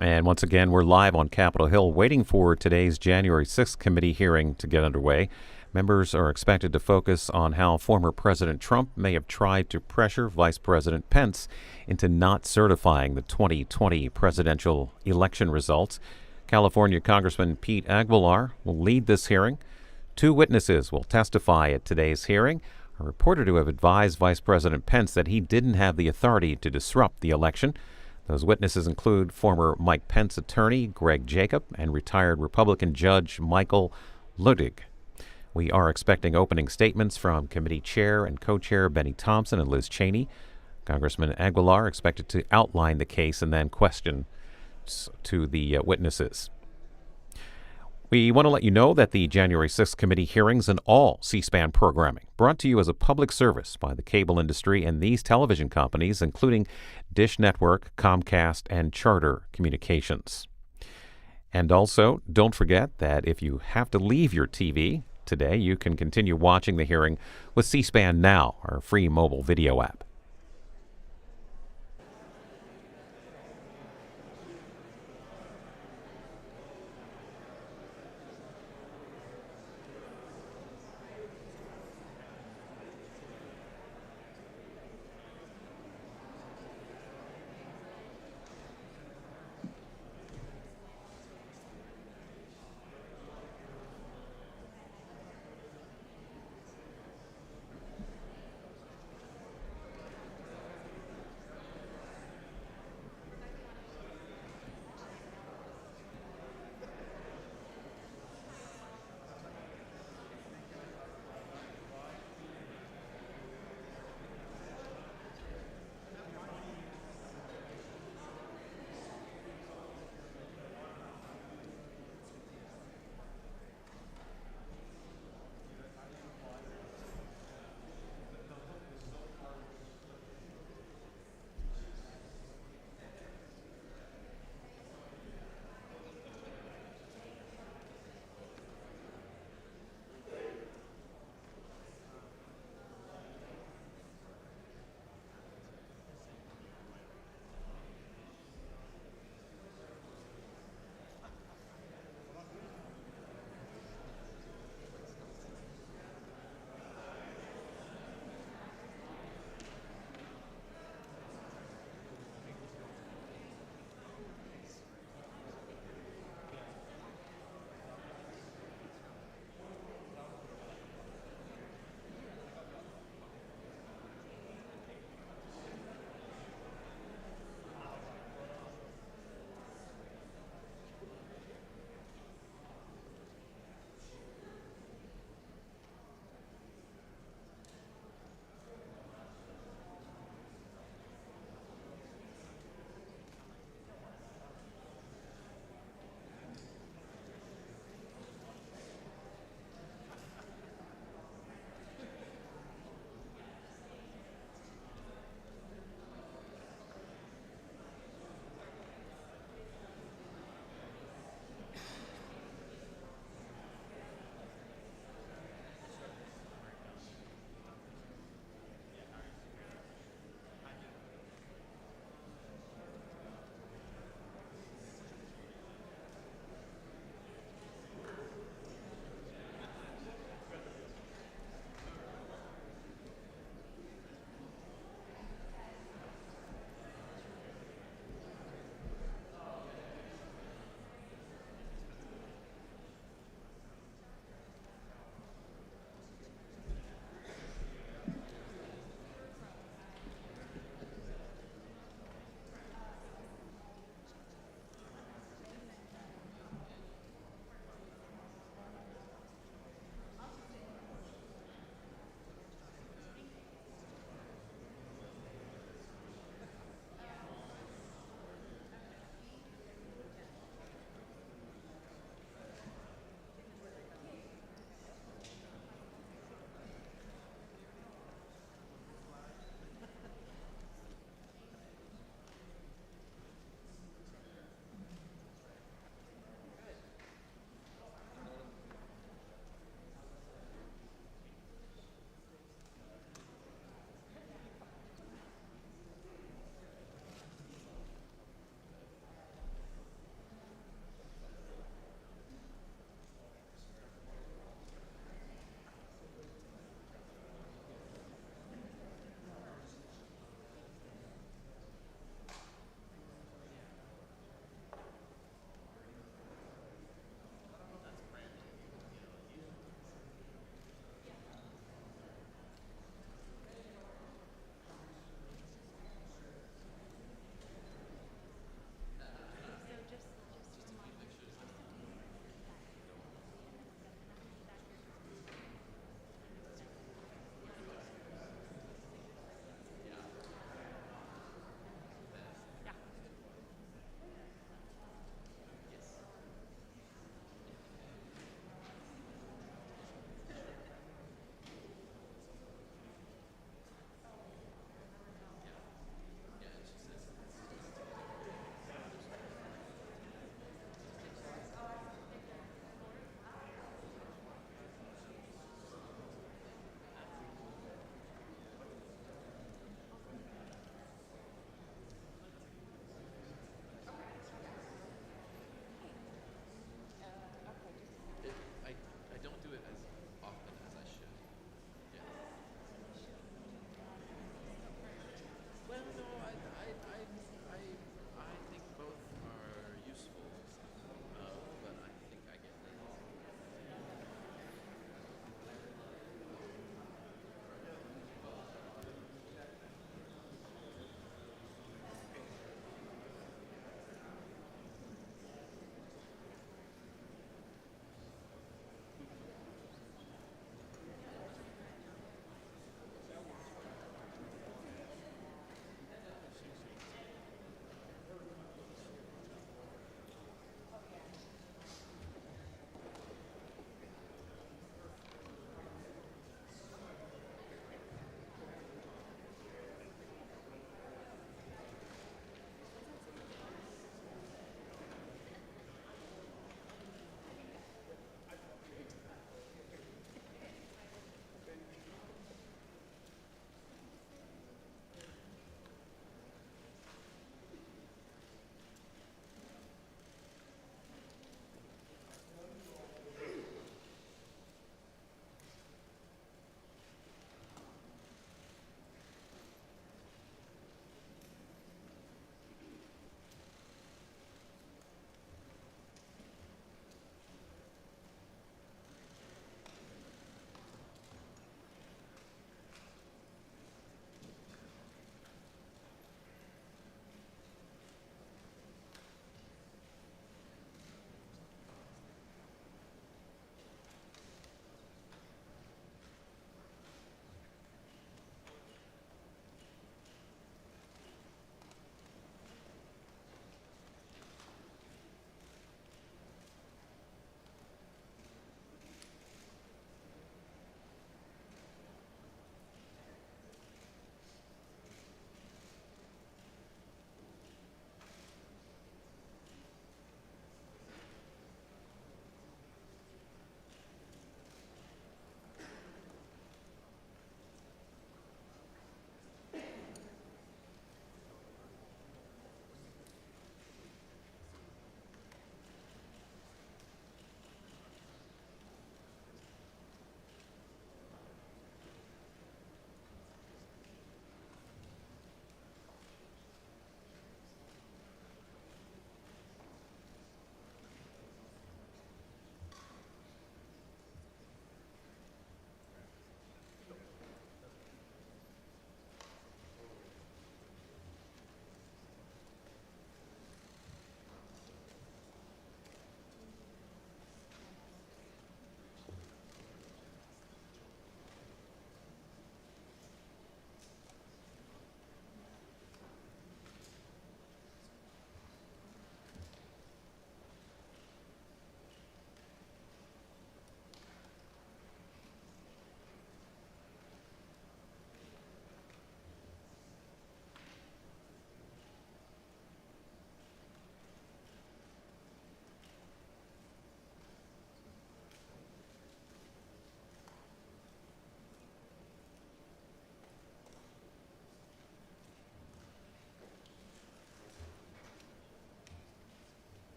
And once again, we're live on Capitol Hill waiting for today's January 6th committee hearing to get underway. Members are expected to focus on how former President Trump may have tried to pressure Vice President Pence into not certifying the 2020 presidential election results. California Congressman Pete Aguilar will lead this hearing. 2 witnesses will testify at today's hearing, are reported to have advised Vice President Pence that he didn't have the authority to disrupt the election. Those witnesses include former Mike Pence attorney Greg Jacob and retired Republican Judge Michael Ludwig. We are expecting opening statements from committee chair and co-chair Benny Thompson and Liz Cheney. Congressman Aguilar expected to outline the case and then questions to the witnesses. We want to let you know that the January 6th committee hearings and all C-SPAN programming brought to you as a public service by the cable industry and these television companies, including Dish Network, Comcast, and Charter Communications. And also, don't forget that if you have to leave your TV today, you can continue watching the hearing with C-SPAN Now, our free mobile video app.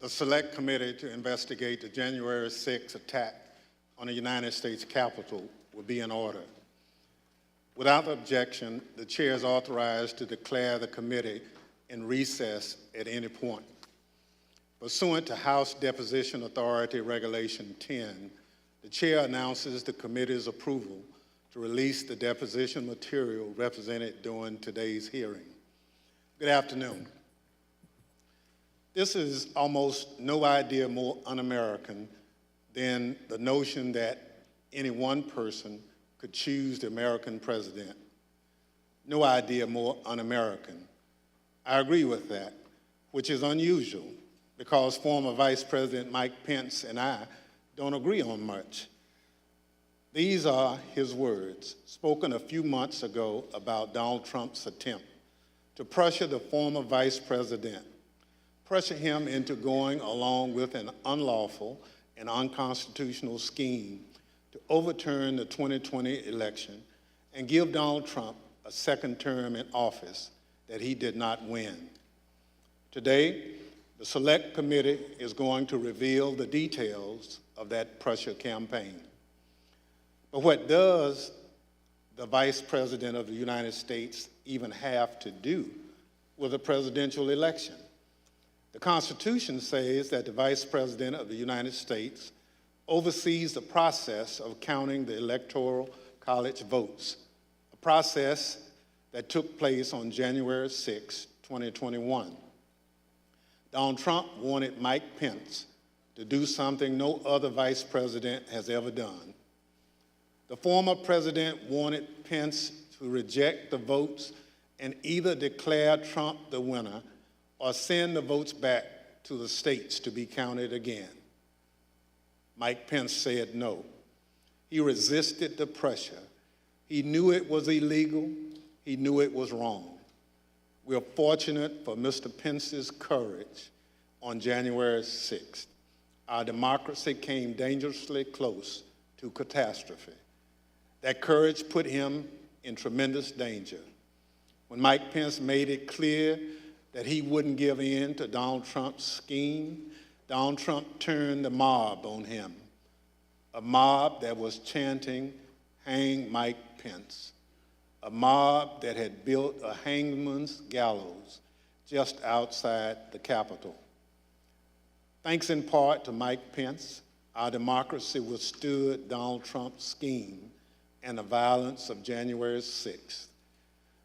The Select Committee to investigate the January 6th attack on the United States Capitol will be in order. Without objection, the chair is authorized to declare the committee in recess at any point. Pursuant to House Deposition Authority Regulation 10, the chair announces the committee's approval to release the deposition material represented during today's hearing. Good afternoon. This is almost no idea more un-American than the notion that any one person could choose the American president. No idea more un-American. I agree with that, which is unusual because former Vice President Mike Pence and I don't agree on much. These are his words, spoken a few months ago about Donald Trump's attempt to pressure the former vice president, pressure him into going along with an unlawful and unconstitutional scheme to overturn the 2020 election and give Donald Trump a second term in office that he did not win. Today, the Select Committee is going to reveal the details of that pressure campaign. But what does the Vice President of the United States even have to do with a presidential election? The Constitution says that the Vice President of the United States oversees the process of counting the Electoral College votes, a process that took place on January 6, 2021. Donald Trump wanted Mike Pence to do something no other vice president has ever done. The former president wanted Pence to reject the votes and either declare Trump the winner or send the votes back to the states to be counted again. Mike Pence said no. He resisted the pressure. He knew it was illegal. He knew it was wrong. We are fortunate for Mr. Pence's courage on January 6th. Our democracy came dangerously close to catastrophe. That courage put him in tremendous danger. When Mike Pence made it clear that he wouldn't give in to Donald Trump's scheme, Donald Trump turned the mob on him, a mob that was chanting, "Hang Mike Pence," a mob that had built a hangman's gallows just outside the Capitol. Thanks in part to Mike Pence, our democracy withstood Donald Trump's scheme and the violence of January 6th.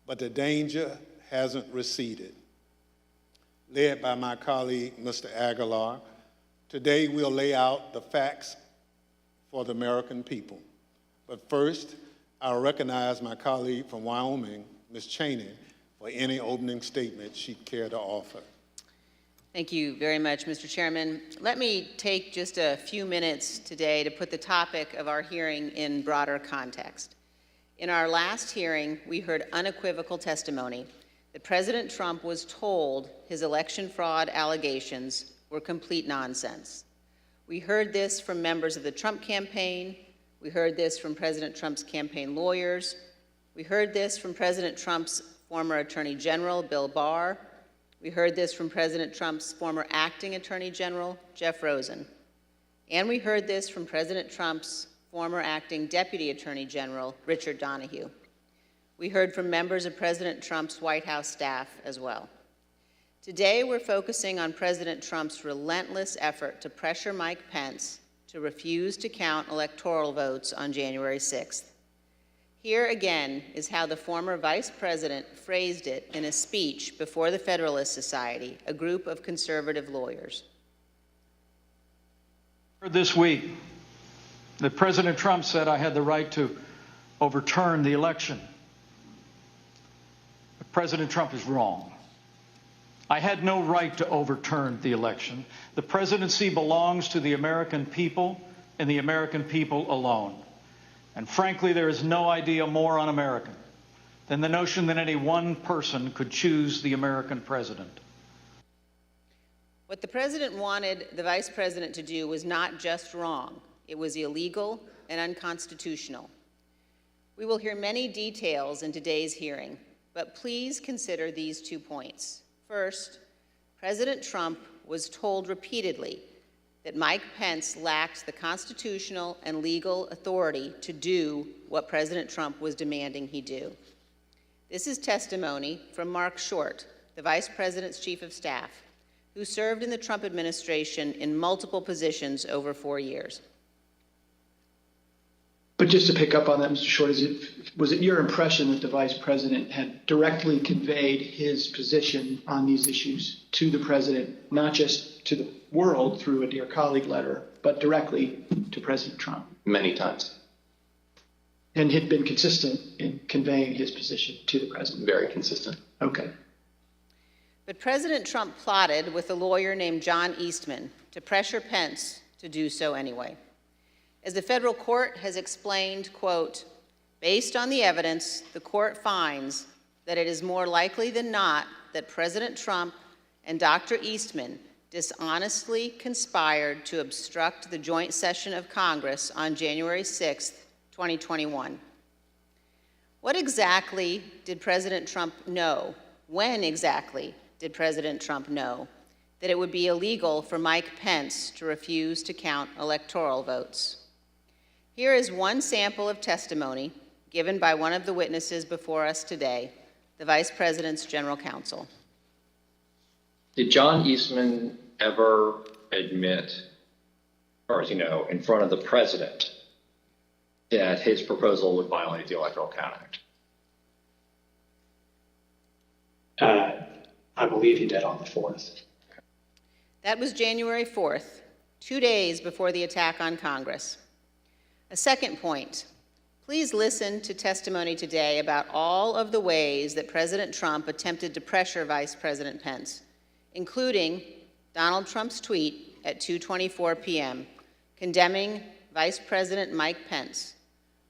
But the danger hasn't receded. Led by my colleague, Mr. Aguilar, today we'll lay out the facts for the American people. But first, I'll recognize my colleague from Wyoming, Ms. Cheney, for any opening statement she'd care to offer. Thank you very much, Mr. Chairman. Let me take just a few minutes today to put the topic of our hearing in broader context. In our last hearing, we heard unequivocal testimony that President Trump was told his election fraud allegations were complete nonsense. We heard this from members of the Trump campaign. We heard this from President Trump's campaign lawyers. We heard this from President Trump's former Attorney General, Bill Barr. We heard this from President Trump's former acting Attorney General, Jeff Rosen. And we heard this from President Trump's former acting Deputy Attorney General, Richard Donahue. We heard from members of President Trump's White House staff as well. Today, we're focusing on President Trump's relentless effort to pressure Mike Pence to refuse to count electoral votes on January 6th. Here again is how the former vice president phrased it in a speech before the Federalist Society, a group of conservative lawyers. This week, that President Trump said I had the right to overturn the election. But President Trump is wrong. I had no right to overturn the election. The presidency belongs to the American people and the American people alone. And frankly, there is no idea more un-American than the notion that any one person could choose the American president. What the president wanted the vice president to do was not just wrong, it was illegal and unconstitutional. We will hear many details in today's hearing, but please consider these 2 points. First, President Trump was told repeatedly that Mike Pence lacked the constitutional and legal authority to do what President Trump was demanding he do. This is testimony from Mark Short, the Vice President's Chief of Staff, who served in the Trump administration in multiple positions over 4 years. But just to pick up on that, Mr. Short, was it your impression that the Vice President had directly conveyed his position on these issues to the President, not just to the world through a Dear Colleague letter, but directly to President Trump? Many times. And had been consistent in conveying his position to the President? Very consistent. Okay. But President Trump plotted with a lawyer named John Eastman to pressure Pence to do so anyway. As the federal court has explained, quote, based on the evidence, the court finds that it is more likely than not that President Trump and Dr. Eastman dishonestly conspired to obstruct the joint session of Congress on January 6, 2021. What exactly did President Trump know? When exactly did President Trump know that it would be illegal for Mike Pence to refuse to count electoral votes? Here is one sample of testimony given by one of the witnesses before us today, the Vice President's General Counsel. Did John Eastman ever admit, or as you know, in front of the President, that his proposal would violate the Electoral Count Act? I believe he did on the 4th. That was January 4th, 2 days before the attack on Congress. A second point, please listen to testimony today about all of the ways that President Trump attempted to pressure Vice President Pence, including Donald Trump's tweet at 2:24 p.m. condemning Vice President Mike Pence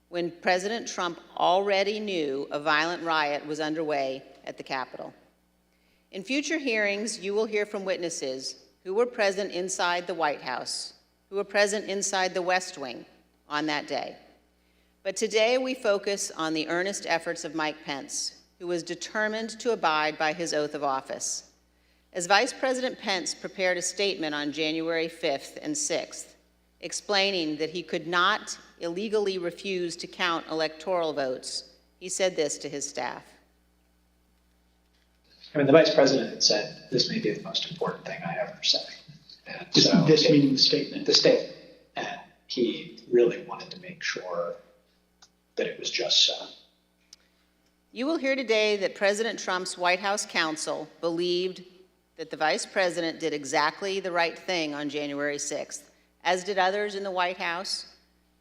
when President Trump already knew a violent riot was underway at the Capitol. In future hearings, you will hear from witnesses who were present inside the White House, who were present inside the West Wing on that day. But today we focus on the earnest efforts of Mike Pence, who was determined to abide by his oath of office. As Vice President Pence prepared a statement on January 5th and 6th, explaining that he could not illegally refuse to count electoral votes, he said this to his staff. I mean, the Vice President had said, this may be the most important thing I ever say. And so This meaning the statement? The statement. And he really wanted to make sure that it was just so. You will hear today that President Trump's White House counsel believed that the Vice President did exactly the right thing on January 6th, as did others in the White House,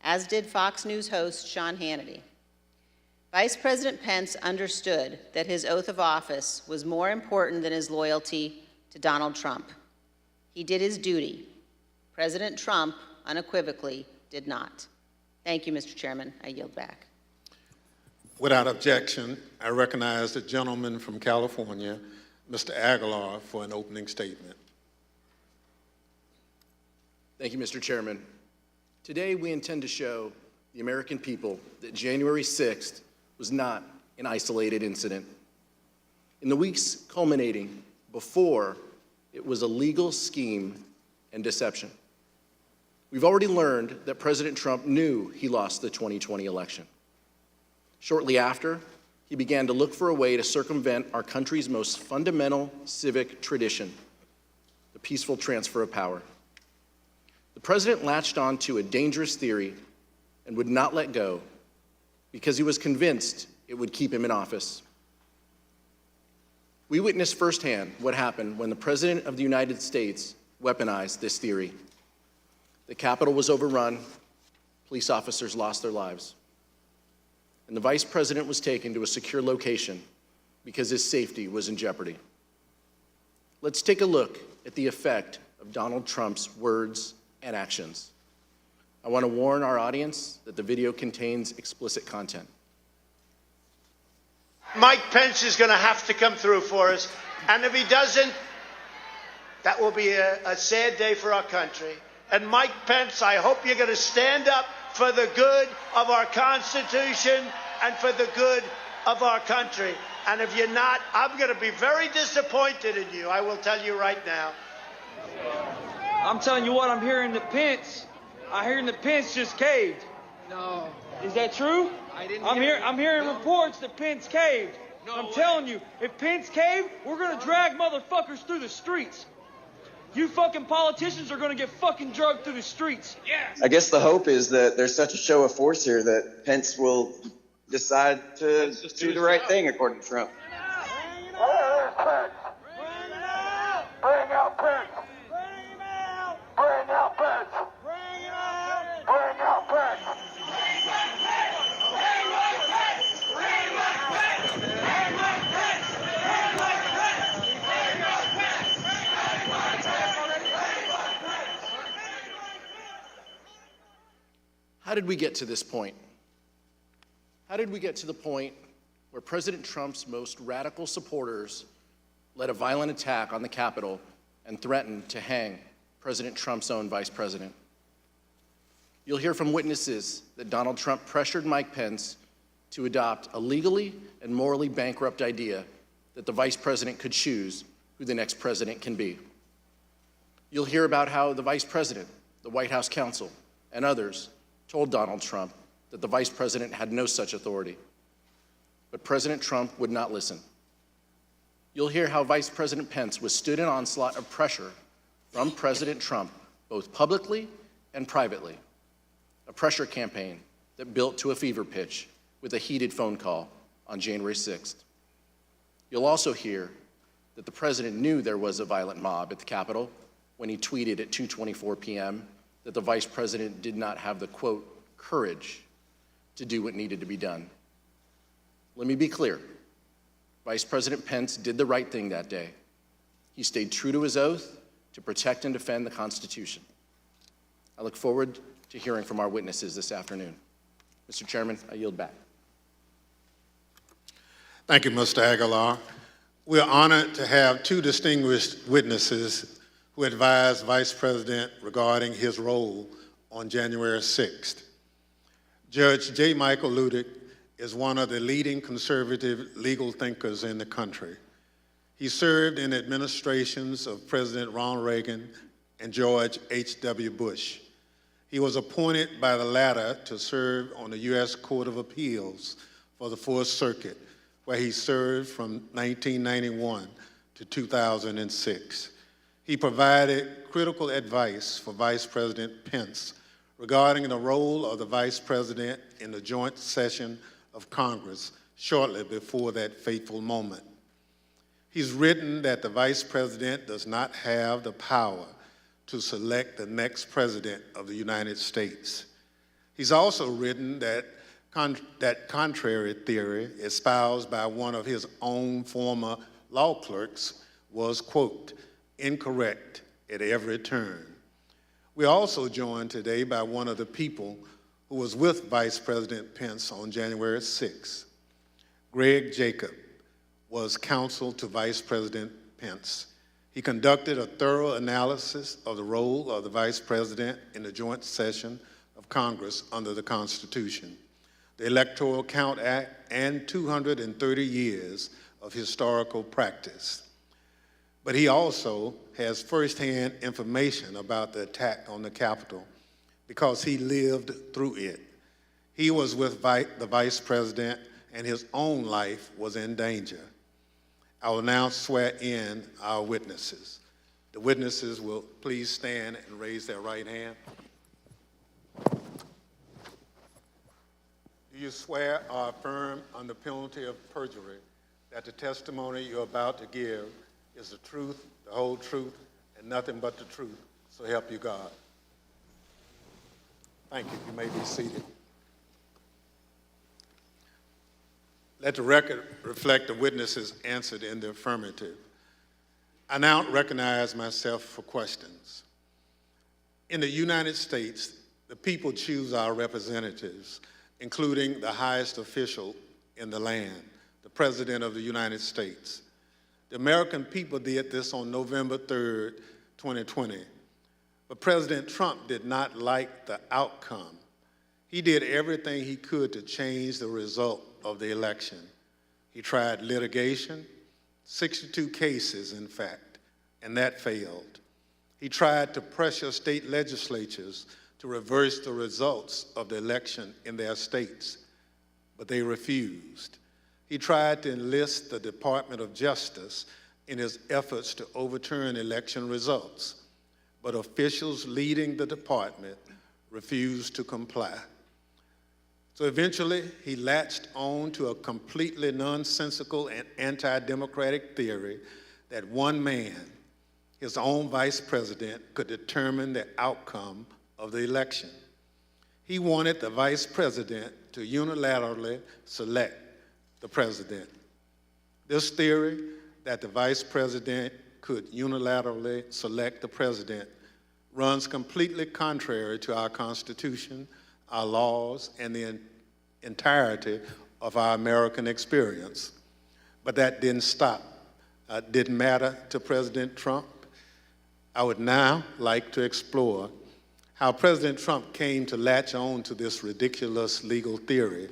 as did Fox News host Sean Hannity. Vice President Pence understood that his oath of office was more important than his loyalty to Donald Trump. He did his duty. President Trump unequivocally did not. Thank you, Mr. Chairman. I yield back. Without objection, I recognize the gentleman from California, Mr. Aguilar, for an opening statement. Thank you, Mr. Chairman. Today, we intend to show the American people that January 6th was not an isolated incident. In the weeks culminating before, it was a legal scheme and deception. We've already learned that President Trump knew he lost the 2020 election. Shortly after, he began to look for a way to circumvent our country's most fundamental civic tradition, the peaceful transfer of power. The president latched on to a dangerous theory and would not let go because he was convinced it would keep him in office. We witnessed firsthand what happened when the President of the United States weaponized this theory. The Capitol was overrun, police officers lost their lives, and the Vice President was taken to a secure location because his safety was in jeopardy. Let's take a look at the effect of Donald Trump's words and actions. I want to warn our audience that the video contains explicit content. Mike Pence is going to have to come through for us, and if he doesn't, that will be a sad day for our country. And Mike Pence, I hope you're going to stand up for the good of our Constitution and for the good of our country. And if you're not, I'm going to be very disappointed in you, I will tell you right now. I'm telling you what, I'm hearing the Pence. I'm hearing the Pence just caved. No. Is that true? I didn't I'm hearing reports that Pence caved. No I'm way. telling you, if Pence caved, we're gonna drag motherfuckers through the streets. You fucking politicians are gonna get fucking drugged through the streets. Yes. I guess the hope is that there's such a show of force here that Pence will decide to do the right thing, according to Trump. Bring out Pence! Bring him out! Bring out Pence! Bring him out! Bring out Pence! How did we get to this point? How did we get to the point where President Trump's most radical supporters led a violent attack on the Capitol and threatened to hang President Trump's own vice president? You'll hear from witnesses that Donald Trump pressured Mike Pence to adopt a legally and morally bankrupt idea that the vice president could choose who the next president can be. You'll hear about how the vice president, the White House counsel, and others told Donald Trump that the vice president had no such authority. But President Trump would not listen. You'll hear how Vice President Pence withstood an onslaught of pressure from President Trump, both publicly and privately, a pressure campaign that built to a fever pitch with a heated phone call on January 6th. You'll also hear that the president knew there was a violent mob at the Capitol when he tweeted at 2:24 p.m. that the vice president did not have the, quote, courage to do what needed to be done. Let me be clear. Vice President Pence did the right thing that day. He stayed true to his oath to protect and defend the Constitution. I look forward to hearing from our witnesses this afternoon. Mr. Chairman, I yield back. Thank you, Mr. Aguilar. We're honored to have two distinguished witnesses who advised Vice President regarding his role on January 6th. Judge J. Michael Ludwig is one of the leading conservative legal thinkers in the country. He served in administrations of President Ronald Reagan and George H.W. Bush. He was appointed by the latter to serve on the U.S. Court of Appeals for the Fourth Circuit, where he served from 1991 to 2006. He provided critical advice for Vice President Pence regarding the role of the Vice President in the joint session of Congress shortly before that fateful moment. He's written that the Vice President does not have the power to select the next President of the United States. He's also written that contrary theory espoused by one of his own former law clerks was, quote, incorrect at every turn. We're also joined today by one of the people who was with Vice President Pence on January 6th. Greg Jacob was counsel to Vice President Pence. He conducted a thorough analysis of the role of the Vice President in the joint session of Congress under the Constitution, the Electoral Count Act, and 230 years of historical practice. But he also has firsthand information about the attack on the Capitol because he lived through it. He was with the Vice President and his own life was in danger. I will now swear in our witnesses. The witnesses will please stand and raise their right hand. Do you swear or affirm under penalty of perjury that the testimony you're about to give is the truth, the whole truth, and nothing but the truth, so help you God? Thank you. You may be seated. Let the record reflect the witnesses answered in the affirmative. I now recognize myself for questions. In the United States, the people choose our representatives, including the highest official in the land, the President of the United States. The American people did this on November 3rd, 2020. But President Trump did not like the outcome. He did everything he could to change the result of the election. He tried litigation, 62 cases, in fact, and that failed. He tried to pressure state legislatures to reverse the results of the election in their states, but they refused. He tried to enlist the Department of Justice in his efforts to overturn election results, but officials leading the department refused to comply. So eventually, he latched on to a completely nonsensical and anti-democratic theory that one man, his own vice president, could determine the outcome of the election. He wanted the vice president to unilaterally select the president. This theory that the vice president could unilaterally select the president runs completely contrary to our Constitution, our laws, and the entirety of our American experience. But that didn't matter to President Trump. I would now like to explore how President Trump came to latch on to this ridiculous legal theory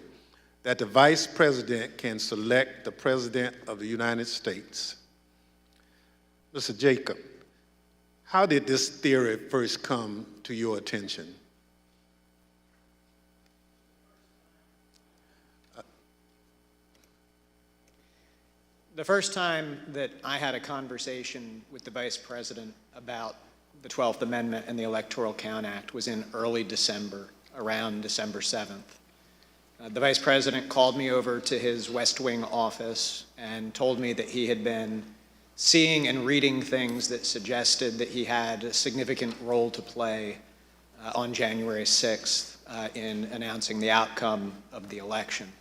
that the vice president can select the president of the United States. Mr. Jacob, how did this theory first come to your attention? The first time that I had a conversation with the Vice President about the 12th Amendment and the Electoral Count Act was in early December, around December 7th. The Vice President called me over to his West Wing office and told me that he had been seeing and reading things that suggested that he had a significant role to play on January 6th in announcing the outcome of the election.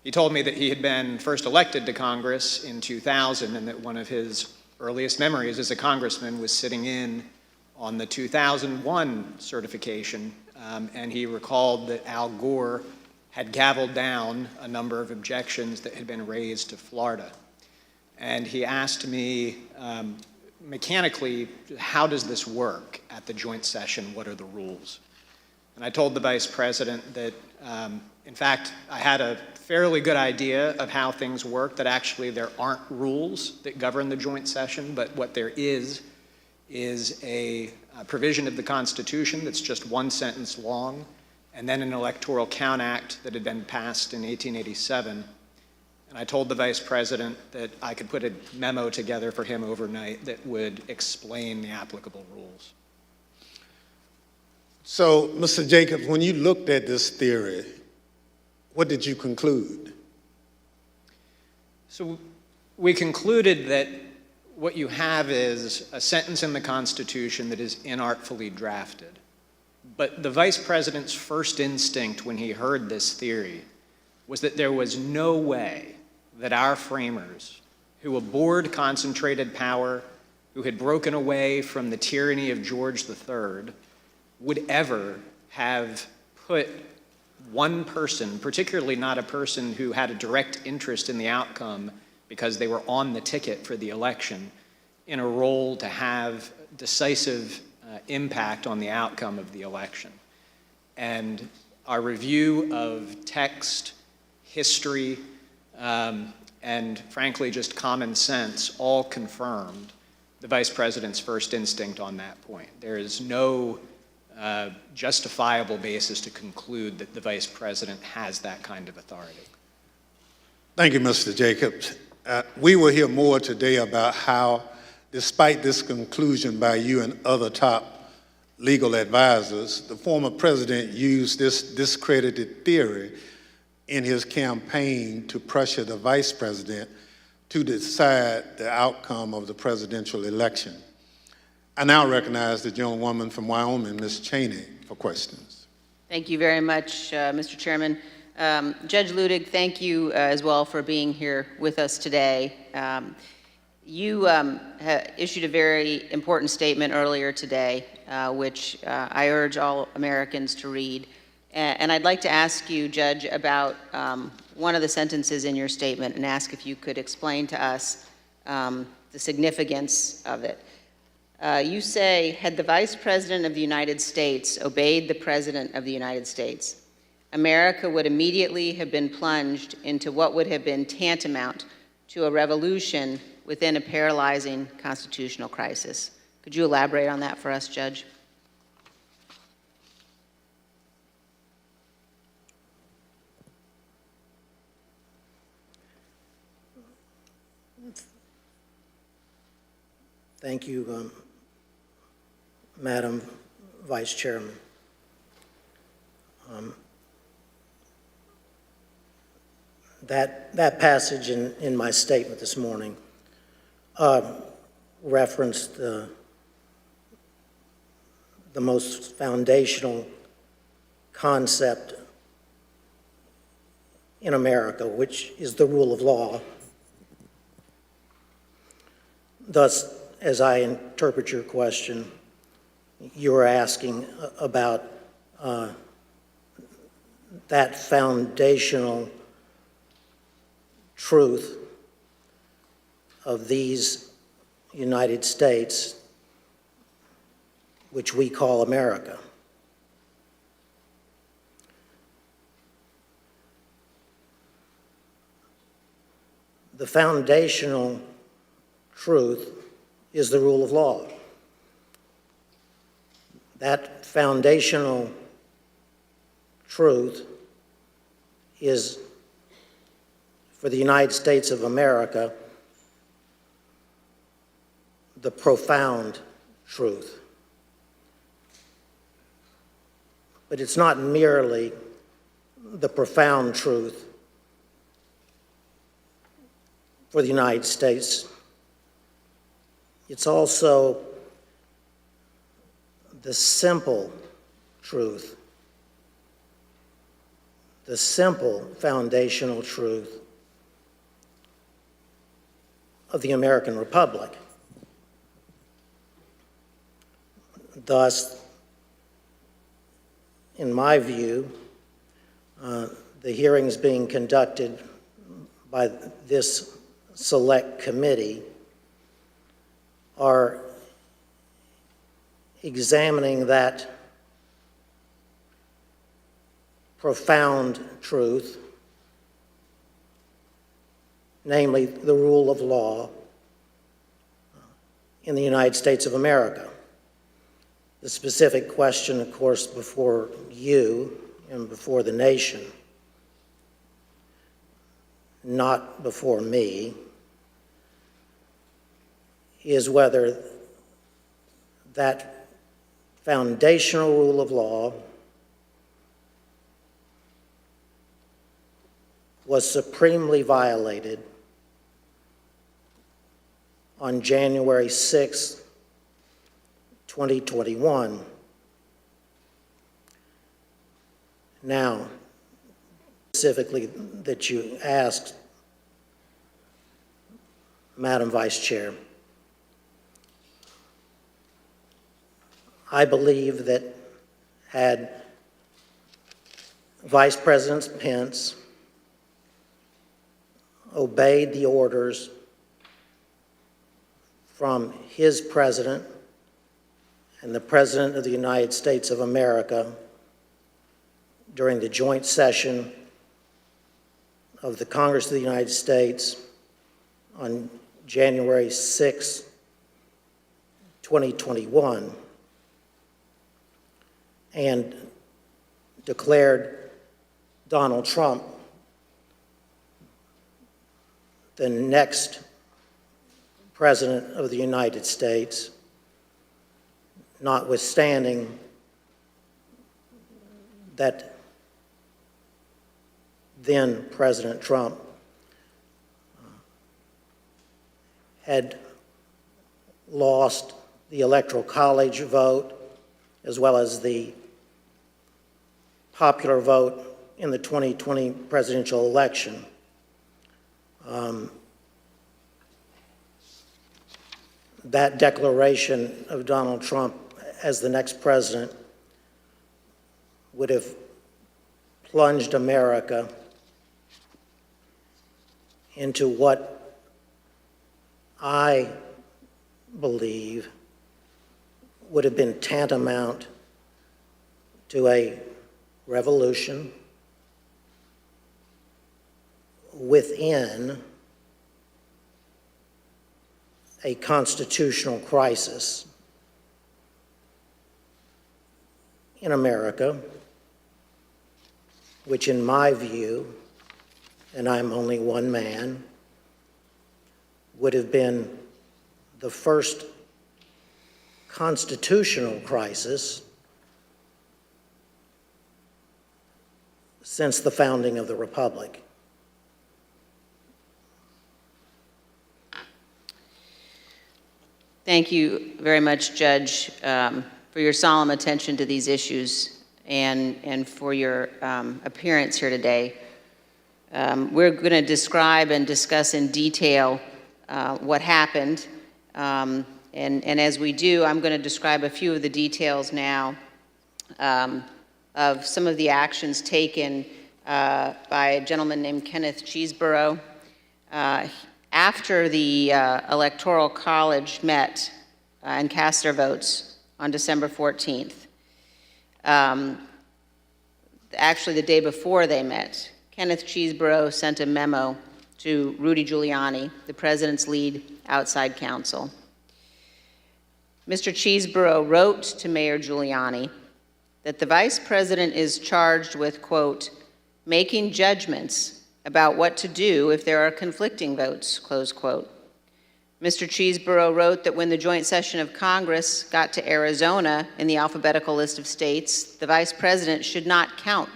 He told me that he had been first elected to Congress in 2000 and that one of his earliest memories as a congressman was sitting in on the 2001 certification, and he recalled that Al Gore had gavelled down a number of objections that had been raised to Florida. And he asked me mechanically, how does this work at the joint session? What are the rules? And I told the Vice President that, in fact, I had a fairly good idea of how things work, that actually there aren't rules that govern the joint session, but what there is a provision of the Constitution that's just one sentence long, and then an Electoral Count Act that had been passed in 1887. And I told the Vice President that I could put a memo together for him overnight that would explain the applicable rules. So, Mr. Jacobs, when you looked at this theory, what did you conclude? So we concluded that what you have is a sentence in the Constitution that is inartfully drafted. But the Vice President's first instinct when he heard this theory was that there was no way that our framers, who abhorred concentrated power, who had broken away from the tyranny of George III, would ever have put one person, particularly not a person who had a direct interest in the outcome because they were on the ticket for the election, in a role to have decisive impact on the outcome of the election. And our review of text, history, and frankly just common sense all confirmed the Vice President's first instinct on that point. There is no justifiable basis to conclude that the Vice President has that kind of authority. Thank you, Mr. Jacobs. We will hear more today about how, despite this conclusion by you and other top legal advisors, the former president used this discredited theory in his campaign to pressure the vice president to decide the outcome of the presidential election. I now recognize the gentlewoman from Wyoming, Ms. Cheney, for questions. Thank you very much, Mr. Chairman. Judge Ludwig, thank you as well for being here with us today. You issued a very important statement earlier today, which I urge all Americans to read. And I'd like to ask you, Judge, about one of the sentences in your statement and ask if you could explain to us the significance of it. You say, had the Vice President of the United States obeyed the President of the United States, America would immediately have been plunged into what would have been tantamount to a revolution within a paralyzing constitutional crisis. Could you elaborate on that for us, Judge? Thank you, Madam Vice Chairman. That passage in my statement this morning referenced the most foundational concept in America, which is the rule of law. Thus, as I interpret your question, you were asking about that foundational truth of these United States, which we call America. The foundational truth is the rule of law. That foundational truth is, for the United States of America, the profound truth. But it's not merely the profound truth for the United States. It's also the simple truth, the simple foundational truth of the American Republic. Thus, in my view, the hearings being conducted by this select committee are examining that profound truth, namely the rule of law in the United States of America. The specific question, of course, before you and before the nation, not before me, is whether that foundational rule of law was supremely violated on January 6, 2021. Now, specifically that you asked, Madam Vice Chair, I believe that had Vice President Pence obeyed the orders from his president and the President of the United States of America during the joint session of the Congress of the United States on January 6, 2021, and declared Donald Trump the next President of the United States, notwithstanding that then President Trump had lost the Electoral College vote as well as the popular vote in the 2020 presidential election. That declaration of Donald Trump as the next president would have plunged America into what I believe would have been tantamount to a revolution within a constitutional crisis. in America, which in my view, and I'm only one man, would have been the first constitutional crisis since the founding of the Republic. Thank you very much, Judge, for your solemn attention to these issues and for your appearance here today. We're going to describe and discuss in detail what happened. And as we do, I'm going to describe a few of the details now of some of the actions taken by a gentleman named Kenneth Cheeseborough. After the Electoral College met and cast their votes on December 14th, actually the day before they met, Kenneth Cheeseborough sent a memo to Rudy Giuliani, the president's lead outside counsel. Mr. Cheeseborough wrote to Mayor Giuliani that the vice president is charged with, quote, making judgments about what to do if there are conflicting votes, close quote. Mr. Cheeseborough wrote that when the joint session of Congress got to Arizona in the alphabetical list of states, the vice president should not count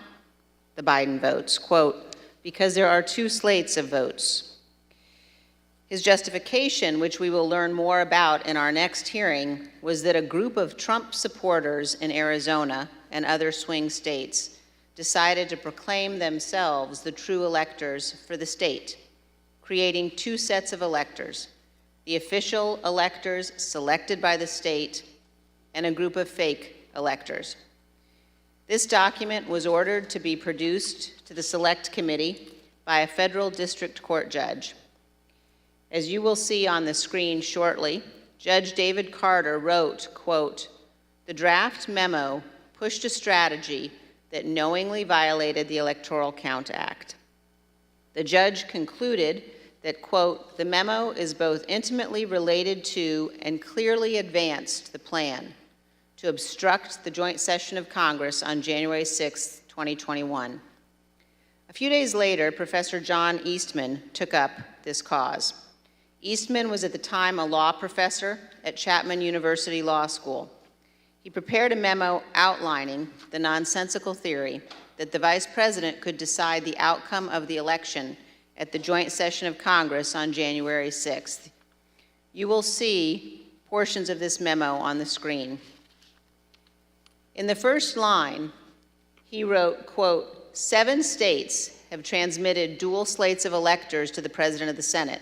the Biden votes, quote, because there are two slates of votes. His justification, which we will learn more about in our next hearing, was that a group of Trump supporters in Arizona and other swing states decided to proclaim themselves the true electors for the state, creating two sets of electors, the official electors selected by the state and a group of fake electors. This document was ordered to be produced to the Select Committee by a federal district court judge. As you will see on the screen shortly, Judge David Carter wrote, quote, the draft memo pushed a strategy that knowingly violated the Electoral Count Act. The judge concluded that, quote, the memo is both intimately related to and clearly advanced the plan to obstruct the joint session of Congress on January 6, 2021. A few days later, Professor John Eastman took up this cause. Eastman was at the time a law professor at Chapman University Law School. He prepared a memo outlining the nonsensical theory that the vice president could decide the outcome of the election at the joint session of Congress on January 6th. You will see portions of this memo on the screen. In the first line, he wrote, quote, 7 states have transmitted dual slates of electors to the President of the Senate.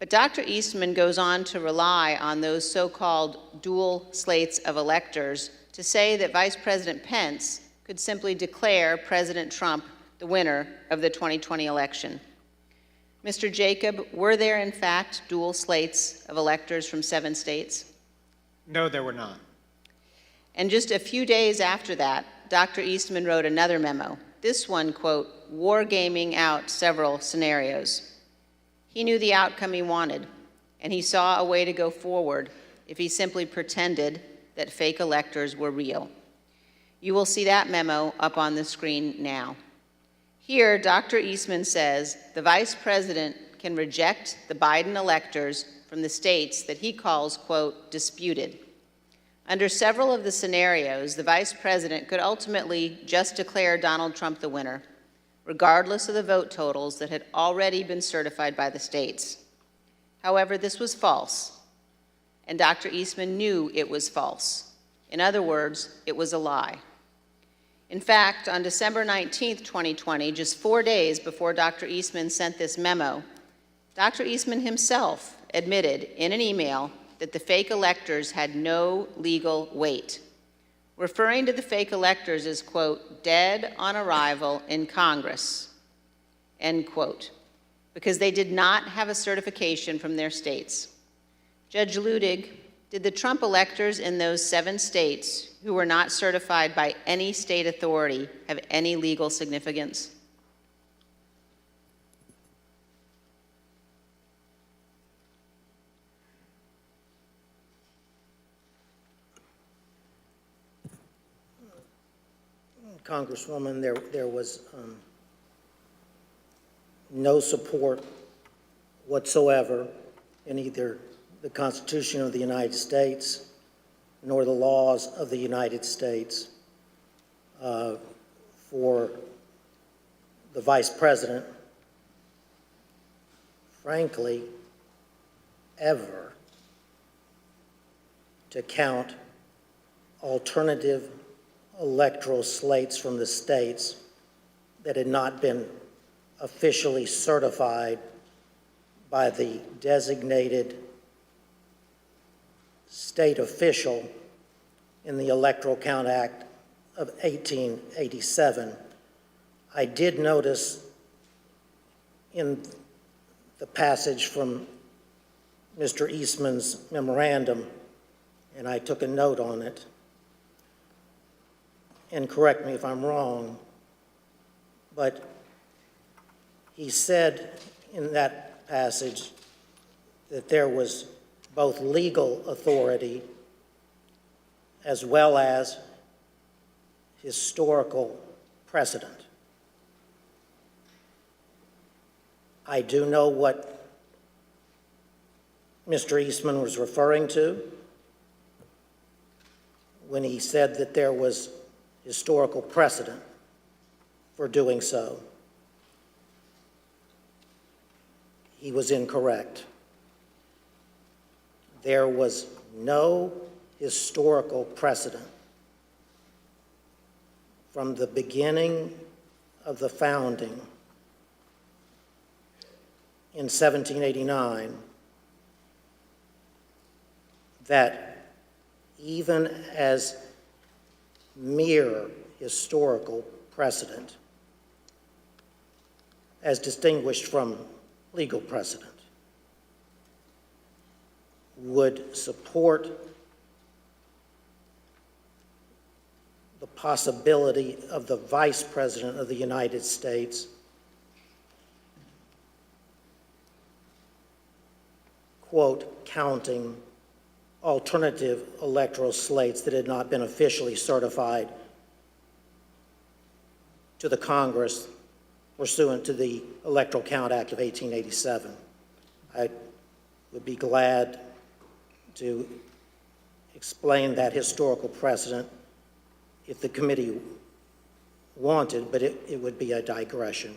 But Dr. Eastman goes on to rely on those so-called dual slates of electors to say that Vice President Pence could simply declare President Trump the winner of the 2020 election. Mr. Jacob, were there in fact dual slates of electors from 7 states? No, there were not. And just a few days after that, Dr. Eastman wrote another memo, this one, quote, wargaming out several scenarios. He knew the outcome he wanted, and he saw a way to go forward if he simply pretended that fake electors were real. You will see that memo up on the screen now. Here, Dr. Eastman says the vice president can reject the Biden electors from the states that he calls, quote, disputed. Under several of the scenarios, the vice president could ultimately just declare Donald Trump the winner, regardless of the vote totals that had already been certified by the states. However, this was false, and Dr. Eastman knew it was false. In other words, it was a lie. In fact, on December 19th, 2020, just 4 days before Dr. Eastman sent this memo, Dr. Eastman himself admitted in an email that the fake electors had no legal weight, referring to the fake electors as, quote, dead on arrival in Congress, end quote, because they did not have a certification from their states. Judge Ludwig, did the Trump electors in those 7 states who were not certified by any state authority have any legal significance? Congresswoman, there was no support whatsoever in either the Constitution of the United States nor the laws of the United States for the Vice President, frankly, ever to count alternative electoral slates from the states that had not been officially certified by the designated state official in the Electoral Count Act of 1887. I did notice in the passage from Mr. Eastman's memorandum, and I took a note on it, and correct me if I'm wrong, but he said in that passage that there was both legal authority as well as historical precedent. I do know what Mr. Eastman was referring to when he said that there was historical precedent for doing so. He was incorrect. There was no historical precedent from the beginning of the founding in 1789 that even as mere historical precedent, as distinguished from legal precedent, would support the possibility of the Vice President of the United States quote, counting alternative electoral slates that had not been officially certified to the Congress pursuant to the Electoral Count Act of 1887. I would be glad to explain that historical precedent if the committee wanted, but it would be a digression.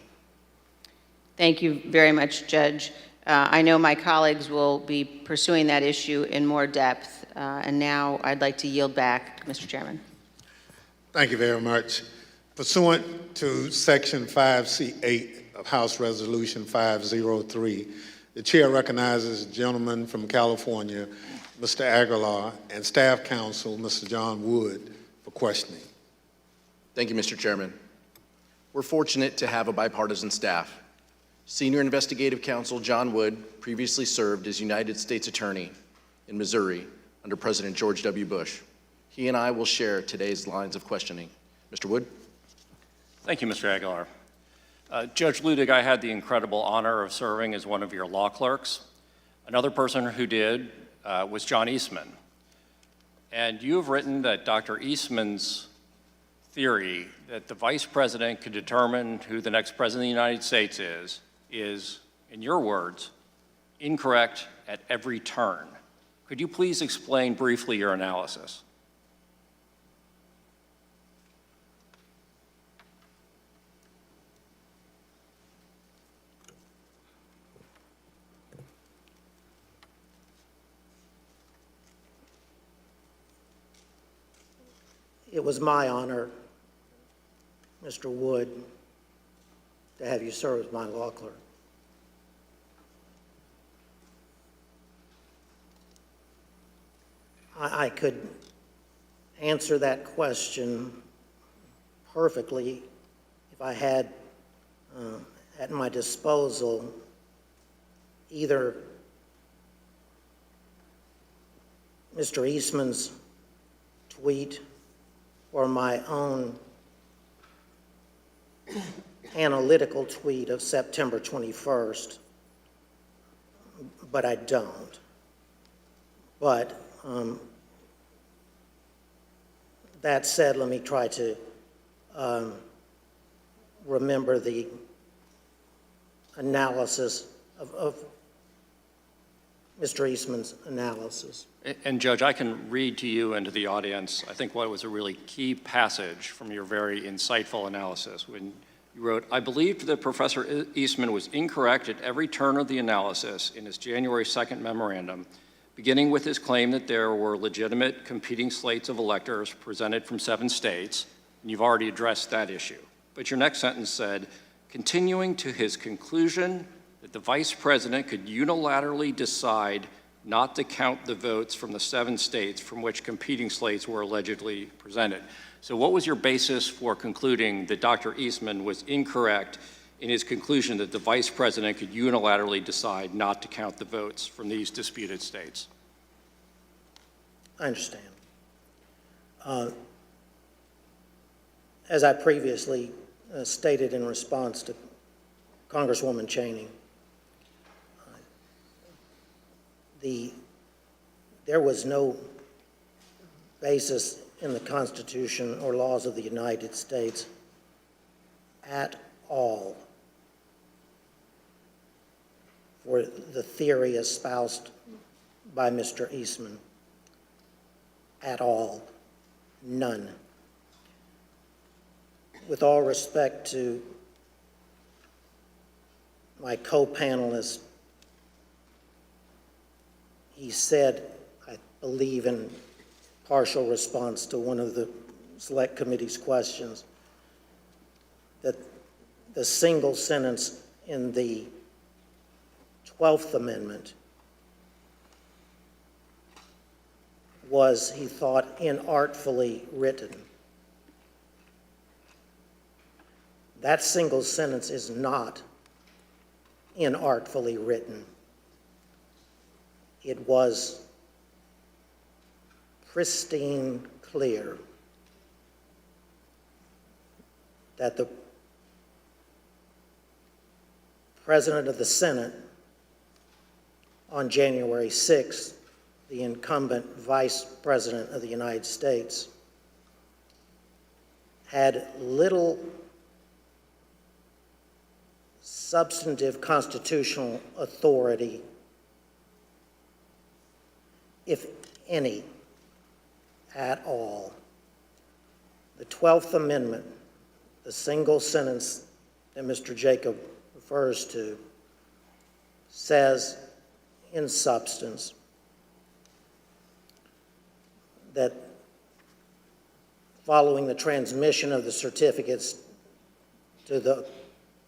Thank you very much, Judge. I know my colleagues will be pursuing that issue in more depth, and now I'd like to yield back, Mr. Chairman. Thank you very much. Pursuant to Section 5C8 of House Resolution 503, the chair recognizes the gentleman from California, Mr. Aguilar, and staff counsel, Mr. John Wood, for questioning. Thank you, Mr. Chairman. We're fortunate to have a bipartisan staff. Senior Investigative Counsel John Wood previously served as United States Attorney in Missouri under President George W. Bush. He and I will share today's lines of questioning. Mr. Wood? Thank you, Mr. Aguilar. Judge Ludwig, I had the incredible honor of serving as one of your law clerks. Another person who did was John Eastman. And you have written that Dr. Eastman's theory that the vice president could determine who the next president of the United States is, in your words, incorrect at every turn. Could you please explain briefly your analysis? It was my honor, Mr. Wood, to have you serve as my law clerk. I could answer that question perfectly if I had at my disposal either Mr. Eastman's tweet or my own analytical tweet of September 21st, but I don't. But that said, let me try to remember the analysis of Mr. Eastman's analysis. And Judge, I can read to you and to the audience, I think what was a really key passage from your very insightful analysis when you wrote, "I believed that Professor Eastman was incorrect at every turn of the analysis in his January 2nd memorandum, beginning with his claim that there were legitimate competing slates of electors presented from 7 states, and you've already addressed that issue. But your next sentence said, continuing to his conclusion that the Vice President could unilaterally decide not to count the votes from the 7 states from which competing slates were allegedly presented." So what was your basis for concluding that Dr. Eastman was incorrect in his conclusion that the Vice President could unilaterally decide not to count the votes from these disputed states? I understand. As I previously stated in response to Congresswoman Cheney, there was no basis in the Constitution or laws of the United States at all for the theory espoused by Mr. Eastman. At all. None. With all respect to my co-panelist, he said, I believe in partial response to one of the Select Committee's questions, that the single sentence in the 12th Amendment was, he thought, inartfully written. That single sentence is not inartfully written. It was pristine clear that the President of the Senate on January 6th, the incumbent Vice President of the United States, had little substantive constitutional authority, if any, at all. The 12th Amendment, the single sentence that Mr. Jacob refers to, says in substance that following the transmission of the certificates to the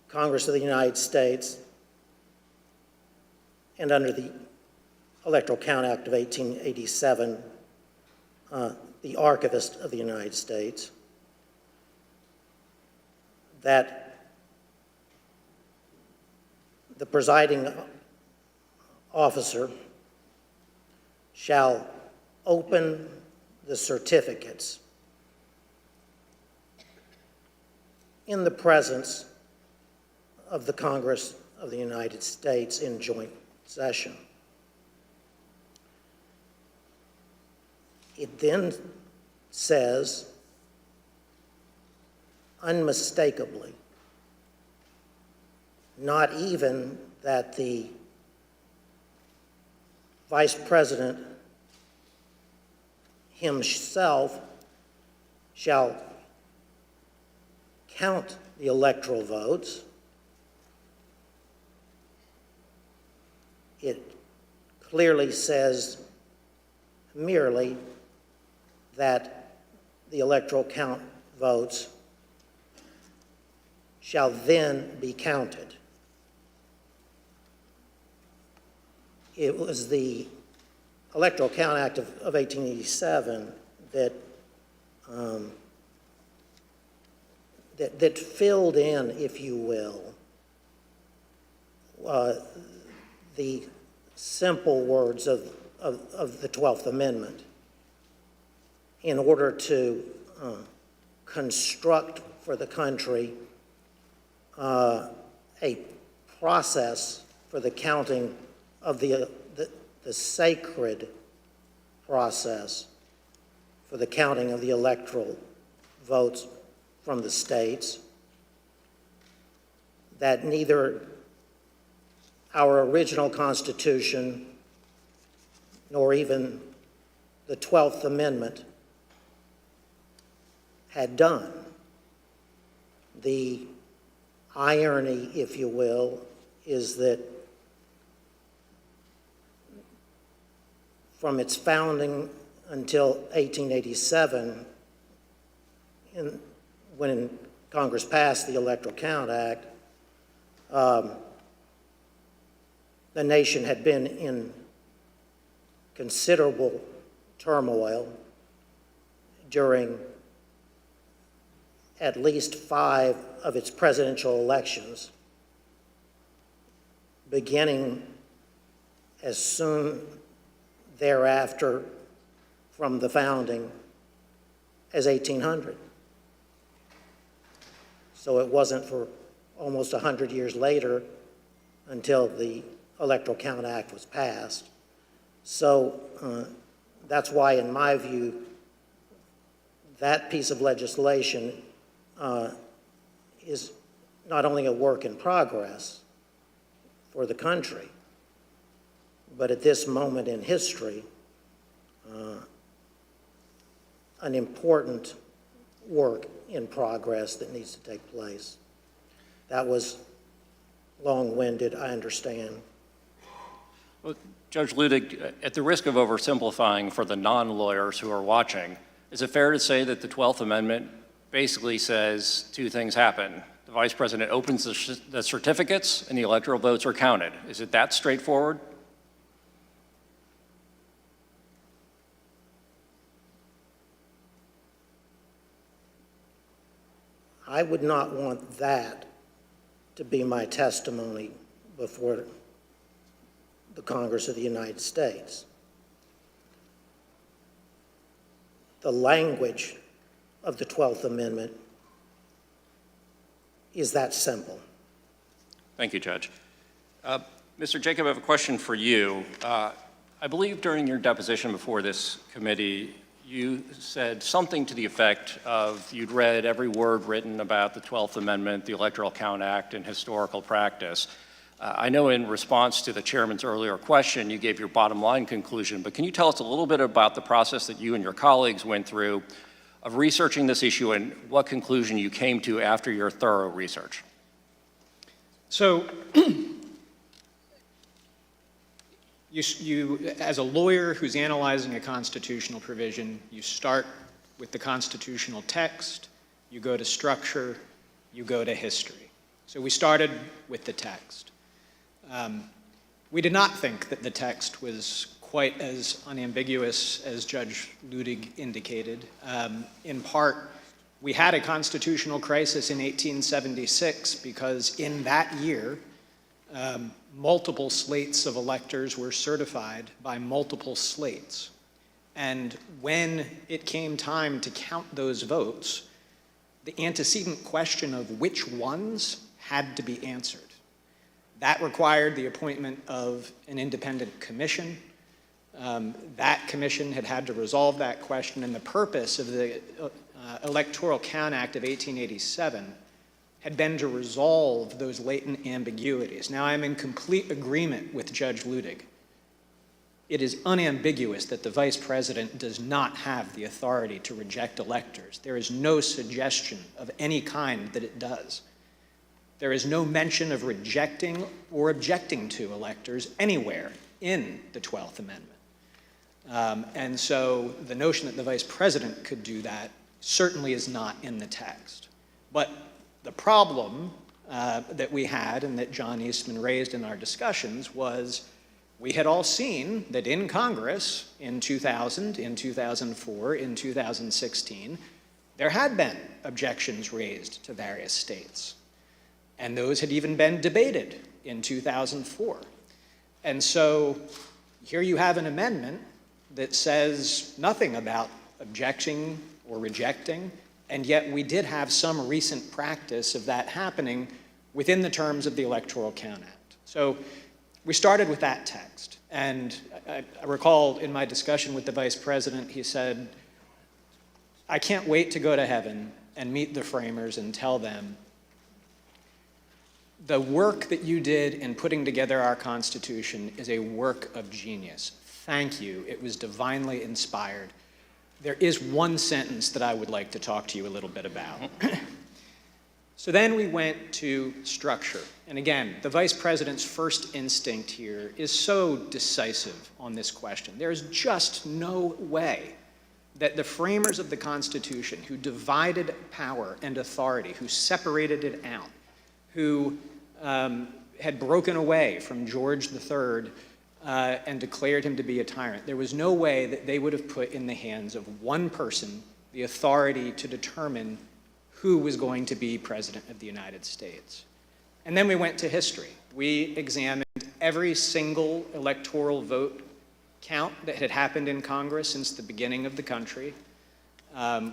Congress of the United States and under the Electoral Count Act of 1887, the Archivist of the United States, that the presiding officer shall open the certificates in the presence of the Congress of the United States in joint session. It then says unmistakably, not even that the Vice President himself shall count the electoral votes. It clearly says merely that the electoral count votes shall then be counted. It was the Electoral Count Act of 1887 that that filled in, if you will, the simple words of the 12th Amendment in order to construct for the country a process for the counting of the sacred process for the counting of the electoral votes from the states, that neither our original Constitution nor even the 12th Amendment had done. The irony, if you will, is that from its founding until 1887, when Congress passed the Electoral Count Act, the nation had been in considerable turmoil during at least 5 of its presidential elections, beginning as soon thereafter from the founding as 1800. So it wasn't for almost 100 years later until the Electoral Count Act was passed. So that's why, in my view, that piece of legislation is not only a work in progress for the country, but at this moment in history, an important work in progress that needs to take place. That was long-winded, I understand. Well, Judge Ludwig, at the risk of oversimplifying for the non-lawyers who are watching, is it fair to say that the 12th Amendment basically says 2 things happen? The Vice President opens the certificates and the electoral votes are counted. Is it that straightforward? I would not want that to be my testimony before the Congress of the United States. The language of the 12th Amendment is that simple. Thank you, Judge. Mr. Jacob, I have a question for you. I believe during your deposition before this committee, you said something to the effect of you'd read every word written about the 12th Amendment, the Electoral Count Act, and historical practice. I know in response to the chairman's earlier question, you gave your bottom line conclusion, but can you tell us a little bit about the process that you and your colleagues went through of researching this issue and what conclusion you came to after your thorough research? So, you, as a lawyer who's analyzing a constitutional provision, you start with the constitutional text, you go to structure, you go to history. So we started with the text. We did not think that the text was quite as unambiguous as Judge Ludwig indicated. In part, we had a constitutional crisis in 1876 because in that year, multiple slates of electors were certified by multiple slates. And when it came time to count those votes, the antecedent question of which ones had to be answered. That required the appointment of an independent commission. That commission had to resolve that question, and the purpose of the Electoral Count Act of 1887 had been to resolve those latent ambiguities. Now, I'm in complete agreement with Judge Ludwig. It is unambiguous that the Vice President does not have the authority to reject electors. There is no suggestion of any kind that it does. There is no mention of rejecting or objecting to electors anywhere in the 12th Amendment. And so the notion that the Vice President could do that certainly is not in the text. But the problem that we had and that John Eastman raised in our discussions was we had all seen that in Congress in 2000, in 2004, in 2016, there had been objections raised to various states. And those had even been debated in 2004. And so here you have an amendment that says nothing about objecting or rejecting, and yet we did have some recent practice of that happening within the terms of the Electoral Count Act. So we started with that text. And I recall in my discussion with the Vice President, he said, I can't wait to go to heaven and meet the framers and tell them, the work that you did in putting together our Constitution is a work of genius. Thank you. It was divinely inspired. There is one sentence that I would like to talk to you a little bit about. So then we went to structure. And again, the Vice President's first instinct here is so decisive on this question. There's just no way that the framers of the Constitution, who divided power and authority, who separated it out, who had broken away from George III and declared him to be a tyrant, there was no way that they would have put in the hands of one person the authority to determine who was going to be President of the United States. And then we went to history. We examined every single electoral vote count that had happened in Congress since the beginning of the country.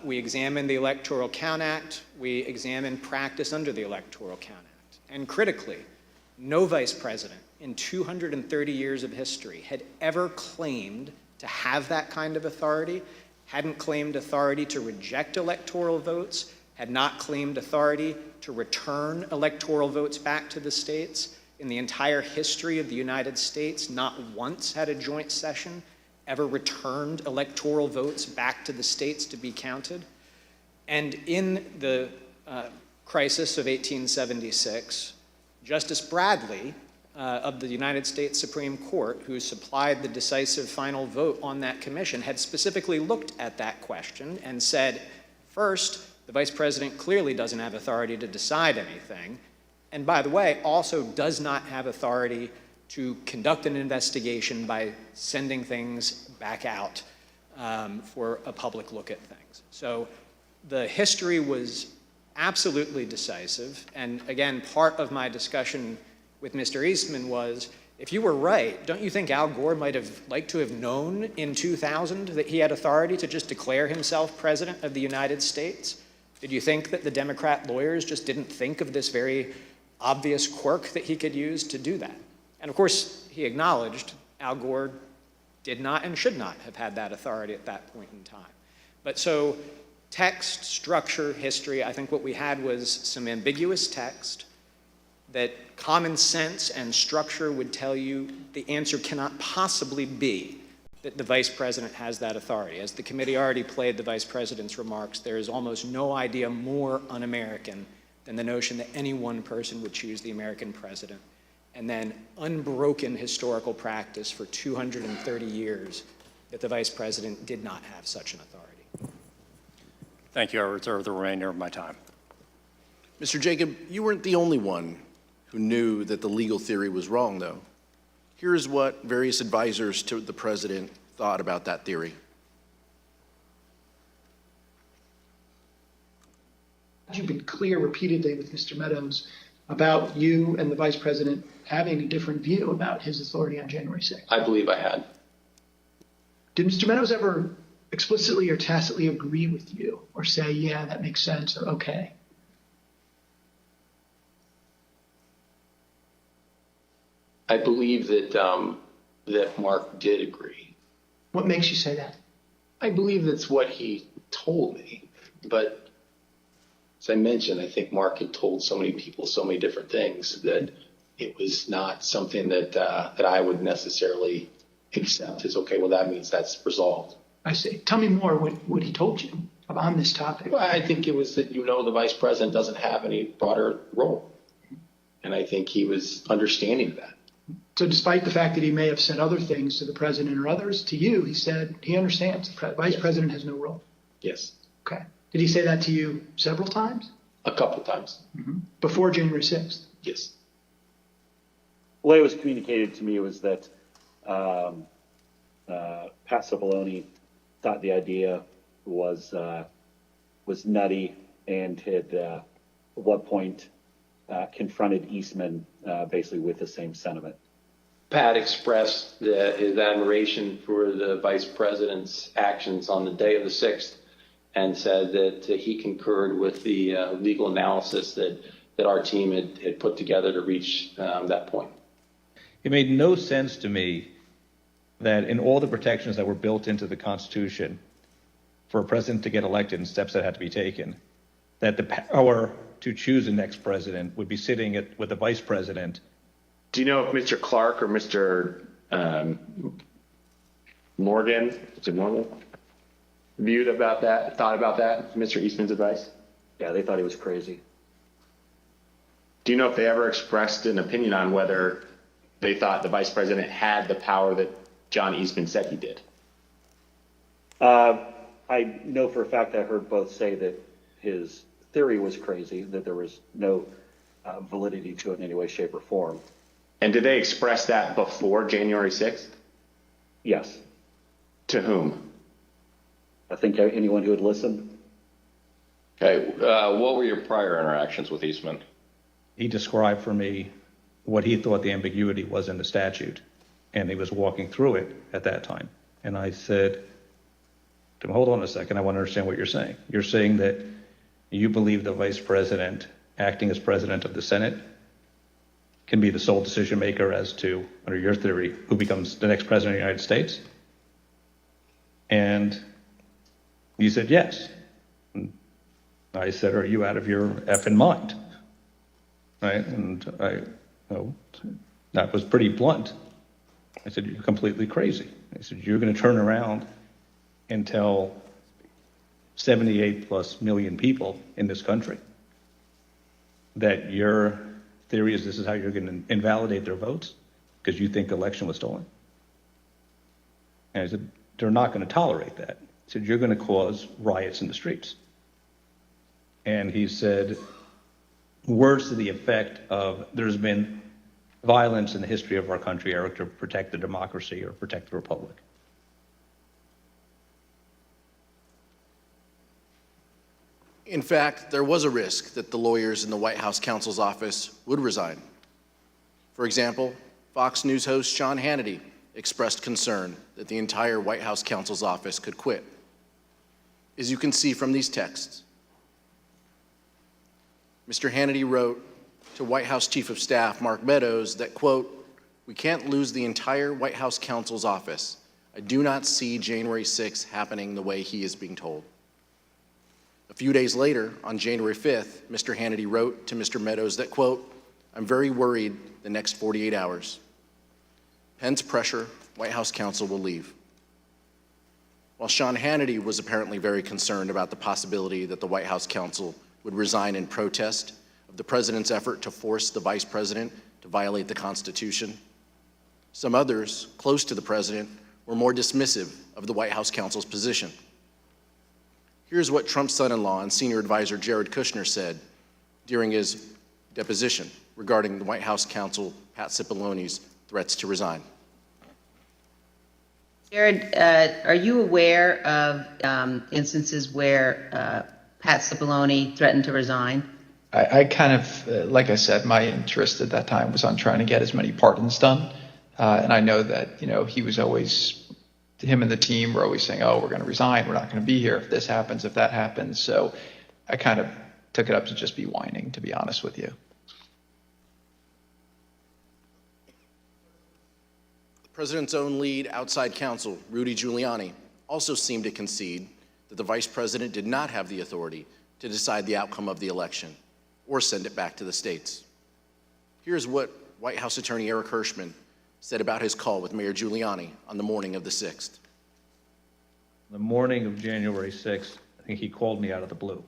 We examined the Electoral Count Act. We examined practice under the Electoral Count Act. And critically, no vice president in 230 years of history had ever claimed to have that kind of authority, hadn't claimed authority to reject electoral votes, had not claimed authority to return electoral votes back to the states. In the entire history of the United States, not once had a joint session ever returned electoral votes back to the states to be counted. And in the crisis of 1876, Justice Bradley of the United States Supreme Court, who supplied the decisive final vote on that commission, had specifically looked at that question and said, first, the Vice President clearly doesn't have authority to decide anything, and by the way, also does not have authority to conduct an investigation by sending things back out for a public look at things. So the history was absolutely decisive, and again, part of my discussion with Mr. Eastman was, if you were right, don't you think Al Gore might have liked to have known in 2000 that he had authority to just declare himself President of the United States? Did you think that the Democrat lawyers just didn't think of this very obvious quirk that he could use to do that? And of course, he acknowledged Al Gore did not and should not have had that authority at that point in time. But so text, structure, history, I think what we had was some ambiguous text that common sense and structure would tell you the answer cannot possibly be that the Vice President has that authority. As the committee already played the Vice President's remarks, there is almost no idea more un-American than the notion that any one person would choose the American president. And then unbroken historical practice for 230 years that the Vice President did not have such an authority. Thank you. I reserve the remainder of my time. Mr. Jacob, you weren't the only one who knew that the legal theory was wrong, though. Here's what various advisors to the president thought about that theory. You've been clear repeatedly with Mr. Meadows about you and the Vice President having a different view about his authority on January 6th. I believe I had. Did Mr. Meadows ever explicitly or tacitly agree with you or say, yeah, that makes sense, or okay? I believe that that Mark did agree. What makes you say that? I believe that's what he told me. But as I mentioned, I think Mark had told so many people so many different things that it was not something that that I would necessarily accept as, okay, well, that means that's resolved. I see. Tell me more what he told you on this topic. Well, I think it was that, the Vice President doesn't have any broader role. And I think he was understanding of that. So despite the fact that he may have said other things to the president or others, to you, he said he understands the Vice President has no role. Yes. Okay. Did he say that to you several times? A couple times. Mm-hmm. Before January 6th? Yes. The way it was communicated to me was that Pat Cipollone thought the idea was nutty and had at one point confronted Eastman basically with the same sentiment. Pat expressed his admiration for the Vice President's actions on the day of the 6th and said that he concurred with the legal analysis that our team had put together to reach that point. It made no sense to me that in all the protections that were built into the Constitution for a president to get elected and steps that had to be taken, that the power to choose the next president would be sitting with the vice president. Do you know if Mr. Clark or Mr. Morgan, is it Morgan, thought about that, Mr. Eastman's advice? Yeah, they thought he was crazy. Do you know if they ever expressed an opinion on whether they thought the vice president had the power that John Eastman said he did? I know for a fact I heard both say that his theory was crazy, that there was no validity to it in any way, shape, or form. And did they express that before January 6th? Yes. To whom? I think anyone who would listen. Okay, what were your prior interactions with Eastman? He described for me what he thought the ambiguity was in the statute, and he was walking through it at that time. And I said, hold on a second, I want to understand what you're saying. You're saying that you believe the vice president, acting as president of the Senate, can be the sole decision maker as to, under your theory, who becomes the next president of the United States? And he said, yes. And I said, are you out of your effing mind? Right? And that was pretty blunt. I said, you're completely crazy. I said, you're going to turn around and tell 78 plus million people in this country that your theory is this is how you're going to invalidate their votes because you think the election was stolen? And I said, they're not going to tolerate that. He said, you're going to cause riots in the streets. And he said words to the effect of there's been violence in the history of our country, Eric, to protect the democracy or protect the republic. In fact, there was a risk that the lawyers in the White House counsel's office would resign. For example, Fox News host Sean Hannity expressed concern that the entire White House counsel's office could quit. As you can see from these texts, Mr. Hannity wrote to White House Chief of Staff Mark Meadows that, quote, "We can't lose the entire White House counsel's office. I do not see January 6th happening the way he is being told." A few days later, on January 5th, Mr. Hannity wrote to Mr. Meadows that, quote, "I'm very worried the next 48 hours. Pence pressure, White House counsel will leave." While Sean Hannity was apparently very concerned about the possibility that the White House counsel would resign in protest of the president's effort to force the vice president to violate the Constitution, some others close to the president were more dismissive of the White House counsel's position. Here's what Trump's son-in-law and senior advisor Jared Kushner said during his deposition regarding the White House counsel Pat Cipollone's threats to resign. Jared, are you aware of instances where Pat Cipollone threatened to resign? I kind of, like I said, my interest at that time was on trying to get as many pardons done. And I know that, he was always, him and the team were always saying, oh, we're going to resign. We're not going to be here if this happens, if that happens. So I kind of took it up to just be whining, to be honest with you. The president's own lead outside counsel, Rudy Giuliani, also seemed to concede that the vice president did not have the authority to decide the outcome of the election or send it back to the states. Here's what White House attorney Eric Hirschman said about his call with Mayor Giuliani on the morning of the 6th. The morning of January 6th, I think he called me out of the blue,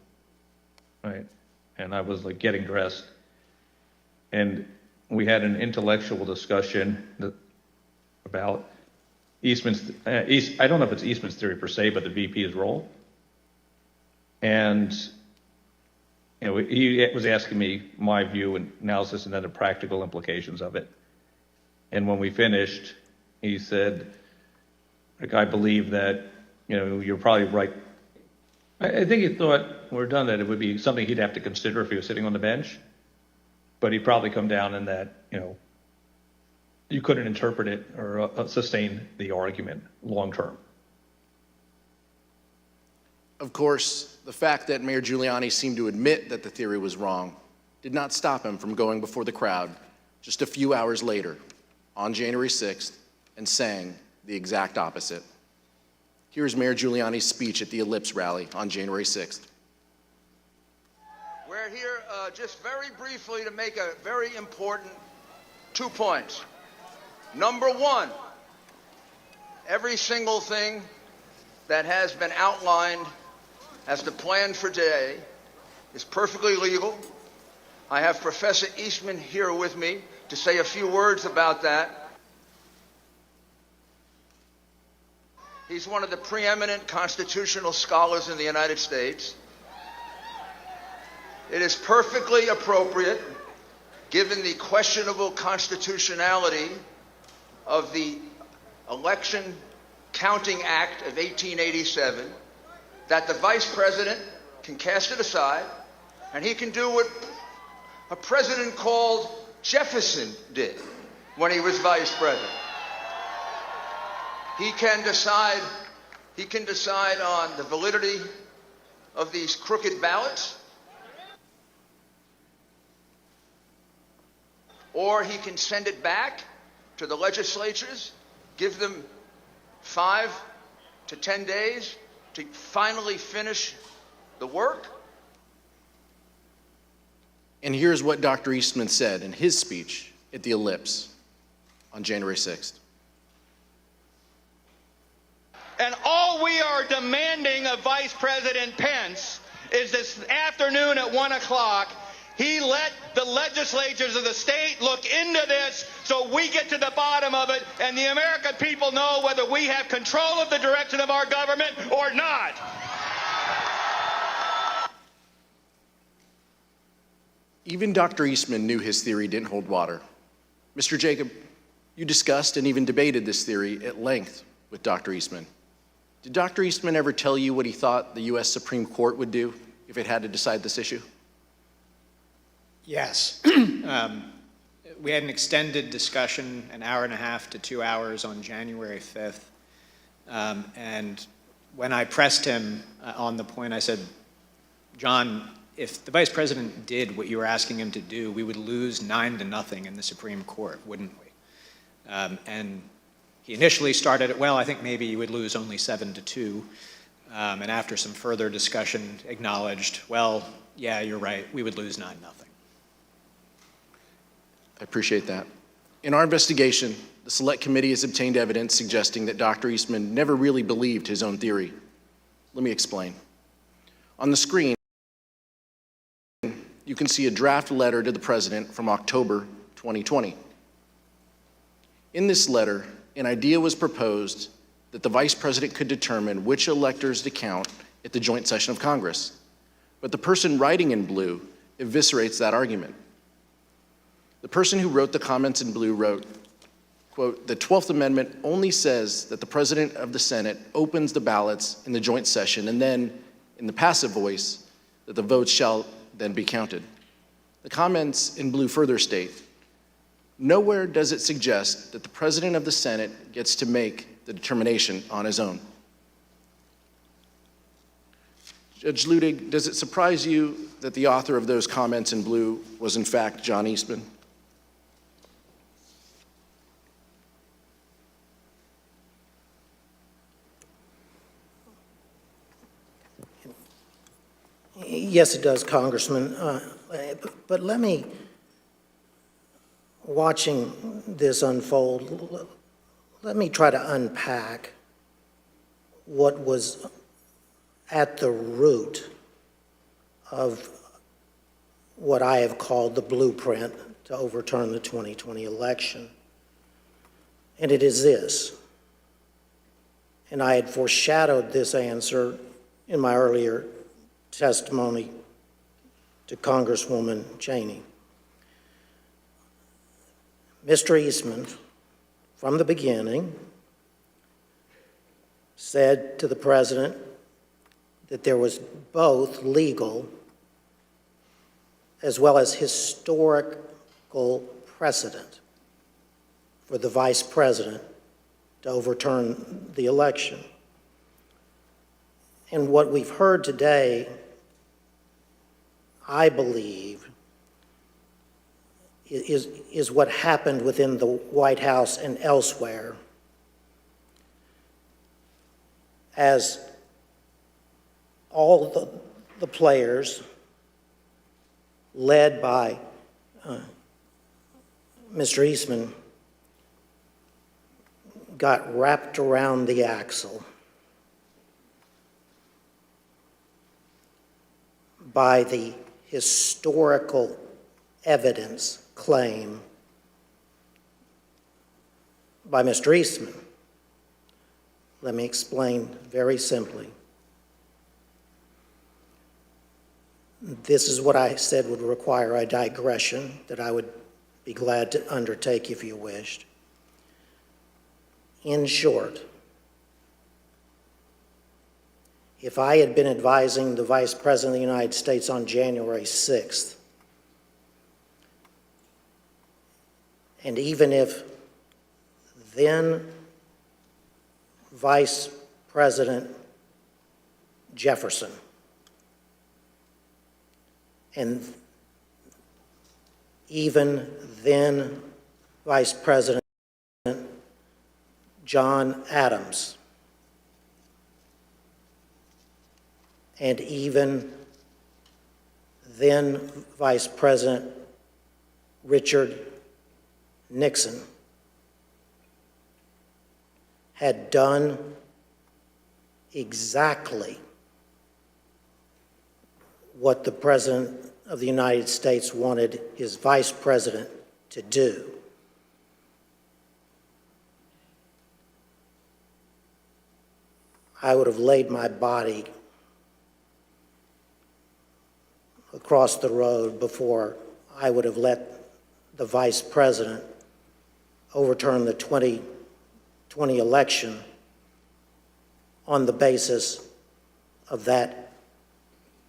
right? And I was like getting dressed. And we had an intellectual discussion about Eastman's, I don't know if it's Eastman's theory per se, but the VP's role. And he was asking me my view and analysis and then the practical implications of it. And when we finished, he said, I believe that, you're probably right. I think he thought when we're done that it would be something he'd have to consider if he was sitting on the bench. But he'd probably come down in that, you couldn't interpret it or sustain the argument long term. Of course, the fact that Mayor Giuliani seemed to admit that the theory was wrong did not stop him from going before the crowd just a few hours later on January 6th and saying the exact opposite. Here's Mayor Giuliani's speech at the Ellipse rally on January 6th. We're here just very briefly to make a very important 2 points. Number one, every single thing that has been outlined as the plan for today is perfectly legal. I have Professor Eastman here with me to say a few words about that. He's one of the preeminent constitutional scholars in the United States. It is perfectly appropriate, given the questionable constitutionality of the Election Counting Act of 1887, that the Vice President can cast it aside, and he can do what a president called Jefferson did when he was Vice President. He can decide on the validity of these crooked ballots, or he can send it back to the legislatures, give them 5 to 10 days to finally finish the work. And here's what Dr. Eastman said in his speech at the Ellipse on January 6th. And all we are demanding of Vice President Pence is this afternoon at 1 o'clock, he let the legislatures of the state look into this so we get to the bottom of it and the American people know whether we have control of the direction of our government or not. Even Dr. Eastman knew his theory didn't hold water. Mr. Jacob, you discussed and even debated this theory at length with Dr. Eastman. Did Dr. Eastman ever tell you what he thought the U.S. Supreme Court would do if it had to decide this issue? Yes. We had an extended discussion, an hour and a half to 2 hours on January 5th. And when I pressed him on the point, I said, John, if the Vice President did what you were asking him to do, we would lose 9-0 in the Supreme Court, wouldn't we? And he initially started it, well, I think maybe you would lose only 7-2. And after some further discussion, acknowledged, well, yeah, you're right, we would lose 9-0. I appreciate that. In our investigation, the Select Committee has obtained evidence suggesting that Dr. Eastman never really believed his own theory. Let me explain. On the screen, you can see a draft letter to the President from October 2020. In this letter, an idea was proposed that the Vice President could determine which electors to count at the joint session of Congress. But the person writing in blue eviscerates that argument. The person who wrote the comments in blue wrote, quote, "The 12th Amendment only says that the President of the Senate opens the ballots in the joint session and then, in the passive voice, that the votes shall then be counted." The comments in blue further state, "Nowhere does it suggest that the President of the Senate gets to make the determination on his own." Judge Ludwig, does it surprise you that the author of those comments in blue was in fact John Eastman? Yes, it does, Congressman. But let me, watching this unfold, let me try to unpack what was at the root of what I have called the blueprint to overturn the 2020 election. And it is this, and I had foreshadowed this answer in my earlier testimony to Congresswoman Cheney. Mr. Eastman, from the beginning, said to the President that there was both legal as well as historical precedent for the Vice President to overturn the election. And what we've heard today, I believe, is what happened within the White House and elsewhere as all the players led by Mr. Eastman, got wrapped around the axle by the historical evidence claim by Mr. Eastman. Let me explain very simply. This is what I said would require a digression that I would be glad to undertake if you wished. In short, if I had been advising the Vice President of the United States on January 6th, and even if then Vice President Jefferson and even then Vice President John Adams and even then Vice President Richard Nixon had done exactly what the President of the United States wanted his Vice President to do. I would have laid my body across the road before I would have let the Vice President overturn the 2020 election on the basis of that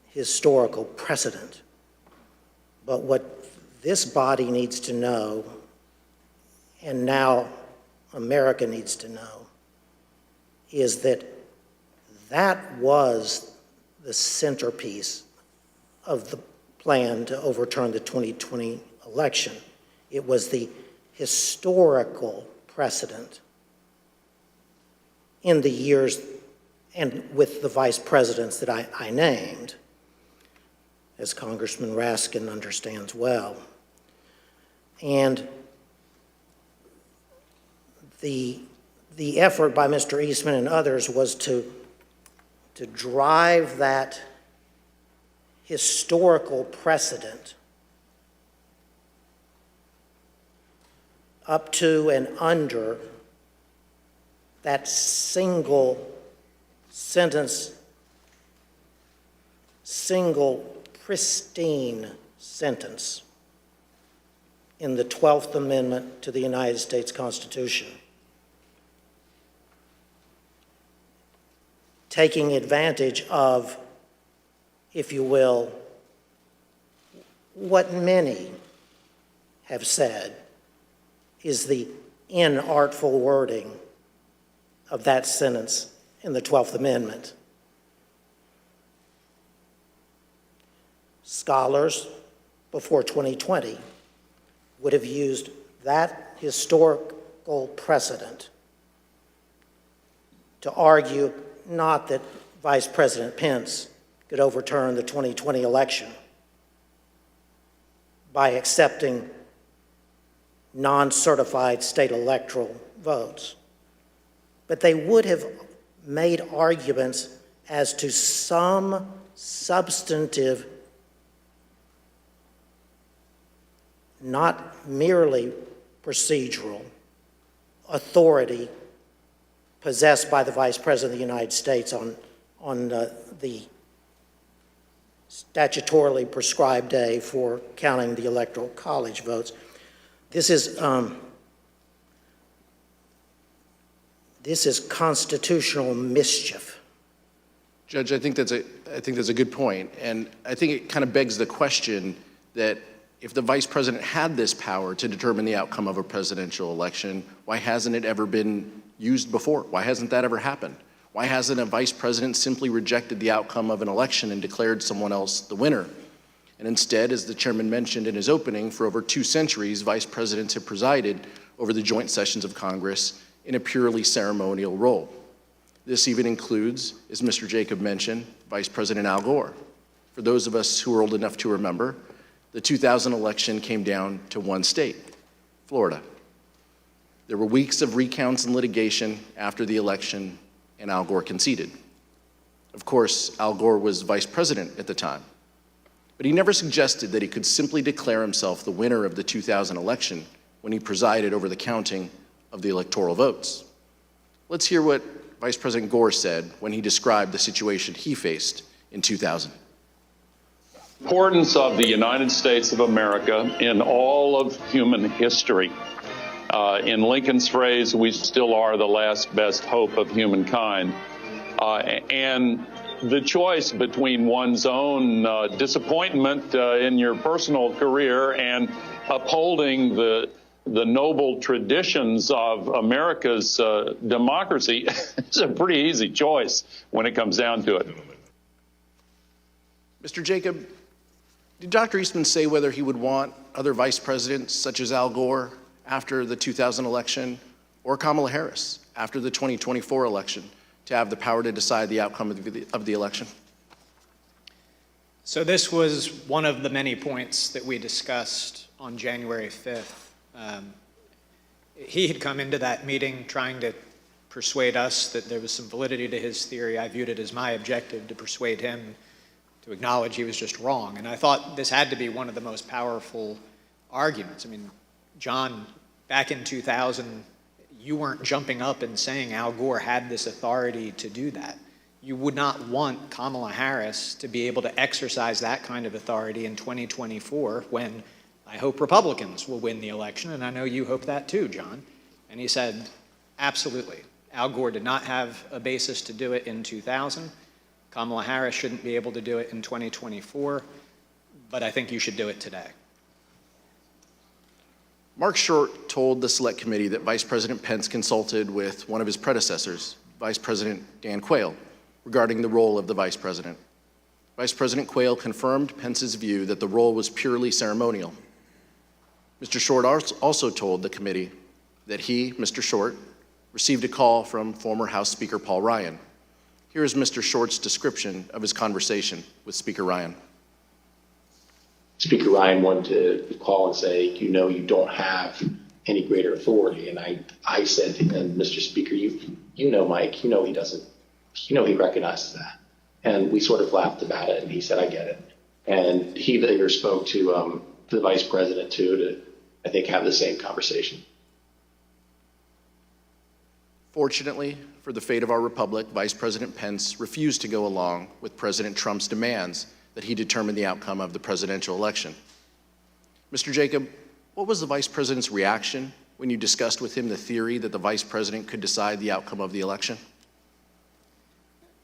historical precedent. But what this body needs to know, and now America needs to know, is that that was the centerpiece of the plan to overturn the 2020 election. It was the historical precedent in the years and with the vice presidents that I named, as Congressman Raskin understands well. And the effort by Mr. Eastman and others was to drive that historical precedent up to and under that single sentence, single pristine sentence in the 12th Amendment to the United States Constitution, taking advantage of, if you will, what many have said is the inartful wording of that sentence in the 12th Amendment. Scholars before 2020 would have used that historical precedent to argue not that Vice President Pence could overturn the 2020 election by accepting non-certified state electoral votes, but they would have made arguments as to some substantive, not merely procedural, authority possessed by the Vice President of the United States on the statutorily prescribed day for counting the Electoral College votes. This is constitutional mischief. Judge, I think that's a good point, and I think it kind of begs the question that if the Vice President had this power to determine the outcome of a presidential election, why hasn't it ever been used before? Why hasn't that ever happened? Why hasn't a Vice President simply rejected the outcome of an election and declared someone else the winner? And instead, as the chairman mentioned in his opening, for over 2 centuries, Vice Presidents have presided over the joint sessions of Congress in a purely ceremonial role. This even includes, as Mr. Jacob mentioned, Vice President Al Gore. For those of us who are old enough to remember, the 2000 election came down to one state, Florida. There were weeks of recounts and litigation after the election, and Al Gore conceded. Of course, Al Gore was vice president at the time, but he never suggested that he could simply declare himself the winner of the 2000 election when he presided over the counting of the electoral votes. Let's hear what Vice President Gore said when he described the situation he faced in 2000. Importance of the United States of America in all of human history. In Lincoln's phrase, we still are the last best hope of humankind. And the choice between one's own disappointment in your personal career and upholding the noble traditions of America's democracy is a pretty easy choice when it comes down to it. Mr. Jacob, did Dr. Eastman say whether he would want other vice presidents such as Al Gore after the 2000 election or Kamala Harris after the 2024 election to have the power to decide the outcome of the election? So this was one of the many points that we discussed on January 5th. He had come into that meeting trying to persuade us that there was some validity to his theory. I viewed it as my objective to persuade him to acknowledge he was just wrong. And I thought this had to be one of the most powerful arguments. I mean, John, back in 2000, you weren't jumping up and saying Al Gore had this authority to do that. You would not want Kamala Harris to be able to exercise that kind of authority in 2024 when I hope Republicans will win the election, and I know you hope that too, John. And he said, absolutely. Al Gore did not have a basis to do it in 2000. Kamala Harris shouldn't be able to do it in 2024, but I think you should do it today. Mark Short told the Select Committee that Vice President Pence consulted with one of his predecessors, Vice President Dan Quayle, regarding the role of the Vice President. Vice President Quayle confirmed Pence's view that the role was purely ceremonial. Mr. Short also told the committee that he, Mr. Short, received a call from former House Speaker Paul Ryan. Here is Mr. Short's description of his conversation with Speaker Ryan. Speaker Ryan wanted to call and say, you know, you don't have any greater authority. And I said to him, Mr. Speaker, you know, Mike, you know he doesn't, you know he recognizes that. And we sort of laughed about it, and he said, I get it. And he later spoke to the Vice President, too, to, I think, have the same conversation. Fortunately for the fate of our republic, Vice President Pence refused to go along with President Trump's demands that he determine the outcome of the presidential election. Mr. Jacob, what was the Vice President's reaction when you discussed with him the theory that the Vice President could decide the outcome of the election?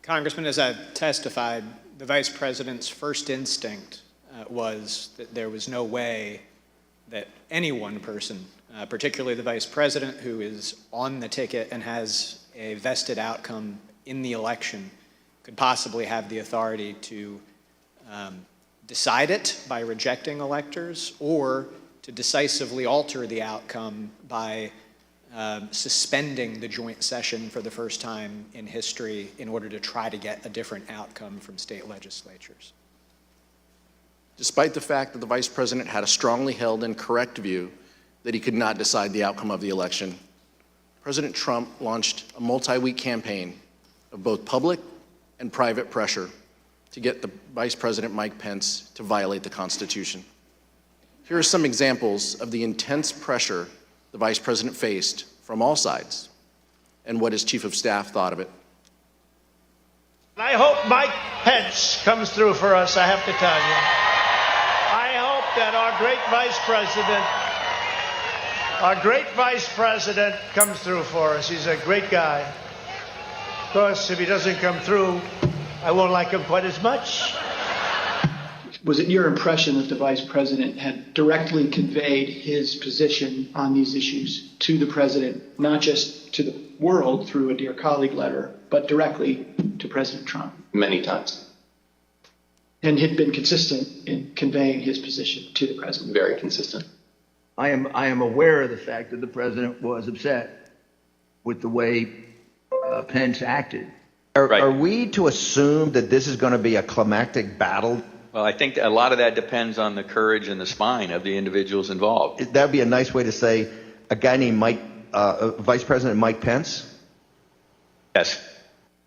Congressman, as I've testified, the Vice President's first instinct was that there was no way that any one person, particularly the Vice President, who is on the ticket and has a vested outcome in the election, could possibly have the authority to decide it by rejecting electors or to decisively alter the outcome by suspending the joint session for the first time in history in order to try to get a different outcome from state legislatures. Despite the fact that the Vice President had a strongly held and correct view that he could not decide the outcome of the election, President Trump launched a multi-week campaign of both public and private pressure to get the Vice President Mike Pence to violate the Constitution. Here are some examples of the intense pressure the Vice President faced from all sides and what his Chief of Staff thought of it. I hope Mike Pence comes through for us, I have to tell you. I hope that our great Vice President comes through for us. He's a great guy. Of course, if he doesn't come through, I won't like him quite as much. Was it your impression that the Vice President had directly conveyed his position on these issues to the President, not just to the world through a Dear Colleague letter, but directly to President Trump? Many times. And had been consistent in conveying his position to the President? Very consistent. I am aware of the fact that the President was upset with the way Pence acted. Are we to assume that this is going to be a climactic battle Well, I think a lot of that depends on the courage and the spine of the individuals involved. That would be a nice way to say a guy named Vice President Mike Pence? Yes.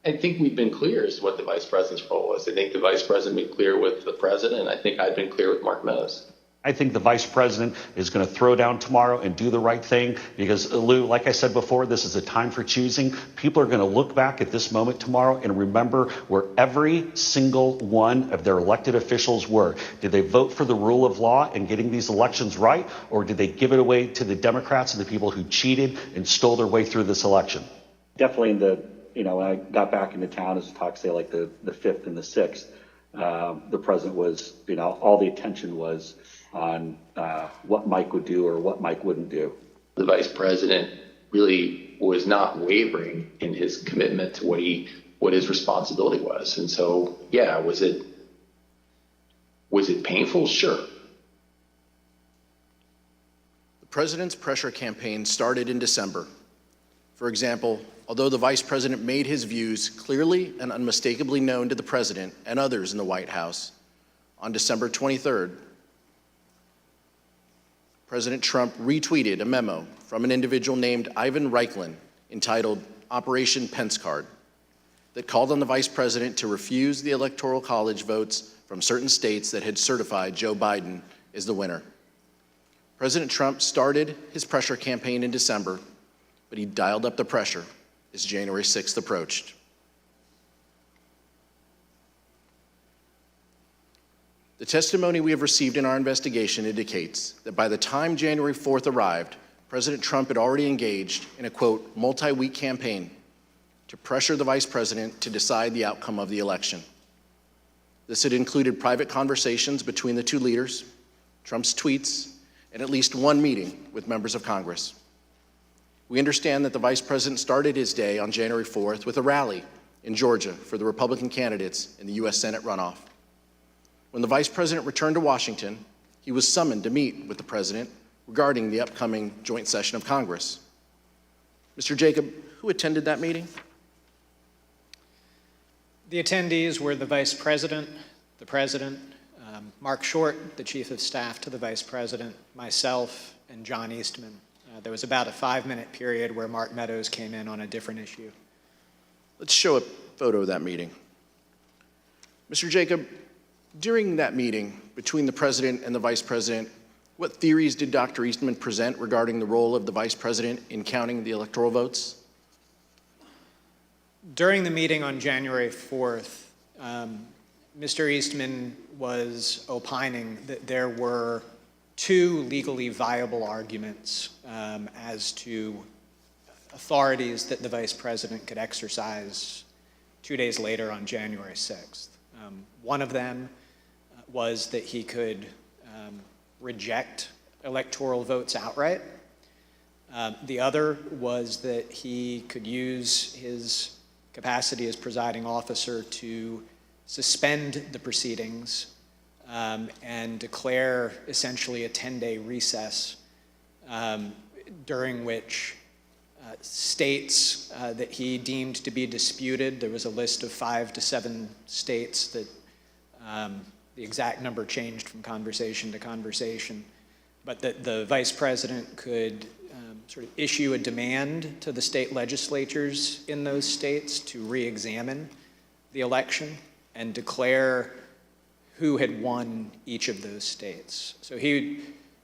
I think we've been clear as to what the vice president's role was. I think the vice president been clear with the president. I think I've been clear with Mark Meadows. I think the vice president is going to throw down tomorrow and do the right thing because, Lou, like I said before, this is a time for choosing. People are going to look back at this moment tomorrow and remember where every single one of their elected officials were. Did they vote for the rule of law and getting these elections right, or did they give it away to the Democrats and the people who cheated and stole their way through this election? Definitely in the, when I got back into town, as talk say like the 5th and the 6th, the president was, all the attention was on what Mike would do or what Mike wouldn't do. The vice president really was not wavering in his commitment to what his responsibility was. And so, yeah, was it painful? Sure. The president's pressure campaign started in December. For example, although the vice president made his views clearly and unmistakably known to the president and others in the White House, on December 23rd, President Trump retweeted a memo from an individual named Ivan Reichlin entitled Operation Pence Card that called on the vice president to refuse the Electoral College votes from certain states that had certified Joe Biden as the winner. President Trump started his pressure campaign in December, but he dialed up the pressure as January 6th approached. The testimony we have received in our investigation indicates that by the time January 4th arrived, President Trump had already engaged in a, quote, multi-week campaign to pressure the vice president to decide the outcome of the election. This had included private conversations between the two leaders, Trump's tweets, and at least one meeting with members of Congress. We understand that the vice president started his day on January 4th with a rally in Georgia for the Republican candidates in the U.S. Senate runoff. When the vice president returned to Washington, he was summoned to meet with the president regarding the upcoming joint session of Congress. Mr. Jacob, who attended that meeting? The attendees were the vice president, the president, Mark Short, the chief of staff to the vice president, myself, and John Eastman. There was about a 5-minute period where Mark Meadows came in on a different issue. Let's show a photo of that meeting. Mr. Jacob, during that meeting between the president and the vice president, what theories did Dr. Eastman present regarding the role of the vice president in counting the electoral votes? During the meeting on January 4th, Mr. Eastman was opining that there were 2 legally viable arguments as to authorities that the vice president could exercise 2 days later on January 6th. One of them was that he could reject electoral votes outright. The other was that he could use his capacity as presiding officer to suspend the proceedings and declare essentially a 10-day recess during which states that he deemed to be disputed, there was a list of 5 to 7 states that the exact number changed from conversation to conversation, but that the vice president could sort of issue a demand to the state legislatures in those states to re-examine the election and declare who had won each of those states. So he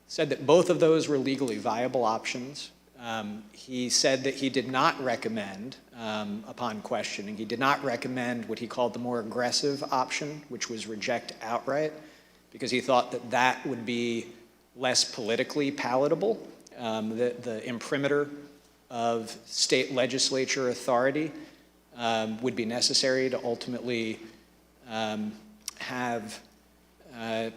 said that both of those were legally viable options. He said that he did not recommend, upon questioning, he did not recommend what he called the more aggressive option, which was reject outright, because he thought that that would be less politically palatable. The imprimatur of state legislature authority would be necessary to ultimately have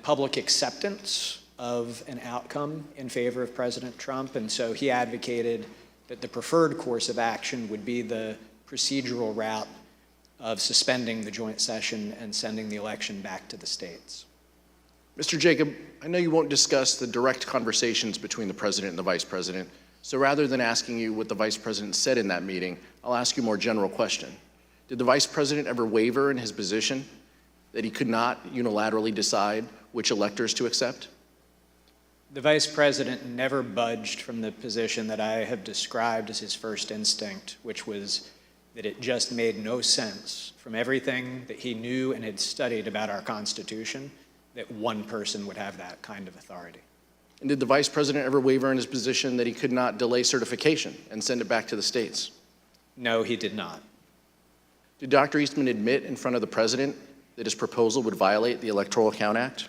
public acceptance of an outcome in favor of President Trump, and so he advocated that the preferred course of action would be the procedural route of suspending the joint session and sending the election back to the states. Mr. Jacob, I know you won't discuss the direct conversations between the president and the vice president, so rather than asking you what the vice president said in that meeting, I'll ask you a more general question. Did the vice president ever waver in his position that he could not unilaterally decide which electors to accept? The Vice President never budged from the position that I have described as his first instinct, which was that it just made no sense from everything that he knew and had studied about our Constitution that one person would have that kind of authority. And did the Vice President ever waver in his position that he could not delay certification and send it back to the states? No, he did not. Did Dr. Eastman admit in front of the President that his proposal would violate the Electoral Count Act?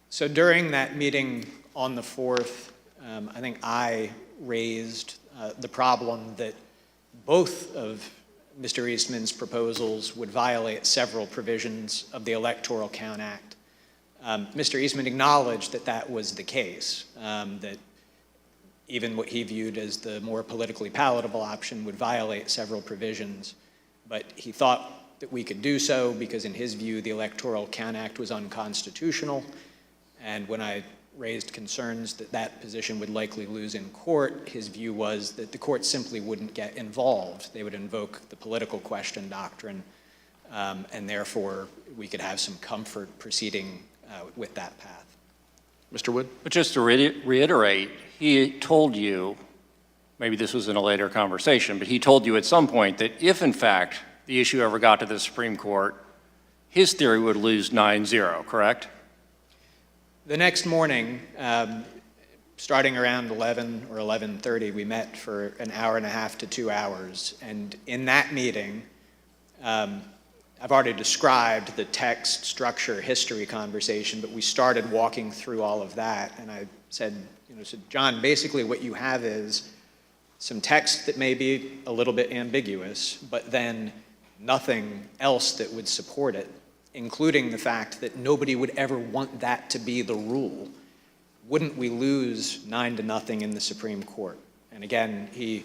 So during that meeting on the 4th, I think I raised the problem that both of Mr. Eastman's proposals would violate several provisions of the Electoral Count Act. Mr. Eastman acknowledged that that was the case, that even what he viewed as the more politically palatable option would violate several provisions, but he thought that we could do so because in his view the Electoral Count Act was unconstitutional, and when I raised concerns that that position would likely lose in court, his view was that the court simply wouldn't get involved. They would invoke the political question doctrine, and therefore we could have some comfort proceeding with that path. Mr. Wood? But just to reiterate, he told you, maybe this was in a later conversation, but he told you at some point that if in fact the issue ever got to the Supreme Court, his theory would lose 9-0, correct? The next morning, starting around 11 or 11:30, we met for an hour and a half to 2 hours. And in that meeting, I've already described the text, structure, history conversation, but we started walking through all of that. And I said, John, basically what you have is some text that may be a little bit ambiguous, but then nothing else that would support it, including the fact that nobody would ever want that to be the rule. Wouldn't we lose 9-0 in the Supreme Court? And again, he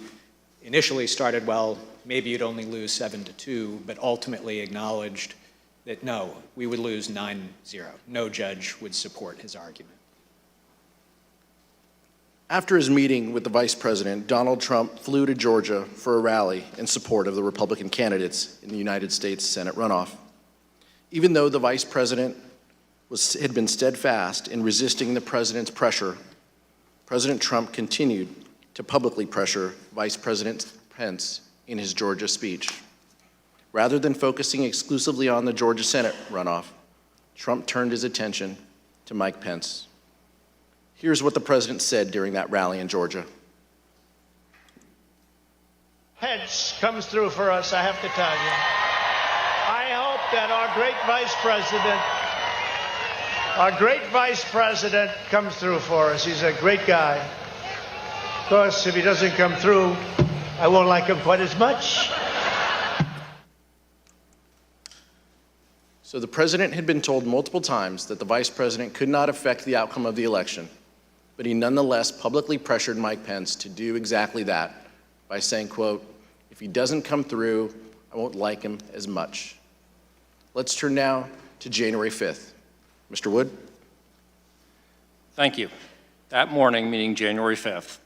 initially started, well, maybe you'd only lose 7-2, but ultimately acknowledged that no, we would lose 9-0. No judge would support his argument. After his meeting with the Vice President, Donald Trump flew to Georgia for a rally in support of the Republican candidates in the United States Senate runoff. Even though the Vice President had been steadfast in resisting the President's pressure, President Trump continued to publicly pressure Vice President Pence in his Georgia speech. Rather than focusing exclusively on the Georgia Senate runoff, Trump turned his attention to Mike Pence. Here's what the President said during that rally in Georgia. Pence comes through for us, I have to tell you. I hope that our great Vice President comes through for us. He's a great guy. Of course, if he doesn't come through, I won't like him quite as much. So the President had been told multiple times that the Vice President could not affect the outcome of the election, but he nonetheless publicly pressured Mike Pence to do exactly that by saying, quote, if he doesn't come through, I won't like him as much. Let's turn now to January 5th. Mr. Wood? Thank you. That morning, meaning January 5th,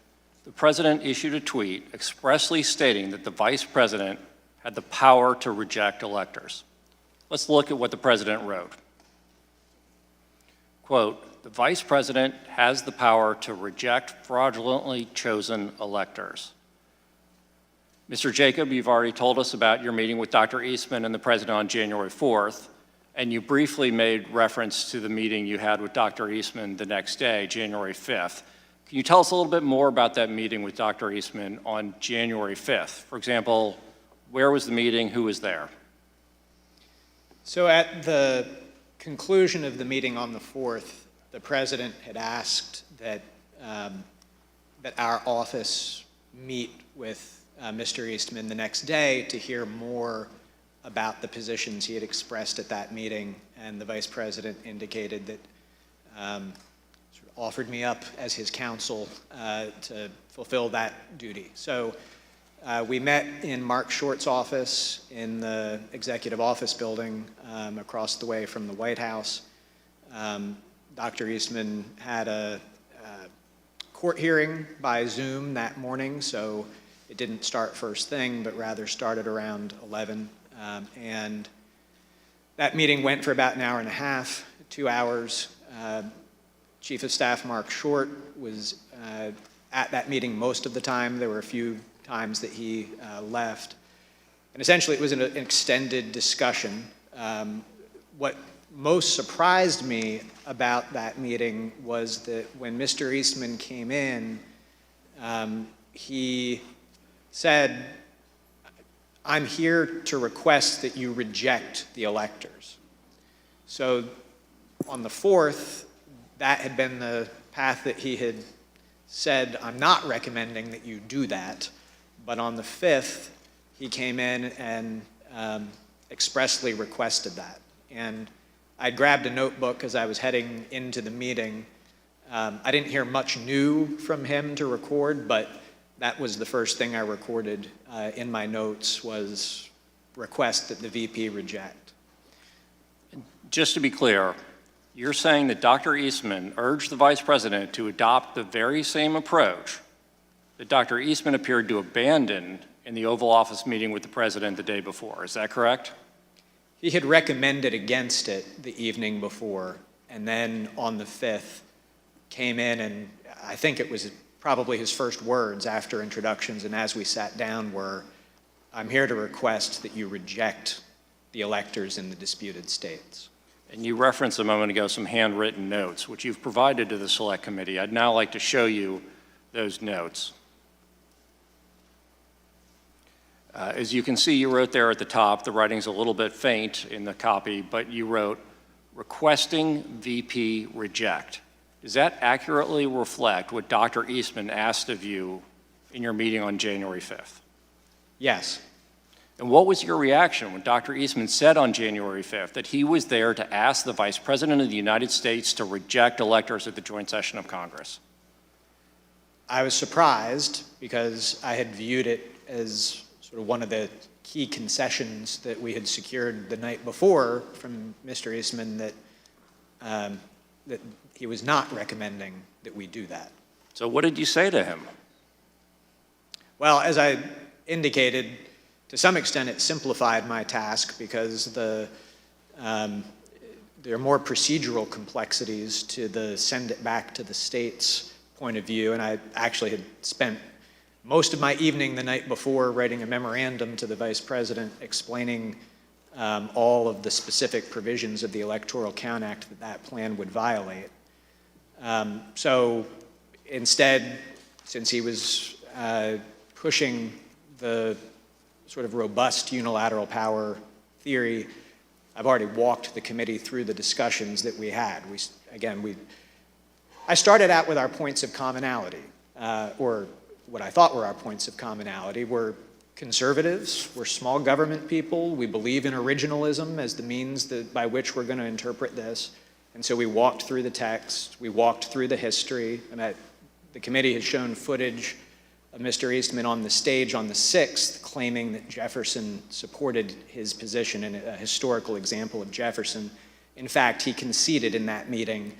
the President issued a tweet expressly stating that the Vice President had the power to reject electors. Let's look at what the President wrote. Quote, the Vice President has the power to reject fraudulently chosen electors. Mr. Jacob, you've already told us about your meeting with Dr. Eastman and the President on January 4th, and you briefly made reference to the meeting you had with Dr. Eastman the next day, January 5th. Can you tell us a little bit more about that meeting with Dr. Eastman on January 5th? For example, where was the meeting? Who was there? So at the conclusion of the meeting on the 4th, the President had asked that our office meet with Mr. Eastman the next day to hear more about the positions he had expressed at that meeting, and the Vice President indicated that sort of offered me up as his counsel to fulfill that duty. So we met in Mark Short's office in the Executive Office Building across the way from the White House. Dr. Eastman had a court hearing by Zoom that morning, so it didn't start first thing, but rather started around 11. And That meeting went for about an hour and a half, 2 hours. Chief of Staff Mark Short was at that meeting most of the time. There were a few times that he left. And essentially, it was an extended discussion. What most surprised me about that meeting was that when Mr. Eastman came in, he said, "I'm here to request that you reject the electors." So on the 4th, that had been the path that he had said, "I'm not recommending that you do that." But on the 5th, he came in and expressly requested that. And I grabbed a notebook as I was heading into the meeting. I didn't hear much new from him to record, but that was the first thing I recorded in my notes was request that the VP reject. Just to be clear, you're saying that Dr. Eastman urged the Vice President to adopt the very same approach that Dr. Eastman appeared to abandon in the Oval Office meeting with the President the day before. Is that correct? He had recommended against it the evening before, and then on the 5th came in, and I think it was probably his first words after introductions and as we sat down were, "I'm here to request that you reject the electors in the disputed states." And you referenced a moment ago some handwritten notes, which you've provided to the Select Committee. I'd now like to show you those notes. As you can see, you wrote there at the top, the writing's a little bit faint in the copy, but you wrote, "Requesting VP reject." Does that accurately reflect what Dr. Eastman asked of you in your meeting on January 5th? Yes. And what was your reaction when Dr. Eastman said on January 5th that he was there to ask the Vice President of the United States to reject electors at the joint session of Congress? I was surprised because I had viewed it as sort of one of the key concessions that we had secured the night before from Mr. Eastman that that he was not recommending that we do that. So what did you say to him? Well, as I indicated, to some extent it simplified my task because there are more procedural complexities to the send it back to the states point of view, and I actually had spent most of my evening the night before writing a memorandum to the Vice President explaining all of the specific provisions of the Electoral Count Act that plan would violate. So instead, since he was pushing the sort of robust unilateral power theory, I've already walked the committee through the discussions that we had. I started out with our points of commonality, or what I thought were our points of commonality. We're conservatives, we're small government people, we believe in originalism as the means by which we're going to interpret this. And so we walked through the text, we walked through the history, and the committee has shown footage of Mr. Eastman on the stage on the 6th claiming that Jefferson supported his position in a historical example of Jefferson. In fact, he conceded in that meeting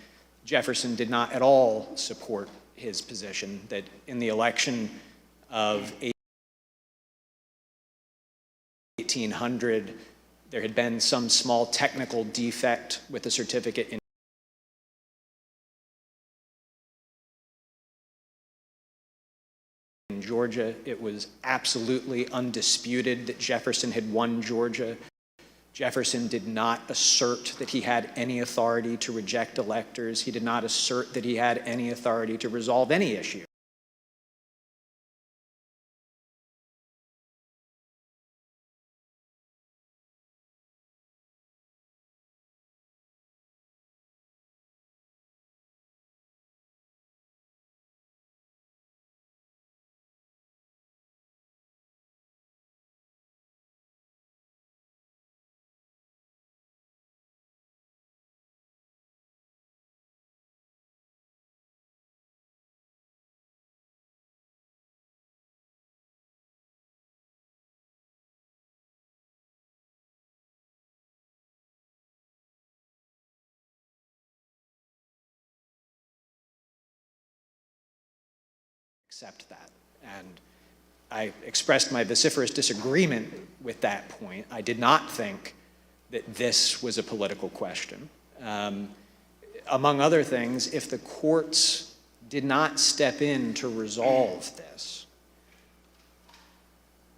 Jefferson did not at all support his position, that in the election of 1800, there had been some small technical defect with the certificate in Georgia. It was absolutely undisputed that Jefferson had won Georgia. Jefferson did not assert that he had any authority to reject electors. He did not assert that he had any authority to resolve any issue. Accept that. And I expressed my vociferous disagreement with that point. I did not think that this was a political question. Among other things, if the courts did not step in to resolve this,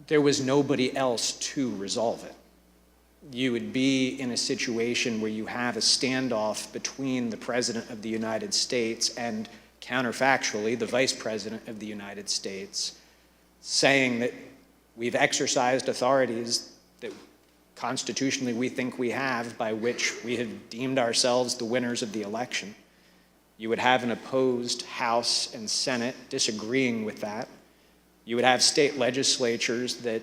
there was nobody else to resolve it. You would be in a situation where you have a standoff between the President of the United States and, counterfactually, the Vice President of the United States, saying that we've exercised authorities that constitutionally we think we have, by which we have deemed ourselves the winners of the election. You would have an opposed House and Senate disagreeing with that. You would have state legislatures that,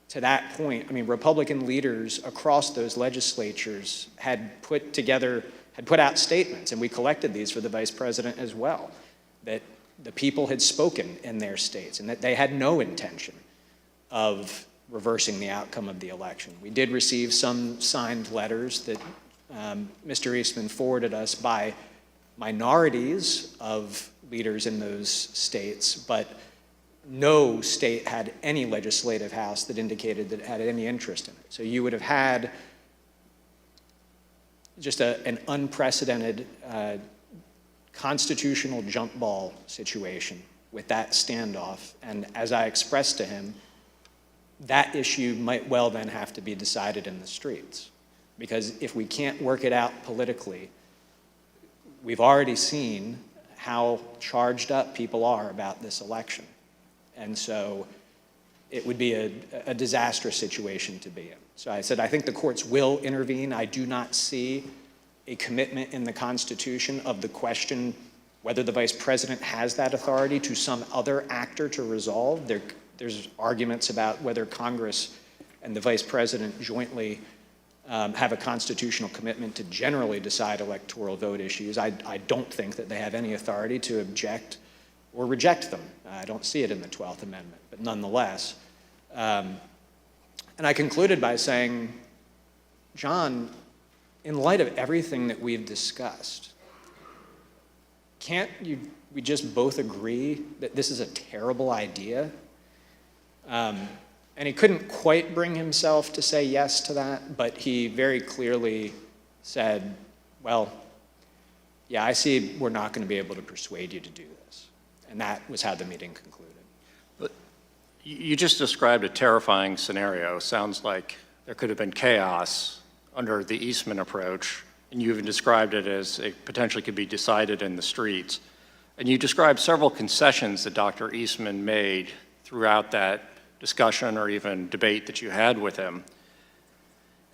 to that point, I mean, Republican leaders across those legislatures had put out statements, and we collected these for the Vice President as well, that the people had spoken in their states and that they had no intention of reversing the outcome of the election. We did receive some signed letters that Mr. Eastman forwarded us by minorities of leaders in those states, but no state had any legislative house that indicated that it had any interest in it. So you would have had just an unprecedented constitutional jump ball situation with that standoff. And as I expressed to him, that issue might well then have to be decided in the streets. Because if we can't work it out politically, we've already seen how charged up people are about this election. And so it would be a disastrous situation to be in. So I said, I think the courts will intervene. I do not see a commitment in the Constitution of the question whether the Vice President has that authority to some other actor to resolve. There's arguments about whether Congress and the Vice President jointly have a constitutional commitment to generally decide electoral vote issues. I don't think that they have any authority to object or reject them. I don't see it in the 12th Amendment, but nonetheless. And I concluded by saying, John, in light of everything that we've discussed, can't we just both agree that this is a terrible idea? And he couldn't quite bring himself to say yes to that, but he very clearly said, well, yeah, I see we're not going to be able to persuade you to do this. And that was how the meeting concluded. But you just described a terrifying scenario. Sounds like there could have been chaos under the Eastman approach, and you even described it as it potentially could be decided in the streets. And you described several concessions that Dr. Eastman made throughout that discussion or even debate that you had with him.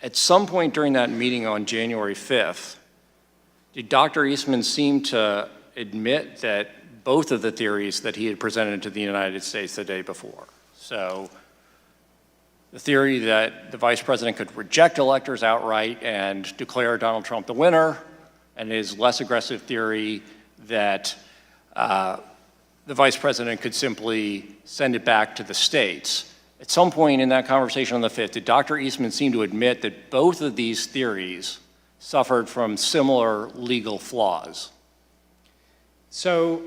At some point during that meeting on January 5th, did Dr. Eastman seem to admit that both of the theories that he had presented to the United States the day before? So the theory that the Vice President could reject electors outright and declare Donald Trump the winner, and his less aggressive theory that the Vice President could simply send it back to the states. At some point in that conversation on the 5th, did Dr. Eastman seem to admit that both of these theories suffered from similar legal flaws? So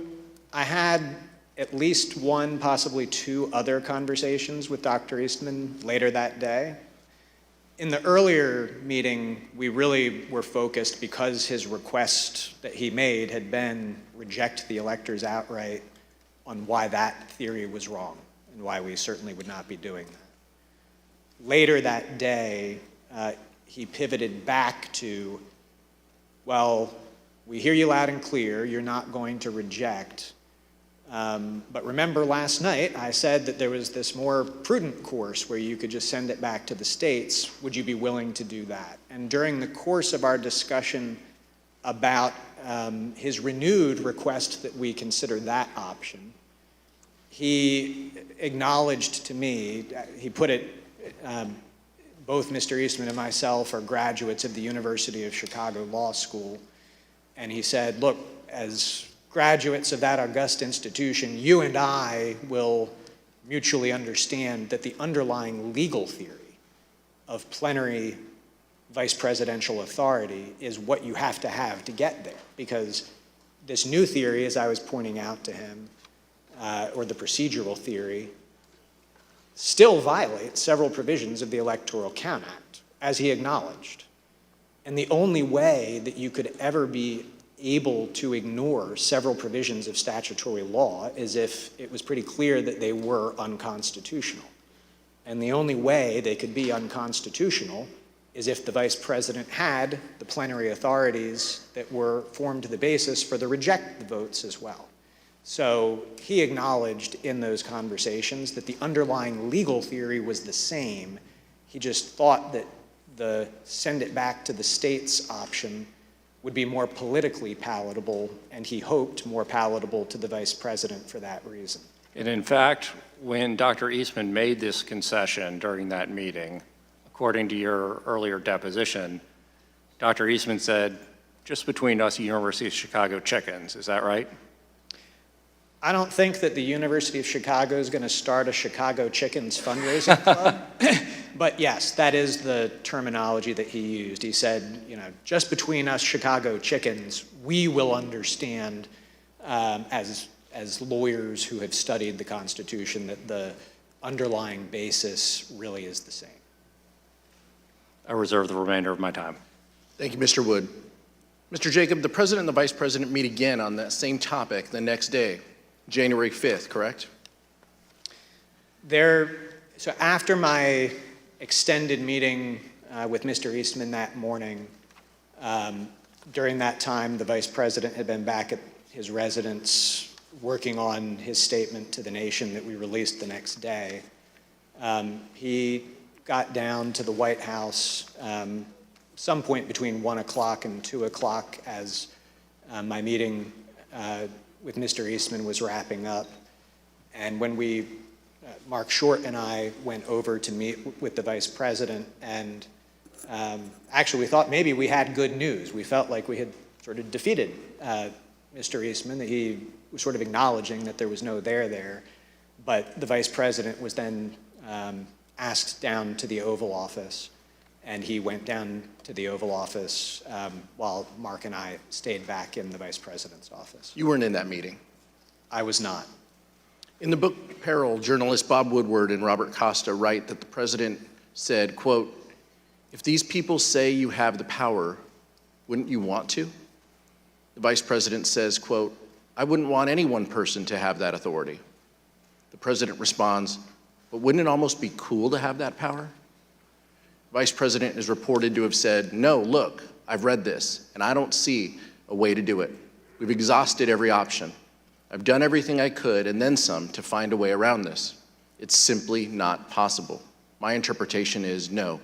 I had at least one, possibly two other conversations with Dr. Eastman later that day. In the earlier meeting, we really were focused, because his request that he made had been reject the electors outright, on why that theory was wrong and why we certainly would not be doing that. Later that day, he pivoted back to, well, we hear you loud and clear, you're not going to reject. But remember last night, I said that there was this more prudent course where you could just send it back to the states. Would you be willing to do that? And during the course of our discussion about his renewed request that we consider that option, he acknowledged to me, he put it, both Mr. Eastman and myself are graduates of the University of Chicago Law School, and he said, look, as graduates of that august institution, you and I will mutually understand that the underlying legal theory of plenary vice presidential authority is what you have to get there. Because this new theory, as I was pointing out to him, or the procedural theory, still violates several provisions of the Electoral Count Act. as he acknowledged. And the only way that you could ever be able to ignore several provisions of statutory law is if it was pretty clear that they were unconstitutional. And the only way they could be unconstitutional is if the vice president had the plenary authorities that were formed the basis for the reject the votes as well. So he acknowledged in those conversations that the underlying legal theory was the same. He just thought that the send it back to the states option would be more politically palatable, and he hoped more palatable to the vice president for that reason. And in fact, when Dr. Eastman made this concession during that meeting, according to your earlier deposition, Dr. Eastman said, just between us, University of Chicago chickens, is that right? I don't think that the University of Chicago is going to start a Chicago Chickens fundraising club. But yes, that is the terminology that he used. He said, just between us Chicago chickens, we will understand as lawyers who have studied the Constitution that the underlying basis really is the same. I reserve the remainder of my time. Thank you, Mr. Wood. Mr. Jacob, the president and the vice president meet again on that same topic the next day, January 5th, correct? So after my extended meeting with Mr. Eastman that morning, during that time, the vice president had been back at his residence working on his statement to the nation that we released the next day. He got down to the White House some point between 1 o'clock and 2 o'clock as my meeting with Mr. Eastman was wrapping up. And when Mark Short and I went over to meet with the vice president, and actually we thought maybe we had good news. We felt like we had sort of defeated Mr. Eastman, that he was sort of acknowledging that there was no there. But the vice president was then asked down to the Oval Office, and he went down to the Oval Office while Mark and I stayed back in the vice president's office. You weren't in that meeting. I was not. In the book Peril, journalists Bob Woodward and Robert Costa write that the president said, quote, "If these people say you have the power, wouldn't you want to?" The vice president says, quote, "I wouldn't want any one person to have that authority." The president responds, "But wouldn't it almost be cool to have that power?" The vice president is reported to have said, "No, look, I've read this, and I don't see a way to do it. We've exhausted every option. I've done everything I could and then some to find a way around this. It's simply not possible. My interpretation is no."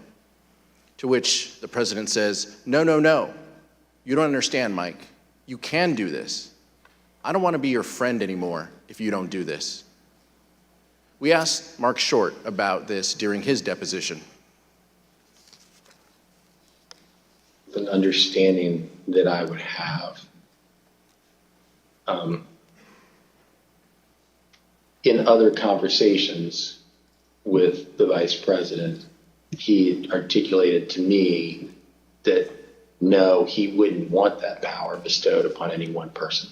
To which the president says, "No, no, no. You don't understand, Mike. You can do this. I don't want to be your friend anymore if you don't do this." We asked Mark Short about this during his deposition. An understanding that I would have in other conversations with the vice president, he articulated to me that no, he wouldn't want that power bestowed upon any one person.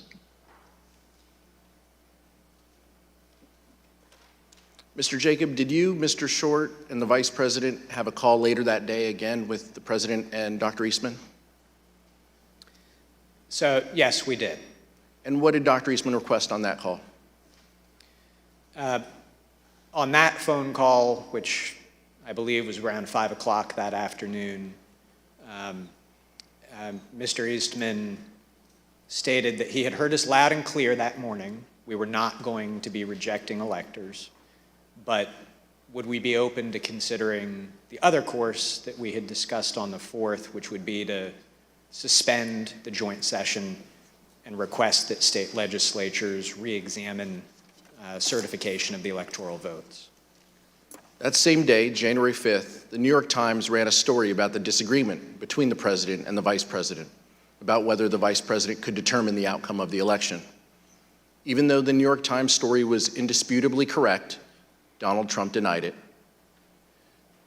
Mr. Jacob, did you, Mr. Short, and the vice president have a call later that day again with the president and Dr. Eastman? So, yes, we did. And what did Dr. Eastman request on that call? On that phone call, which I believe was around 5 o'clock that afternoon, Mr. Eastman stated that he had heard us loud and clear that morning. We were not going to be rejecting electors, but would we be open to considering the other course that we had discussed on the 4th, which would be to suspend the joint session and request that state legislatures re-examine certification of the electoral votes. That same day, January 5th, the New York Times ran a story about the disagreement between the president and the vice president about whether the vice president could determine the outcome of the election. Even though the New York Times story was indisputably correct, Donald Trump denied it.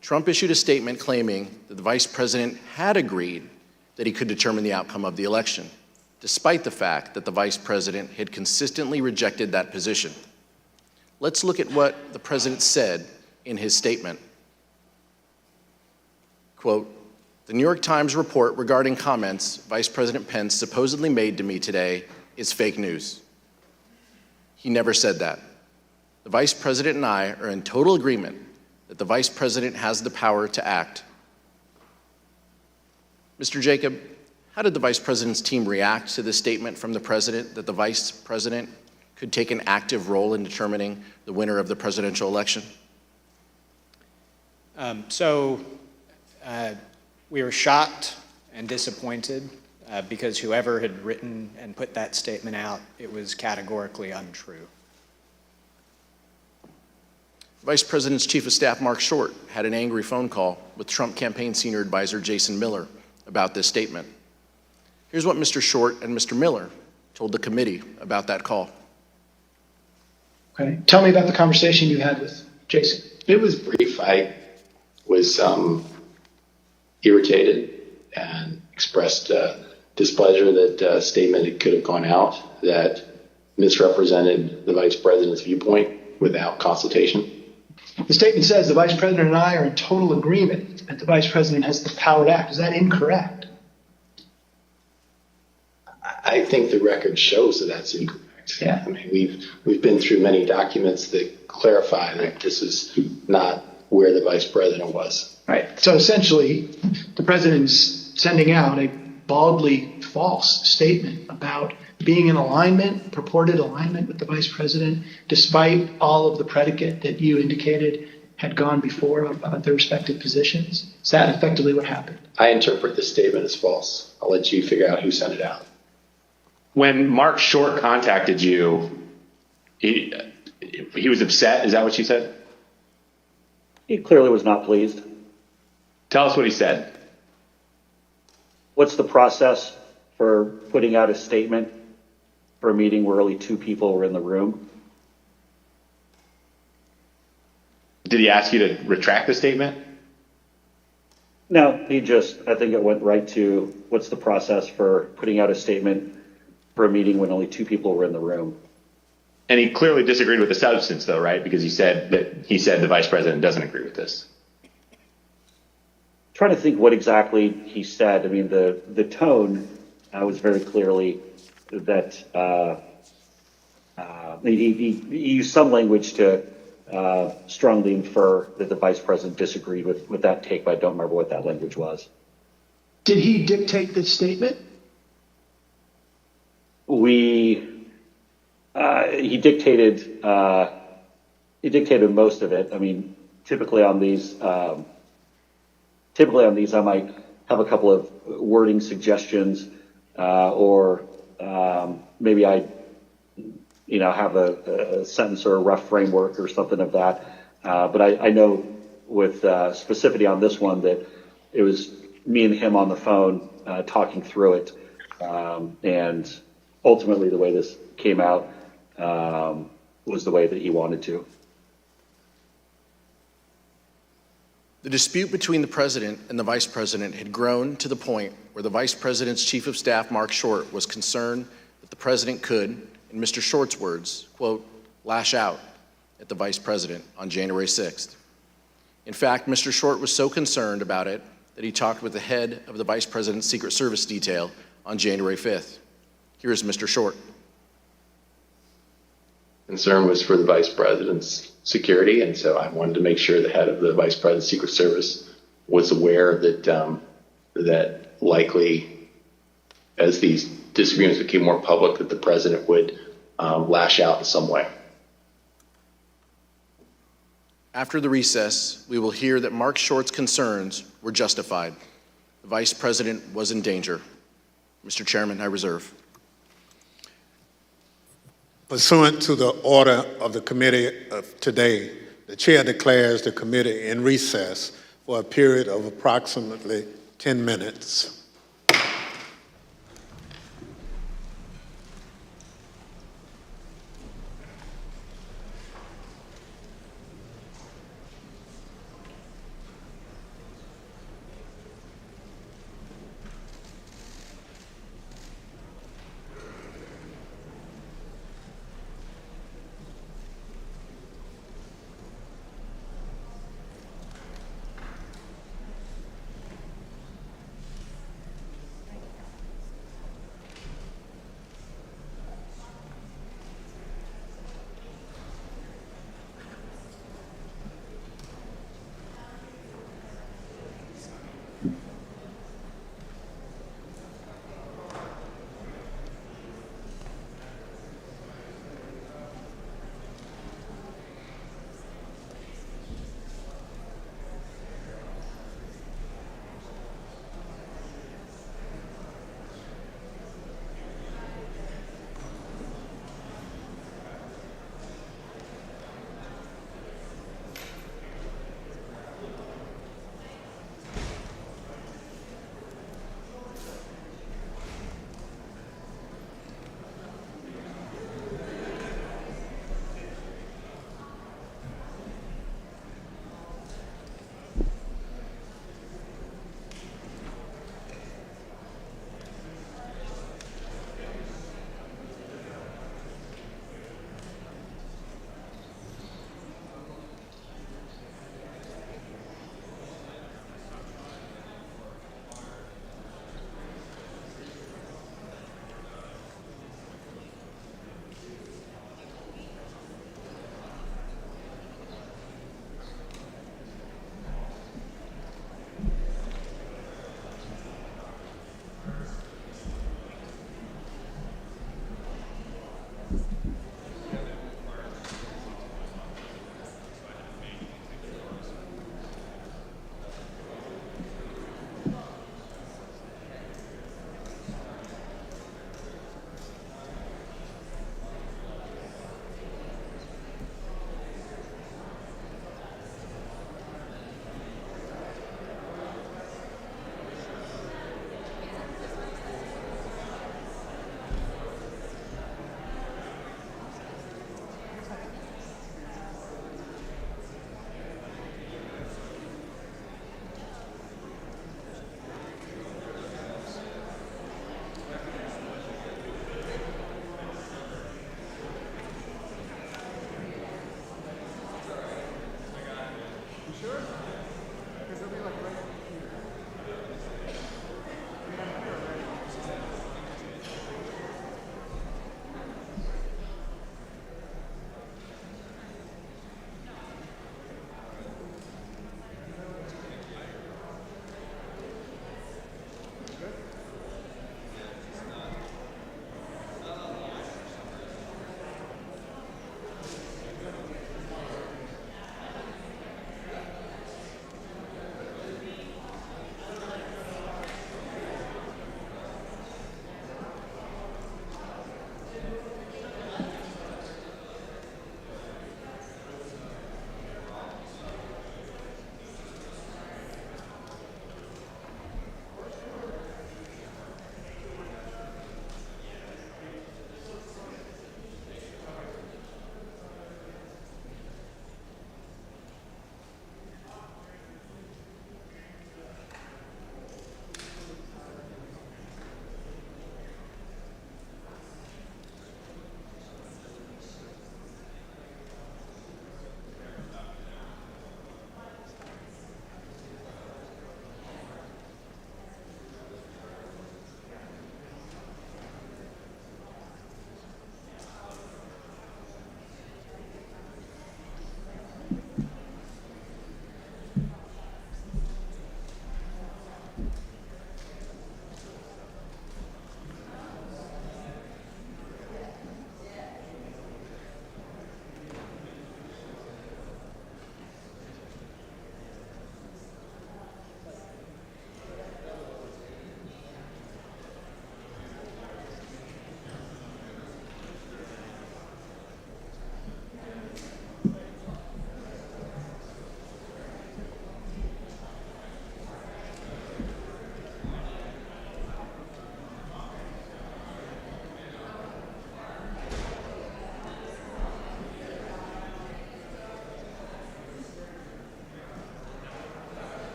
Trump issued a statement claiming that the vice president had agreed that he could determine the outcome of the election, despite the fact that the vice president had consistently rejected that position. Let's look at what the president said in his statement. quote, "The New York Times report regarding comments Vice President Pence supposedly made to me today is fake news." He never said that. The Vice President and I are in total agreement that the Vice President has the power to act. Mr. Jacob, how did the Vice President's team react to the statement from the President that the Vice President could take an active role in determining the winner of the presidential election? We were shocked and disappointed because whoever had written and put that statement out, it was categorically untrue. Vice President's Chief of Staff, Mark Short, had an angry phone call with Trump campaign senior advisor Jason Miller about this statement. Here's what Mr. Short and Mr. Miller told the committee about that call. Okay. Tell me about the conversation you had with Jason. It was brief. I was irritated and expressed displeasure that a statement could have gone out that misrepresented the Vice President's viewpoint without consultation. The statement says the Vice President and I are in total agreement that the Vice President has the power to act. Is that incorrect? I think the record shows that that's incorrect. Yeah. I mean, we've been through many documents that clarify that this is not where the Vice President was. Right. So essentially, the President's sending out a baldly false statement about being in alignment, purported alignment with the Vice President, despite all of the predicate that you indicated had gone before about their respective positions. Is that effectively what happened? I interpret the statement as false. I'll let you figure out who sent it out. When Mark Short contacted you, he was upset. Is that what you said? He clearly was not pleased. Tell us what he said. What's the process for putting out a statement for a meeting where only two people were in the room? Did he ask you to retract the statement? No, I think it went right to what's the process for putting out a statement for a meeting when only two people were in the room. And he clearly disagreed with the substance, though, right? Because he said the Vice President doesn't agree with this. Trying to think what exactly he said. I mean, the tone was very clearly that he used some language to strongly infer that the Vice President disagreed with that take, but I don't remember what that language was. Did he dictate this statement? He dictated most of it. I mean, typically on these, I might have a couple of wording suggestions, or maybe I, have a sentence or a rough framework or something of that. But I know with specificity on this one that it was me and him on the phone talking through it, and ultimately the way this came out was the way that he wanted to. The dispute between the President and the Vice President had grown to the point where the Vice President's Chief of Staff, Mark Short, was concerned that the President could, in Mr. Short's words, quote, lash out at the Vice President on January 6th. In fact, Mr. Short was so concerned about it that he talked with the head of the Vice President's Secret Service detail on January 5th. Here's Mr. Short. Concern was for the Vice President's security, and so I wanted to make sure the head of the Vice President's Secret Service was aware that that likely, as these disagreements became more public, that the President would lash out in some way. After the recess, we will hear that Mark Short's concerns were justified. The Vice President was in danger. Mr. Chairman, I reserve. Pursuant to the order of the committee of today, the chair declares the committee in recess for a period of approximately 10 minutes.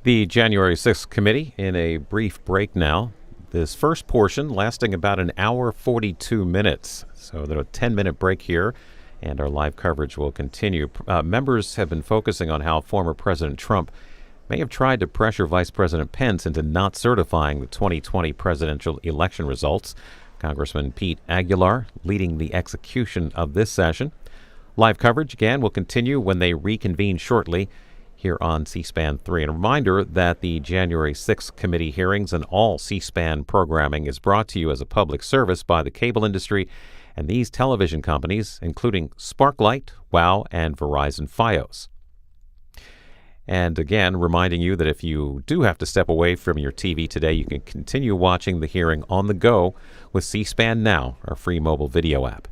The January 6th committee in a brief break now. This first portion lasting about an hour 42 minutes. So there's a 10-minute break here, and our live coverage will continue. Members have been focusing on how former President Trump may have tried to pressure Vice President Pence into not certifying the 2020 presidential election results. Congressman Pete Aguilar leading the execution of this session. Live coverage, again, will continue when they reconvene shortly here on C-SPAN 3. And a reminder that the January 6th committee hearings and all C-SPAN programming is brought to you as a public service by the cable industry and these television companies, including Sparklight, WOW, and Verizon Fios. And again, reminding you that if you do have to step away from your TV today, you can continue watching the hearing on the go with C-SPAN Now, our free mobile video app.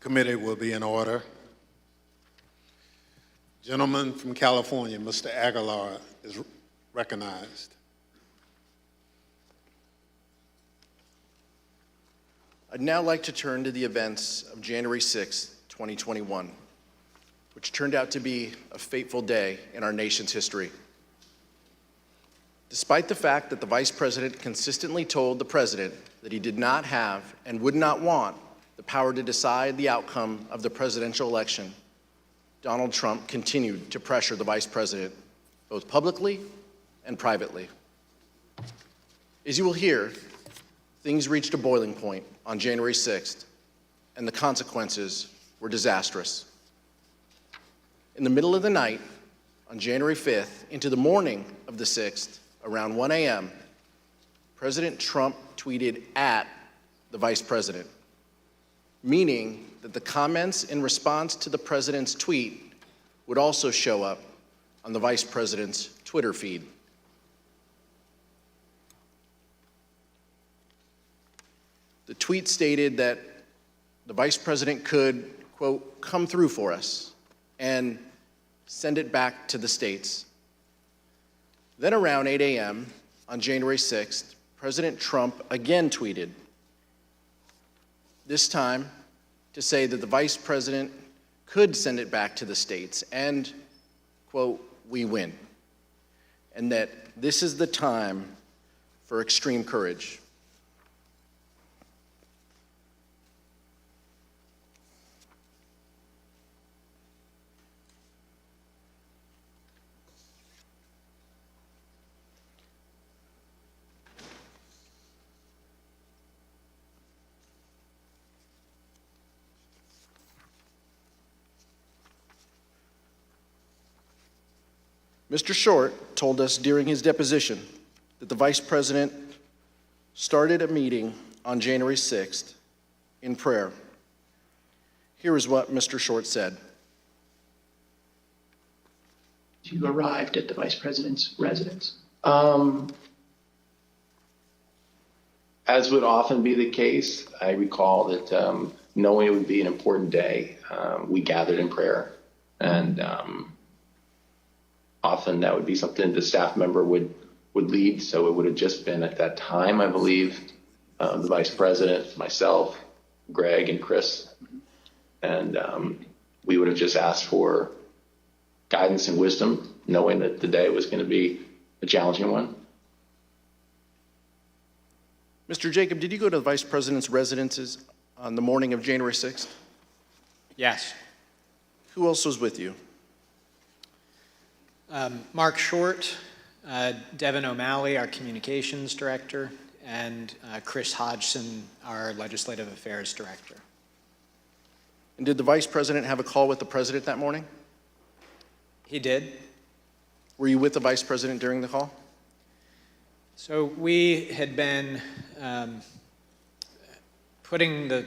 Committee will be in order. Gentleman from California, Mr. Aguilar, is recognized. I'd now like to turn to the events of January 6, 2021, which turned out to be a fateful day in our nation's history. Despite the fact that the Vice President consistently told the President that he did not have and would not want the power to decide the outcome of the presidential election, Donald Trump continued to pressure the Vice President, both publicly and privately. As you will hear, things reached a boiling point on January 6th, and the consequences were disastrous. In the middle of the night, on January 5th, into the morning of the 6th, around 1 a.m., President Trump tweeted at the Vice President, meaning that the comments in response to the President's tweet would also show up on the Vice President's Twitter feed. The tweet stated that the Vice President could, quote, come through for us and send it back to the states. Then around 8 a.m. on January 6th, President Trump again tweeted, this time to say that the Vice President could send it back to the states and, quote, we win, and that this is the time for extreme courage. Mr. Short told us during his deposition that the Vice President started a meeting on January 6th in prayer. Here is what Mr. Short said. You arrived at the Vice President's residence. As would often be the case, I recall that knowing it would be an important day, we gathered in prayer, and often that would be something the staff member would lead. So it would have just been at that time, I believe, the Vice President, myself, Greg, and Chris, and we would have just asked for guidance and wisdom, knowing that the day was going to be a challenging one. Mr. Jacob, did you go to the Vice President's residences on the morning of January 6th? Yes. Who else was with you? Mark Short, Devin O'Malley, our communications director, and Chris Hodgson, our legislative affairs director. And did the Vice President have a call with the President that morning? He did. Were you with the Vice President during the call? So we had been putting the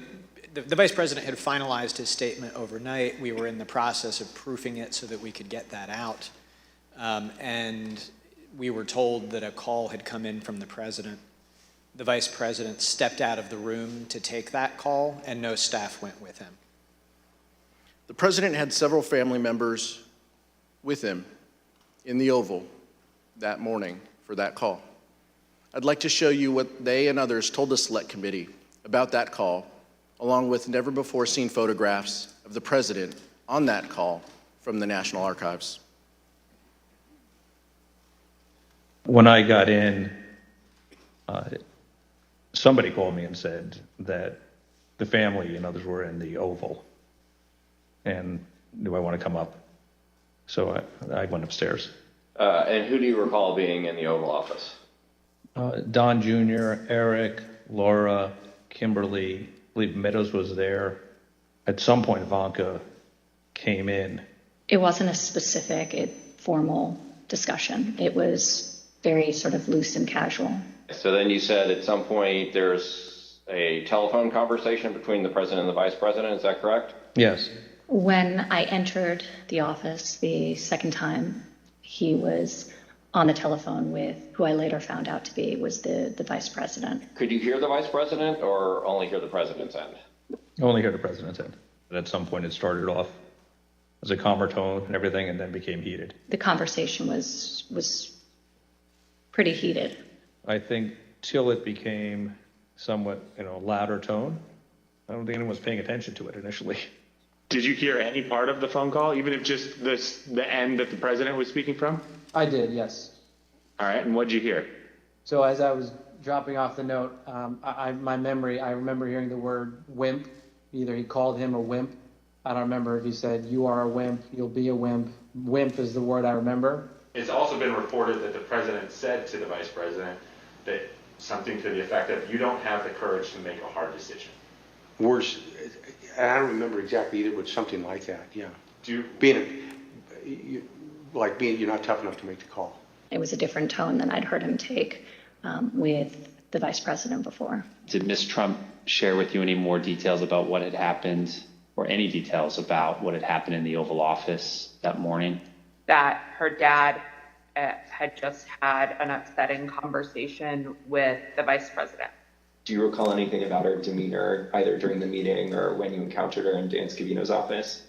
Vice President had finalized his statement overnight. We were in the process of proofing it so that we could get that out. And we were told that a call had come in from the President. The Vice President stepped out of the room to take that call, and no staff went with him. The President had several family members with him in the Oval that morning for that call. I'd like to show you what they and others told the Select Committee about that call, along with never-before-seen photographs of the President on that call from the National Archives. When I got in, somebody called me and said that the family and others were in the Oval, and do I want to come up? So I went upstairs. And who do you recall being in the Oval Office? Don Jr., Eric, Laura, Kimberly, I believe Meadows was there. At some point, Ivanka came in. It wasn't a specific, formal discussion. It was very sort of loose and casual. So then you said at some point there's a telephone conversation between the President and the Vice President, is that correct? Yes. When I entered the office the second time, he was on the telephone with who I later found out to be was the Vice President. Could you hear the Vice President or only hear the President's end? Only hear the President's end. But at some point, it started off as a calmer tone and everything, and then became heated. The conversation was pretty heated. I think till it became somewhat, louder tone, I don't think anyone was paying attention to it initially. Did you hear any part of the phone call, even if just the end that the president was speaking from? I did, yes. All right, and what'd you hear? So as I was dropping off the note, I remember hearing the word wimp. Either he called him a wimp. I don't remember if he said, you are a wimp, you'll be a wimp. Wimp is the word I remember. It's also been reported that the president said to the vice president that something to the effect of, you don't have the courage to make a hard decision. Words, I don't remember exactly either, but something like that, yeah. You're not tough enough to make the call. It was a different tone than I'd heard him take with the vice president before. Did Ms. Trump share with you any more details about what had happened, or any details about what had happened in the Oval Office that morning? That her dad had just had an upsetting conversation with the vice president. Do you recall anything about her demeanor, either during the meeting or when you encountered her in Dan Scavino's office?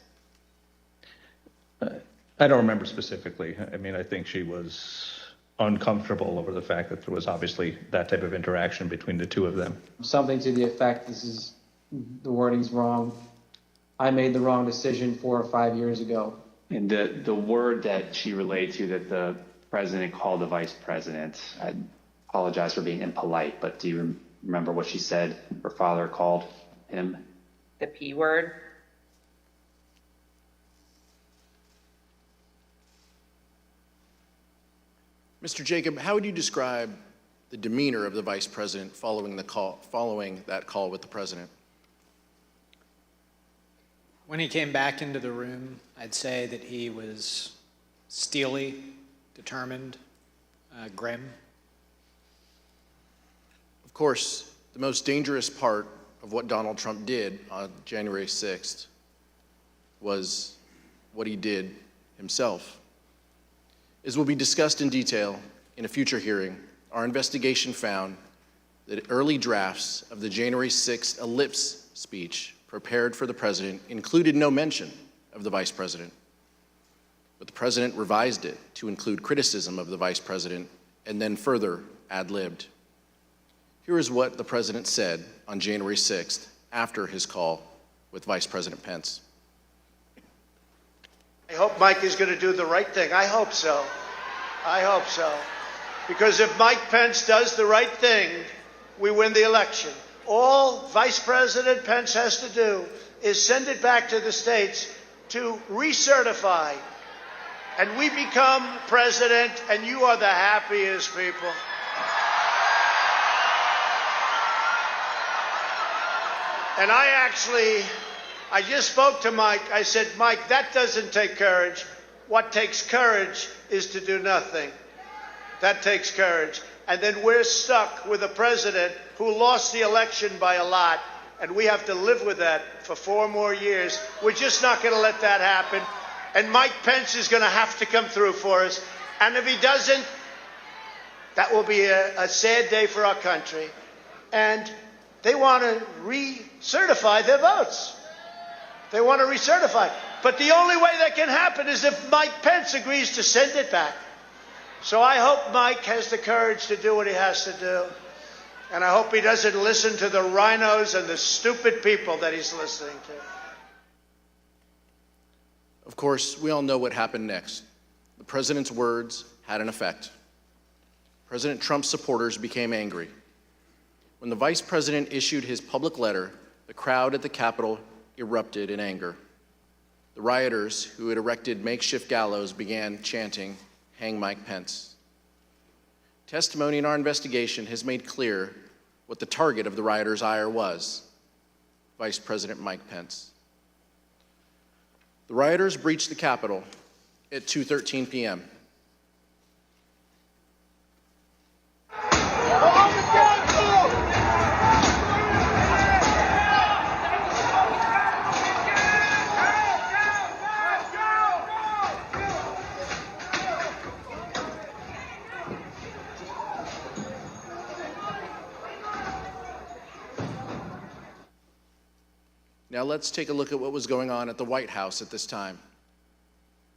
I don't remember specifically. I mean, I think she was uncomfortable over the fact that there was obviously that type of interaction between the two of them. Something to the effect, the wording's wrong. I made the wrong decision 4 or 5 years ago. And the word that she relayed to that the president called the vice president, I apologize for being impolite, but do you remember what she said her father called him? The P word. Mr. Jacob, how would you describe the demeanor of the vice president following that call with the president? When he came back into the room, I'd say that he was steely, determined, grim. Of course, the most dangerous part of what Donald Trump did on January 6th was what he did himself. As will be discussed in detail in a future hearing, our investigation found that early drafts of the January 6th ellipse speech prepared for the president included no mention of the vice president. But the president revised it to include criticism of the vice president and then further ad-libbed. Here is what the president said on January 6th after his call with Vice President Pence. I hope Mike is going to do the right thing. I hope so. I hope so. Because if Mike Pence does the right thing, we win the election. All Vice President Pence has to do is send it back to the states to recertify. And we become president, and you are the happiest people. And I just spoke to Mike. I said, Mike, that doesn't take courage. What takes courage is to do nothing. That takes courage. And then we're stuck with a president who lost the election by a lot, and we have to live with that for 4 more years. We're just not going to let that happen. And Mike Pence is going to have to come through for us. And if he doesn't, that will be a sad day for our country. And they want to recertify their votes. They want to recertify. But the only way that can happen is if Mike Pence agrees to send it back. So I hope Mike has the courage to do what he has to do. And I hope he doesn't listen to the rhinos and the stupid people that he's listening to. Of course, we all know what happened next. The president's words had an effect. President Trump's supporters became angry. When the vice president issued his public letter, the crowd at the Capitol erupted in anger. The rioters who had erected makeshift gallows began chanting, "Hang Mike Pence." Testimony in our investigation has made clear what the target of the rioters' ire was: Vice President Mike Pence. The rioters breached the Capitol at 2:13 p.m. Now let's take a look at what was going on at the White House at this time.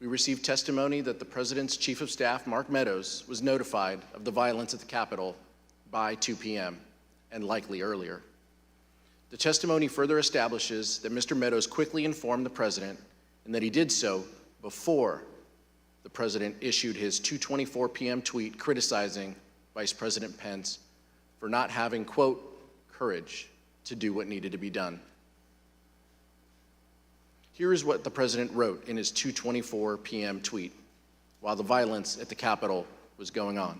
We received testimony that the President's Chief of Staff, Mark Meadows, was notified of the violence at the Capitol by 2 p.m., and likely earlier. The testimony further establishes that Mr. Meadows quickly informed the President and that he did so before the President issued his 2:24 p.m. tweet criticizing Vice President Pence for not having, quote, courage to do what needed to be done. Here is what the President wrote in his 2:24 p.m. tweet while the violence at the Capitol was going on.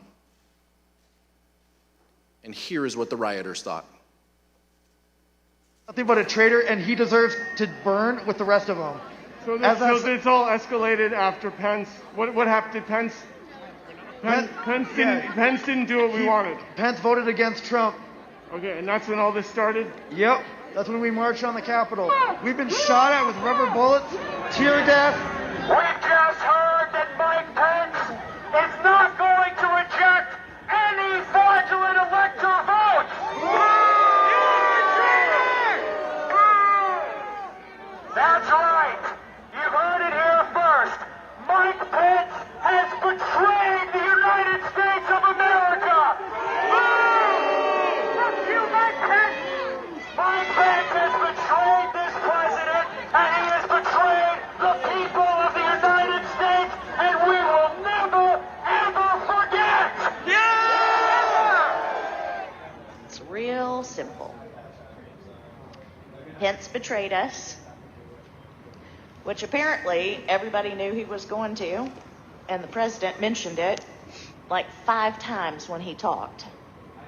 And here is what the rioters thought. Nothing but a traitor, and he deserves to burn with the rest of them. So it's all escalated after Pence. What happened to Pence? Pence didn't do what we wanted. Pence voted against Trump. Okay, and that's when all this started? Yep, that's when we marched on the Capitol. We've been shot at with rubber bullets, tear gas. We just heard that Mike Pence is not going to reject any fraudulent elector votes. That's right. You heard it here first. Mike Pence has betrayed the United States of America. Fuck you, Mike Pence. Mike Pence has betrayed this president, and he has betrayed the people of the United States, and we will never, ever forget. It's real simple. Pence betrayed us, which apparently everybody knew he was going to, and the president mentioned it like 5 times when he talked.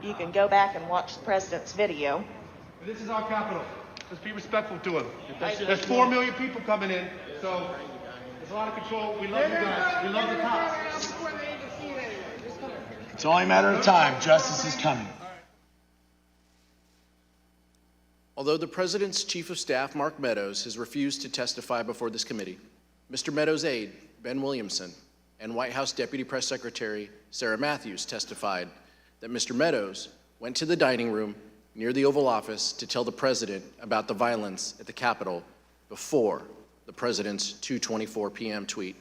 You can go back and watch the president's video. This is our capital. Let's be respectful to him. There's 4 million people coming in, so there's a lot of control. We love you guys. We love the cops. It's only a matter of time. Justice is coming. Although the President's Chief of Staff, Mark Meadows, has refused to testify before this committee, Mr. Meadows' aide, Ben Williamson, and White House Deputy Press Secretary Sarah Matthews testified that Mr. Meadows went to the dining room near the Oval Office to tell the President about the violence at the Capitol before the President's 2:24 p.m. tweet.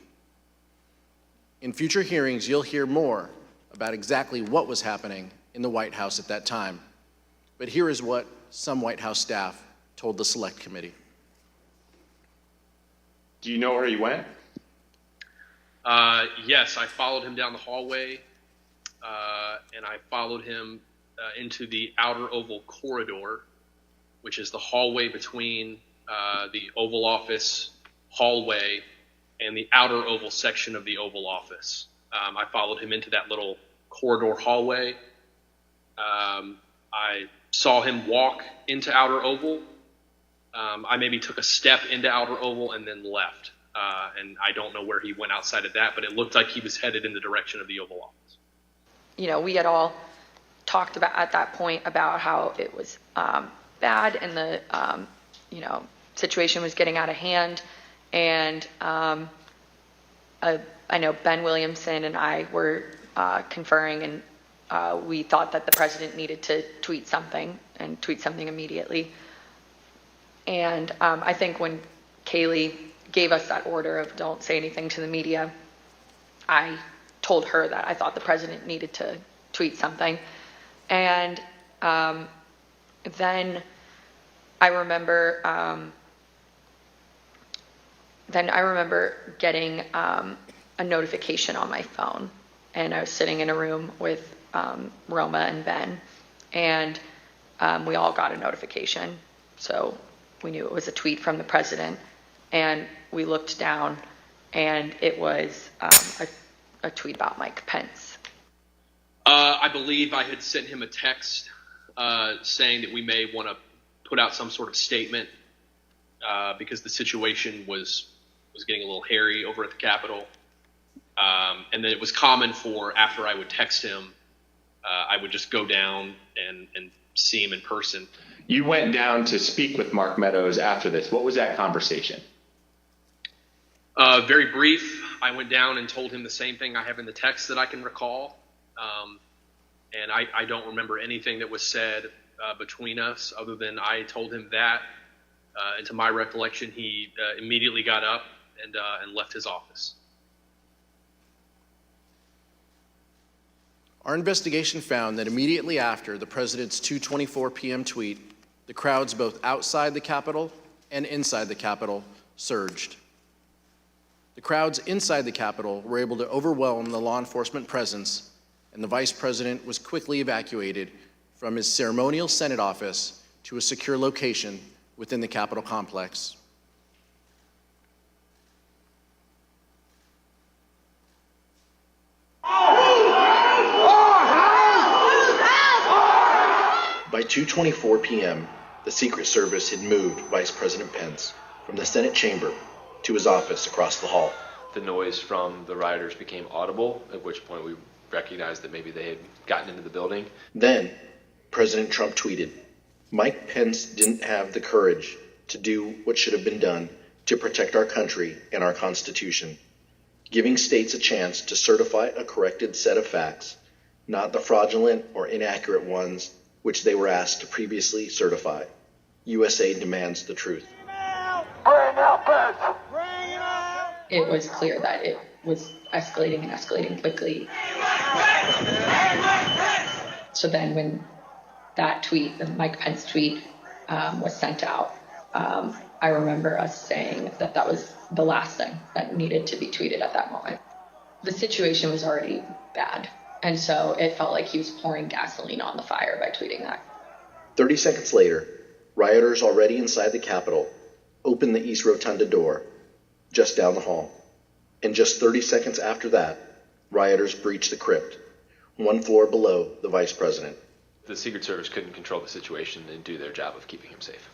In future hearings, you'll hear more about exactly what was happening in the White House at that time. But here is what some White House staff told the Select Committee. Do you know where he went? Yes, I followed him down the hallway, and I followed him into the outer Oval corridor, which is the hallway between the Oval Office hallway and the outer Oval section of the Oval Office. I followed him into that little corridor hallway. I saw him walk into outer Oval. I maybe took a step into outer Oval and then left. And I don't know where he went outside of that, but it looked like he was headed in the direction of the Oval Office. You know, we had all talked about at that point about how it was bad and the, situation was getting out of hand. And I know Ben Williamson and I were conferring, and we thought that the president needed to tweet something immediately. And I think when Kaylee gave us that order of don't say anything to the media, I told her that I thought the president needed to tweet something. And then I remember getting a notification on my phone, and I was sitting in a room with Roma and Ben, and we all got a notification. So we knew it was a tweet from the president, and we looked down, and it was a tweet about Mike Pence. I believe I had sent him a text saying that we may want to put out some sort of statement because the situation was getting a little hairy over at the Capitol. And then it was common for, after I would text him, I would just go down and see him in person. You went down to speak with Mark Meadows after this. What was that conversation? Very brief. I went down and told him the same thing I have in the text that I can recall. And I don't remember anything that was said between us other than I told him that. And to my recollection, he immediately got up and left his office. Our investigation found that immediately after the president's 2:24 p.m. tweet, the crowds both outside the Capitol and inside the Capitol surged. The crowds inside the Capitol were able to overwhelm the law enforcement presence, and the vice president was quickly evacuated from his ceremonial Senate office to a secure location within the Capitol complex. By 2:24 p.m., the Secret Service had moved Vice President Pence from the Senate chamber to his office across the hall. The noise from the rioters became audible, at which point we recognized that maybe they had gotten into the building. Then, President Trump tweeted, "Mike Pence didn't have the courage to do what should have been done to protect our country and our Constitution, giving states a chance to certify a corrected set of facts, not the fraudulent or inaccurate ones which they were asked to previously certify. USA demands the truth." It was clear that it was escalating and escalating quickly. So then when that tweet, the Mike Pence tweet, was sent out, I remember us saying that that was the last thing that needed to be tweeted at that moment. The situation was already bad, and so it felt like he was pouring gasoline on the fire by tweeting that. 30 seconds later, rioters already inside the Capitol opened the East Rotunda door just down the hall. And just 30 seconds after that, rioters breached the crypt, one floor below the vice president. The Secret Service couldn't control the situation and do their job of keeping him safe.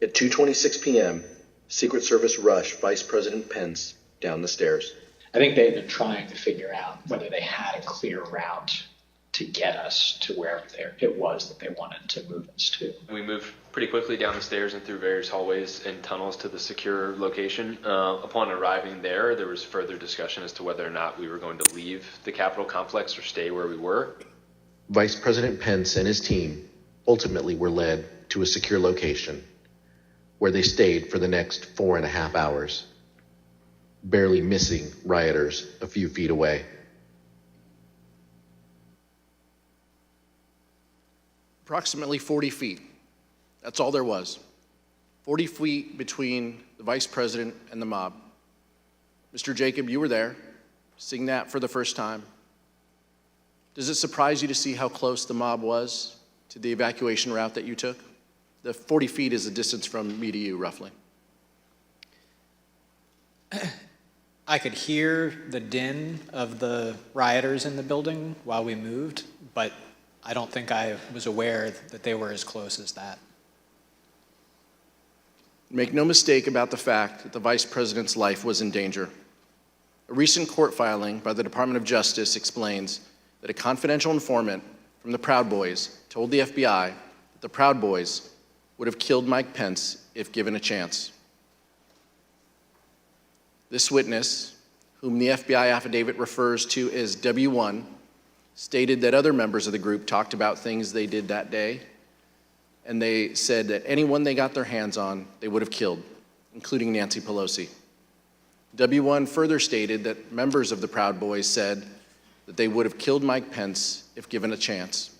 At 2:26 p.m., Secret Service rushed Vice President Pence down the stairs. I think they've been trying to figure out whether they had a clear route to get us to wherever it was that they wanted to move us to. We moved pretty quickly down the stairs and through various hallways and tunnels to the secure location. Upon arriving there was further discussion as to whether or not we were going to leave the Capitol complex or stay where we were. Vice President Pence and his team ultimately were led to a secure location where they stayed for the next 4.5 hours, barely missing rioters a few feet away. Approximately 40 feet. That's all there was. 40 feet between the vice president and the mob. Mr. Jacob, you were there, seeing that for the first time. Does it surprise you to see how close the mob was to the evacuation route that you took? The 40 feet is the distance from me to you, roughly. I could hear the din of the rioters in the building while we moved, but I don't think I was aware that they were as close as that. Make no mistake about the fact that the vice president's life was in danger. A recent court filing by the Department of Justice explains that a confidential informant from the Proud Boys told the FBI that the Proud Boys would have killed Mike Pence if given a chance. This witness, whom the FBI affidavit refers to as W1, stated that other members of the group talked about things they did that day, and they said that anyone they got their hands on, they would have killed, including Nancy Pelosi. W1 further stated that members of the Proud Boys said that they would have killed Mike Pence if given a chance.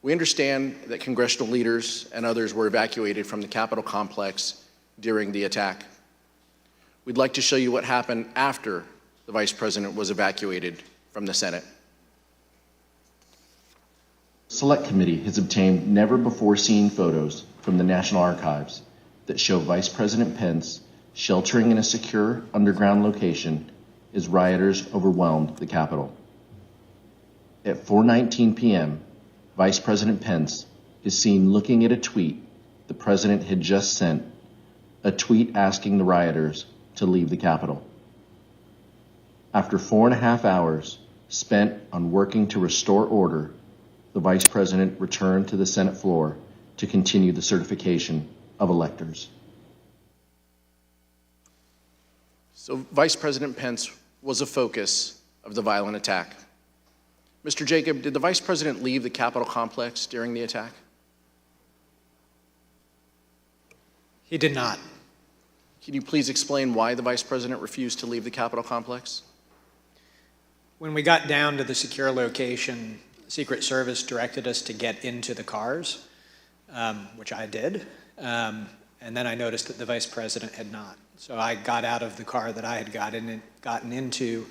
We understand that congressional leaders and others were evacuated from the Capitol complex during the attack. We'd like to show you what happened after the vice president was evacuated from the Senate. Select Committee has obtained never-before-seen photos from the National Archives that show Vice President Pence sheltering in a secure underground location as rioters overwhelmed the Capitol. At 4:19 p.m., Vice President Pence is seen looking at a tweet the president had just sent, a tweet asking the rioters to leave the Capitol. After 4.5 hours spent on working to restore order, the Vice President returned to the Senate floor to continue the certification of electors. So Vice President Pence was a focus of the violent attack. Mr. Jacob, did the Vice President leave the Capitol complex during the attack? He did not. Can you please explain why the Vice President refused to leave the Capitol complex? When we got down to the secure location, Secret Service directed us to get into the cars, which I did. And then I noticed that the Vice President had not. So I got out of the car that I had gotten into,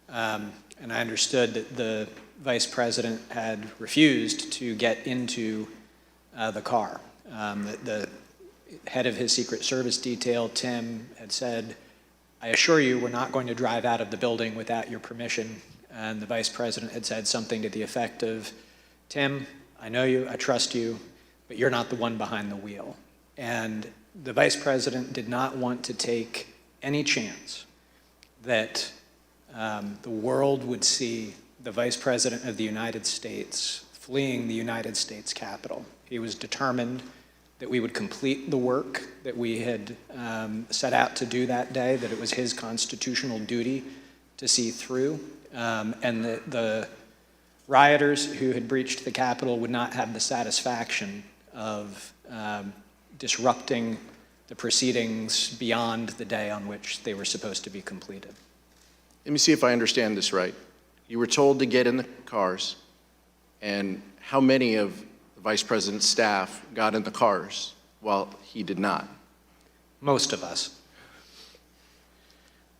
and I understood that the Vice President had refused to get into the car. The head of his Secret Service detail, Tim, had said, "I assure you we're not going to drive out of the building without your permission." And the Vice President had said something to the effect of, "Tim, I know you, I trust you, but you're not the one behind the wheel." And the Vice President did not want to take any chance that the world would see the Vice President of the United States fleeing the United States Capitol. He was determined that we would complete the work that we had set out to do that day, that it was his constitutional duty to see through, and that the rioters who had breached the Capitol would not have the satisfaction of disrupting the proceedings beyond the day on which they were supposed to be completed. Let me see if I understand this right. You were told to get in the cars, and how many of the Vice President's staff got in the cars while he did not? Most of us.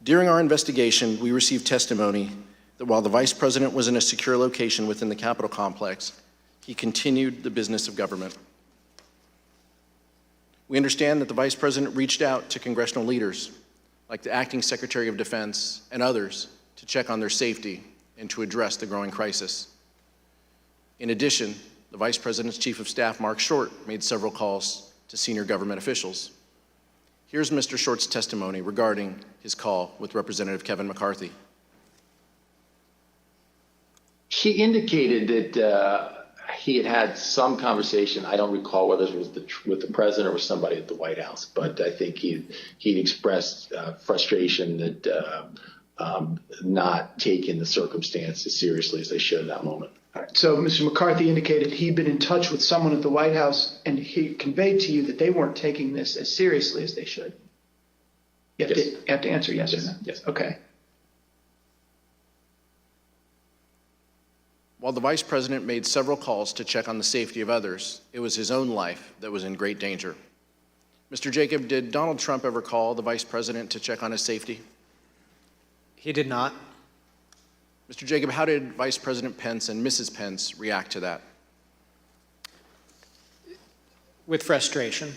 During our investigation, we received testimony that while the Vice President was in a secure location within the Capitol complex, he continued the business of government. We understand that the Vice President reached out to congressional leaders, like the Acting Secretary of Defense and others, to check on their safety and to address the growing crisis. In addition, the Vice President's Chief of Staff, Mark Short, made several calls to senior government officials. Here's Mr. Short's testimony regarding his call with Representative Kevin McCarthy. He indicated that he had had some conversation. I don't recall whether it was with the president or with somebody at the White House, but I think he'd expressed frustration that not taking the circumstance as seriously as they should in that moment. All right. So Mr. McCarthy indicated he'd been in touch with someone at the White House, and he conveyed to you that they weren't taking this as seriously as they should. You have to answer yes or no. Yes. Okay. While the Vice President made several calls to check on the safety of others, it was his own life that was in great danger. Mr. Jacob, did Donald Trump ever call the Vice President to check on his safety? He did not. Mr. Jacob, how did Vice President Pence and Mrs. Pence react to that? With frustration.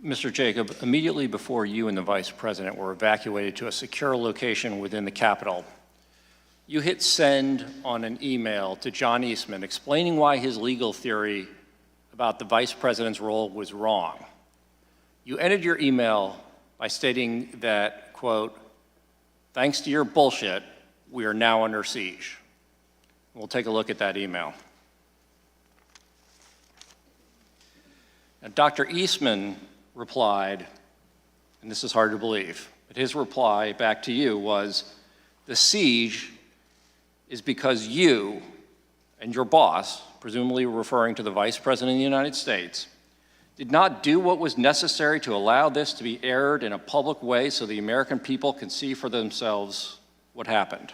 Mr. Jacob, immediately before you and the Vice President were evacuated to a secure location within the Capitol, you hit send on an email to John Eastman explaining why his legal theory about the Vice President's role was wrong. You ended your email by stating that, quote, "Thanks to your bullshit, we are now under siege." We'll take a look at that email. Now, Dr. Eastman replied, and this is hard to believe, but his reply back to you was, "The siege is because you and your boss," presumably referring to the Vice President of the United States, "did not do what was necessary to allow this to be aired in a public way so the American people can see for themselves what happened."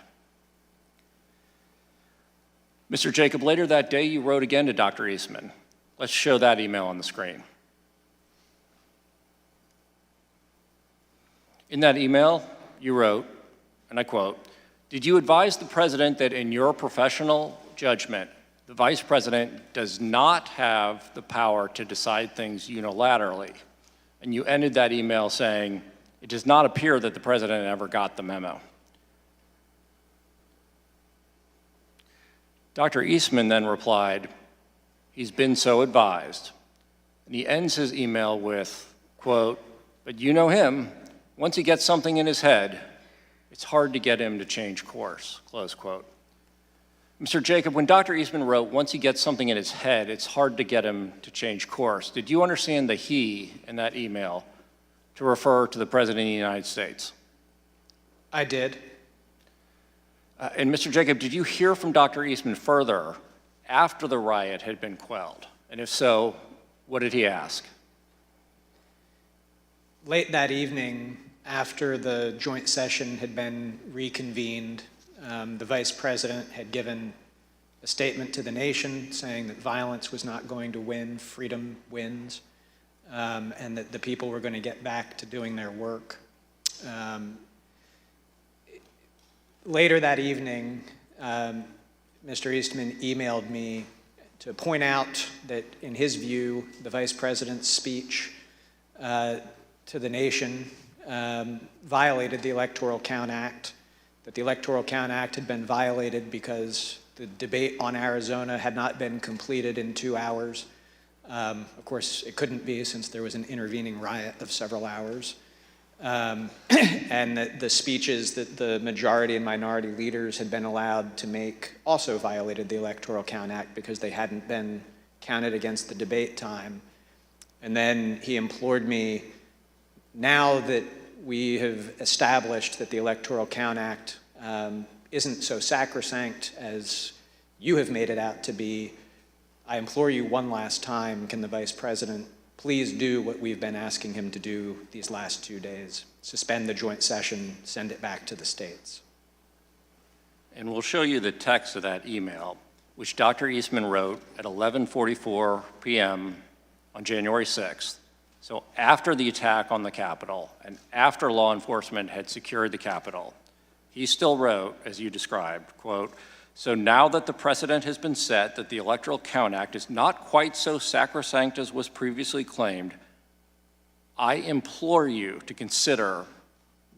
Mr. Jacob, later that day you wrote again to Dr. Eastman. Let's show that email on the screen. In that email, you wrote, and I quote, "Did you advise the President that in your professional judgment, the Vice President does not have the power to decide things unilaterally?" And you ended that email saying, "It does not appear that the President ever got the memo." Dr. Eastman then replied, "He's been so advised." And he ends his email with, quote, "But you know him. Once he gets something in his head, it's hard to get him to change course," close quote. Mr. Jacob, when Dr. Eastman wrote, "Once he gets something in his head, it's hard to get him to change course," did you understand the he in that email to refer to the President of the United States? I did. And Mr. Jacob, did you hear from Dr. Eastman further after the riot had been quelled? And if so, what did he ask? Late that evening, after the joint session had been reconvened, the vice president had given a statement to the nation saying that violence was not going to win, freedom wins, and that the people were going to get back to doing their work. Later that evening, Mr. Eastman emailed me to point out that, in his view, the vice president's speech to the nation violated the Electoral Count Act, that the Electoral Count Act had been violated because the debate on Arizona had not been completed in 2 hours. Of course, it couldn't be since there was an intervening riot of several hours. And that the speeches that the majority and minority leaders had been allowed to make also violated the Electoral Count Act because they hadn't been counted against the debate time. And then he implored me, now that we have established that the Electoral Count Act isn't so sacrosanct as you have made it out to be, I implore you one last time, can the Vice President please do what we've been asking him to do these last 2 days? Suspend the joint session, send it back to the states. And we'll show you the text of that email, which Dr. Eastman wrote at 11:44 p.m. on January 6th. So after the attack on the Capitol and after law enforcement had secured the Capitol, he still wrote, as you described, quote, "So now that the precedent has been set that the Electoral Count Act is not quite so sacrosanct as was previously claimed, I implore you to consider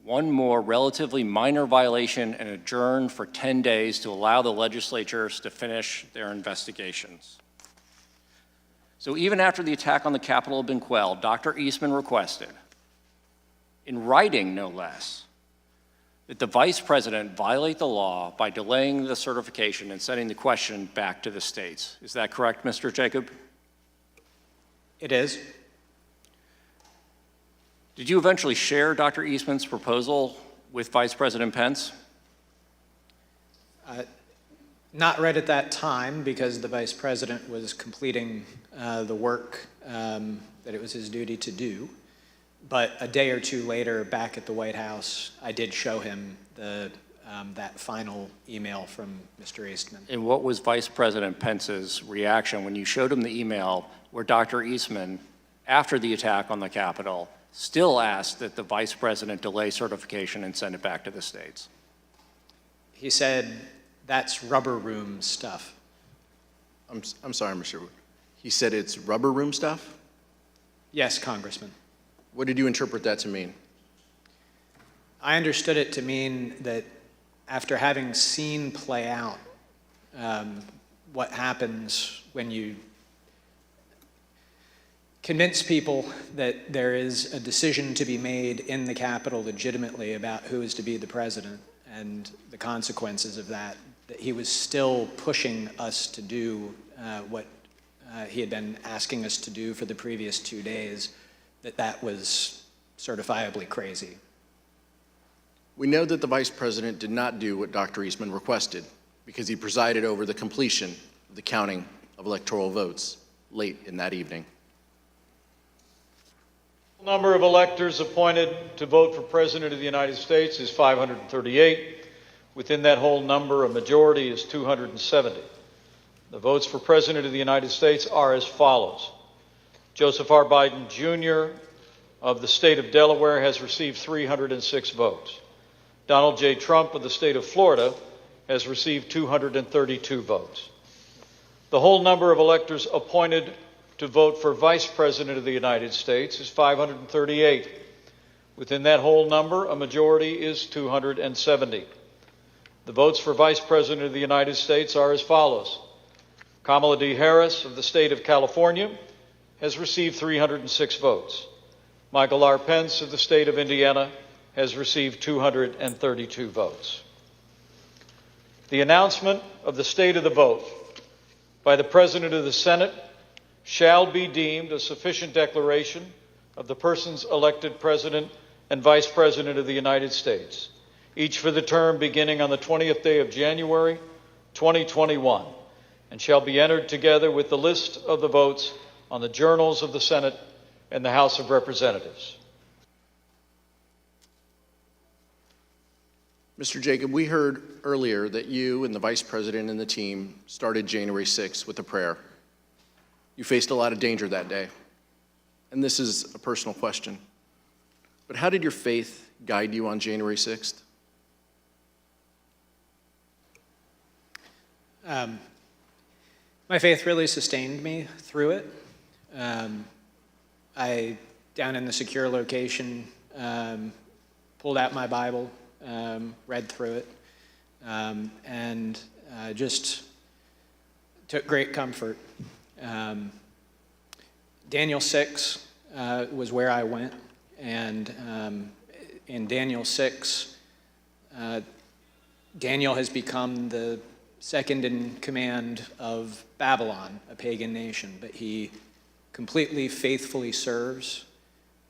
one more relatively minor violation and adjourn for 10 days to allow the legislatures to finish their investigations." So even after the attack on the Capitol had been quelled, Dr. Eastman requested, in writing no less, that the Vice President violate the law by delaying the certification and sending the question back to the states. Is that correct, Mr. Jacob? It is. Did you eventually share Dr. Eastman's proposal with Vice President Pence? Not right at that time, because the Vice President was completing the work that it was his duty to do. But a day or two later, back at the White House, I did show him that final email from Mr. Eastman. And what was Vice President Pence's reaction when you showed him the email where Dr. Eastman, after the attack on the Capitol, still asked that the Vice President delay certification and send it back to the states? He said, "That's rubber room stuff." I'm sorry, Mr. Wood. He said it's rubber room stuff? Yes, Congressman. What did you interpret that to mean? I understood it to mean that after having seen play out what happens when you convince people that there is a decision to be made in the Capitol legitimately about who is to be the president and the consequences of that, that he was still pushing us to do what he had been asking us to do for the previous 2 days, that was certifiably crazy. We know that the Vice President did not do what Dr. Eastman requested because he presided over the completion of the counting of electoral votes late in that evening. The number of electors appointed to vote for President of the United States is 538. Within that whole number, a majority is 270. The votes for President of the United States are as follows. Joseph R. Biden, Jr. of the state of Delaware has received 306 votes. Donald J. Trump of the state of Florida has received 232 votes. The whole number of electors appointed to vote for Vice President of the United States is 538. Within that whole number, a majority is 270. The votes for Vice President of the United States are as follows. Kamala D. Harris of the state of California has received 306 votes. Michael R. Pence of the state of Indiana has received 232 votes. The announcement of the state of the vote by the President of the Senate shall be deemed a sufficient declaration of the persons elected President and Vice President of the United States, each for the term beginning on the 20th day of January, 2021, and shall be entered together with the list of the votes on the journals of the Senate and the House of Representatives. Mr. Jacob, we heard earlier that you and the Vice President and the team started January 6th with a prayer. You faced a lot of danger that day, and this is a personal question. But how did your faith guide you on January 6th? My faith really sustained me through it. I, down in the secure location, pulled out my Bible, read through it, and just took great comfort. Daniel 6 was where I went, and in Daniel 6, Daniel has become the second in command of Babylon, a pagan nation, but he completely faithfully serves.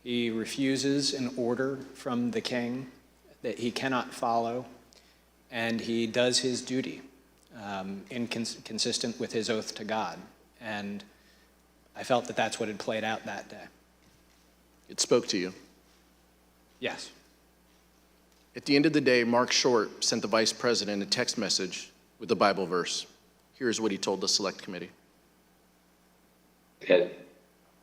He refuses an order from the king that he cannot follow, and he does his duty consistent with his oath to God. And I felt that that's what had played out that day. It spoke to you. Yes. At the end of the day, Mark Short sent the Vice President a text message with a Bible verse. Here's what he told the Select Committee. At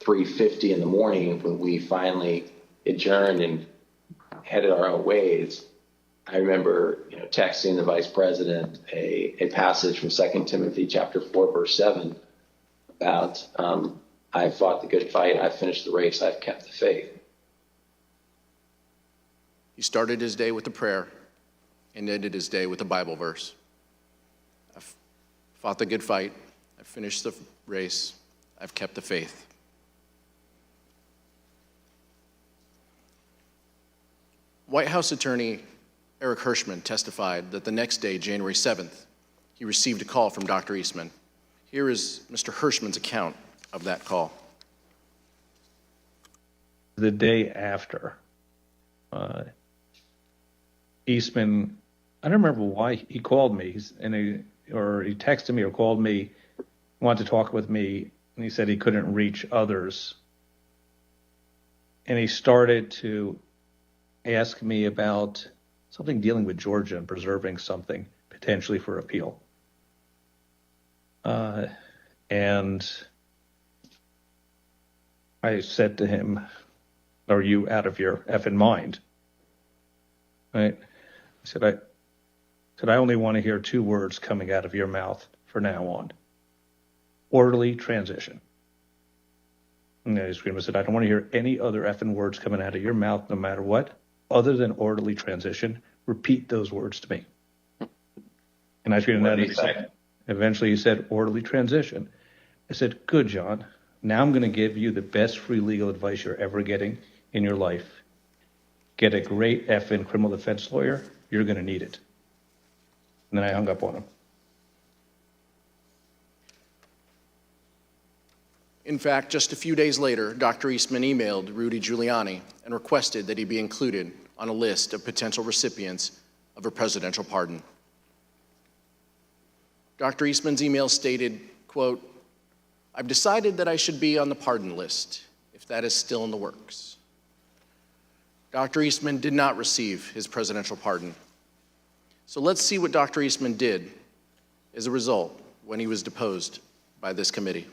3:50 in the morning, when we finally adjourned and headed our own ways, I remember, texting the Vice President a passage from 2 Timothy chapter 4, verse 7 about, I fought the good fight, I've finished the race, I've kept the faith. He started his day with a prayer and ended his day with a Bible verse. I've fought the good fight, I've finished the race, I've kept the faith. White House Attorney Eric Hirschman testified that the next day, January 7th, he received a call from Dr. Eastman. Here is Mr. Hirschman's account of that call. The day after, Eastman, I don't remember why he called me, or he texted me or called me, wanted to talk with me, and he said he couldn't reach others. And he started to ask me about something dealing with Georgia and preserving something potentially for appeal. And I said to him, "Are you out of your effing mind?" Right? I said, I only want to hear two words coming out of your mouth from now on. Orderly transition. And I screamed, I said, I don't want to hear any other effing words coming out of your mouth, no matter what, other than orderly transition. Repeat those words to me. And I screamed, eventually he said, orderly transition. I said, good, John. Now I'm going to give you the best free legal advice you're ever getting in your life. Get a great effing criminal defense lawyer. You're going to need it. And then I hung up on him. In fact, just a few days later, Dr. Eastman emailed Rudy Giuliani and requested that he be included on a list of potential recipients of a presidential pardon. Dr. Eastman's email stated, quote, I've decided that I should be on the pardon list, if that is still in the works. Dr. Eastman did not receive his presidential pardon. So let's see what Dr. Eastman did as a result when he was deposed by this committee.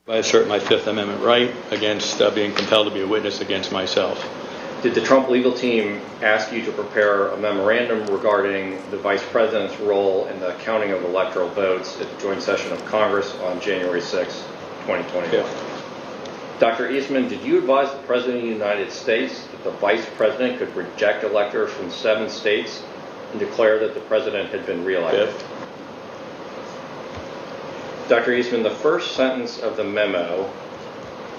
I assert my Fifth Amendment right against being compelled to be a witness against myself. Did the Trump legal team ask you to prepare a memorandum regarding the Vice President's role in the counting of electoral votes at the joint session of Congress on January 6, 2021? Yeah. Dr. Eastman, did you advise the President of the United States that the Vice President could reject electors from 7 states and declare that the President had been reelected? Yeah. Dr. Eastman, the first sentence of the memo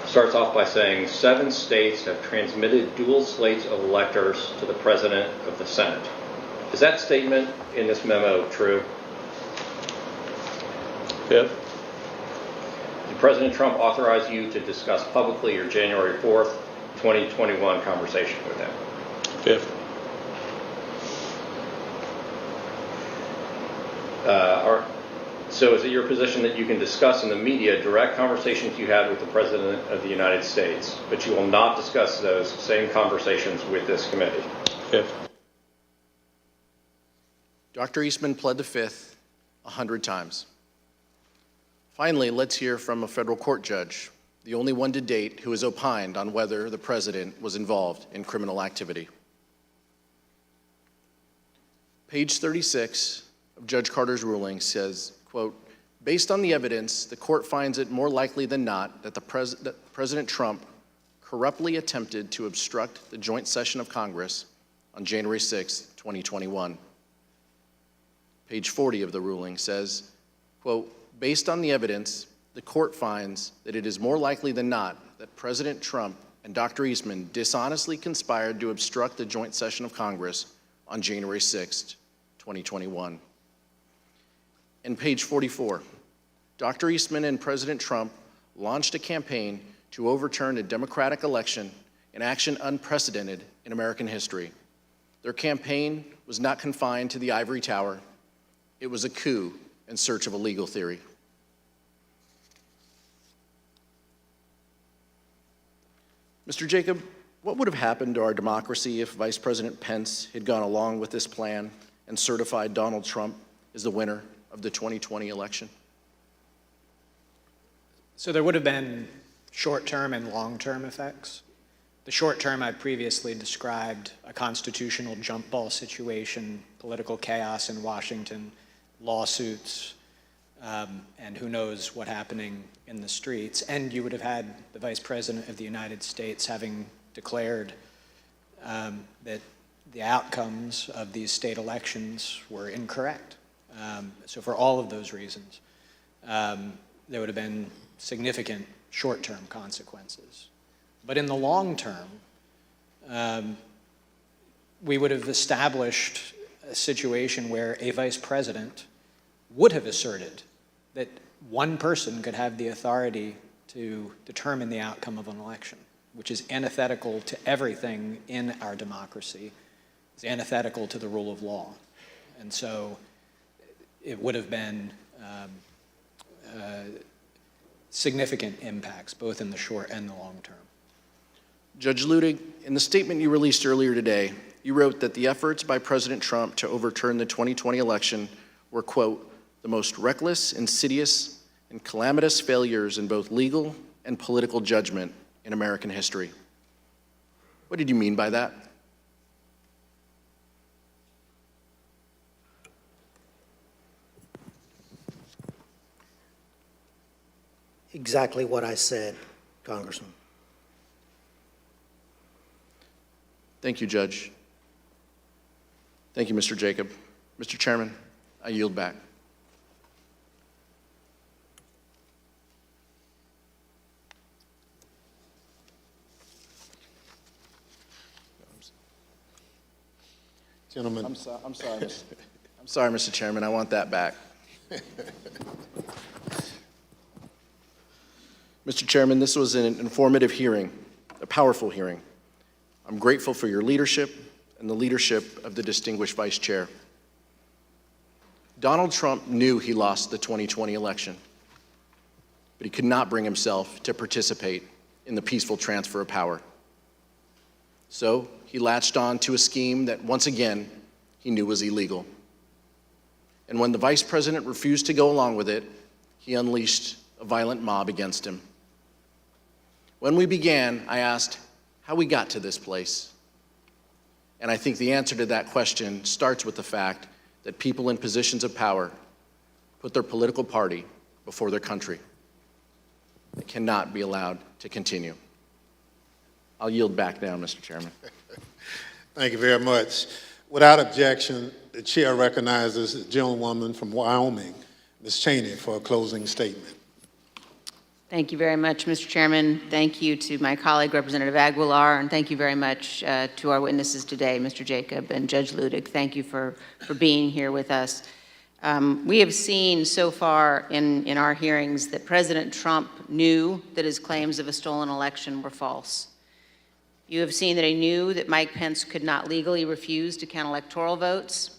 starts off by saying 7 states have transmitted dual slates of electors to the President of the Senate. Is that statement in this memo true? Fifth. Did President Trump authorize you to discuss publicly your January 4th, 2021 conversation with him? Fifth. So is it your position that you can discuss in the media direct conversations you had with the President of the United States, but you will not discuss those same conversations with this committee? Fifth. Dr. Eastman pled the fifth 100 times. Finally, let's hear from a federal court judge, the only one to date who has opined on whether the president was involved in criminal activity. Page 36 of Judge Carter's ruling says, quote, based on the evidence, the court finds it more likely than not that President Trump corruptly attempted to obstruct the joint session of Congress on January 6, 2021. Page 40 of the ruling says, quote, based on the evidence, the court finds that it is more likely than not that President Trump and Dr. Eastman dishonestly conspired to obstruct the joint session of Congress on January 6, 2021. And page 44, Dr. Eastman and President Trump launched a campaign to overturn a democratic election, an action unprecedented in American history. Their campaign was not confined to the ivory tower. It was a coup in search of a legal theory. Mr. Jacob, what would have happened to our democracy if Vice President Pence had gone along with this plan and certified Donald Trump as the winner of the 2020 election? So there would have been short-term and long-term effects. The short-term I previously described, a constitutional jump ball situation, political chaos in Washington, lawsuits, and who knows what happening in the streets. And you would have had the Vice President of the United States having declared that the outcomes of these state elections were incorrect. So for all of those reasons, there would have been significant short-term consequences. But in the long term, we would have established a situation where a vice president would have asserted that one person could have the authority to determine the outcome of an election, which is antithetical to everything in our democracy. It's antithetical to the rule of law. And so it would have been significant impacts, both in the short and the long term. Judge Ludwig, in the statement you released earlier today, you wrote that the efforts by President Trump to overturn the 2020 election were, quote, the most reckless, insidious, and calamitous failures in both legal and political judgment in American history. What did you mean by that? Exactly what I said, Congressman. Thank you, Judge. Thank you, Mr. Jacob. Mr. Chairman, I yield back. Gentlemen. I'm sorry, Mr. Chairman. I want that back. Mr. Chairman, this was an informative hearing, a powerful hearing. I'm grateful for your leadership and the leadership of the distinguished Vice Chair. Donald Trump knew he lost the 2020 election, but he could not bring himself to participate in the peaceful transfer of power. So he latched on to a scheme that, once again, he knew was illegal. And when the Vice President refused to go along with it, he unleashed a violent mob against him. When we began, I asked how we got to this place. And I think the answer to that question starts with the fact that people in positions of power put their political party before their country. It cannot be allowed to continue. I'll yield back now, Mr. Chairman. Thank you very much. Without objection, the chair recognizes the gentlewoman from Wyoming, Ms. Cheney, for a closing statement. Thank you very much, Mr. Chairman. Thank you to my colleague, Representative Aguilar, and thank you very much to our witnesses today, Mr. Jacob and Judge Ludwig. Thank you for being here with us. We have seen so far in our hearings that President Trump knew that his claims of a stolen election were false. You have seen that he knew that Mike Pence could not legally refuse to count electoral votes.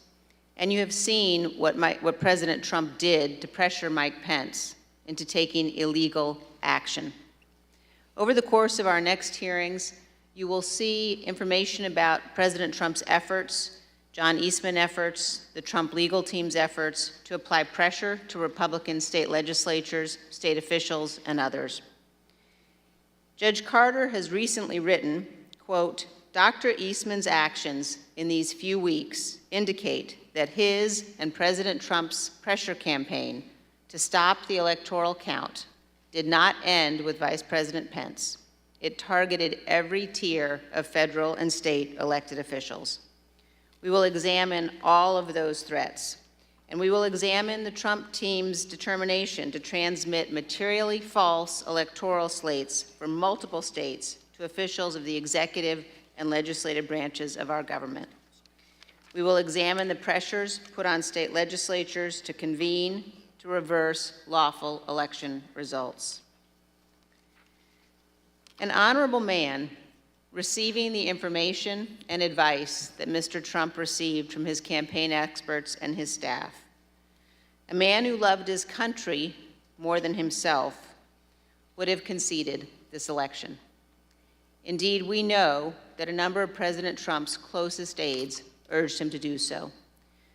And you have seen what President Trump did to pressure Mike Pence into taking illegal action. Over the course of our next hearings, you will see information about President Trump's efforts, John Eastman efforts, the Trump legal team's efforts to apply pressure to Republican state legislatures, state officials, and others. Judge Carter has recently written, quote, Dr. Eastman's actions in these few weeks indicate that his and President Trump's pressure campaign to stop the electoral count did not end with Vice President Pence. It targeted every tier of federal and state elected officials. We will examine all of those threats, and we will examine the Trump team's determination to transmit materially false electoral slates from multiple states to officials of the executive and legislative branches of our government. We will examine the pressures put on state legislatures to convene to reverse lawful election results. An honorable man receiving the information and advice that Mr. Trump received from his campaign experts and his staff, a man who loved his country more than himself, would have conceded this election. Indeed, we know that a number of President Trump's closest aides urged him to do so.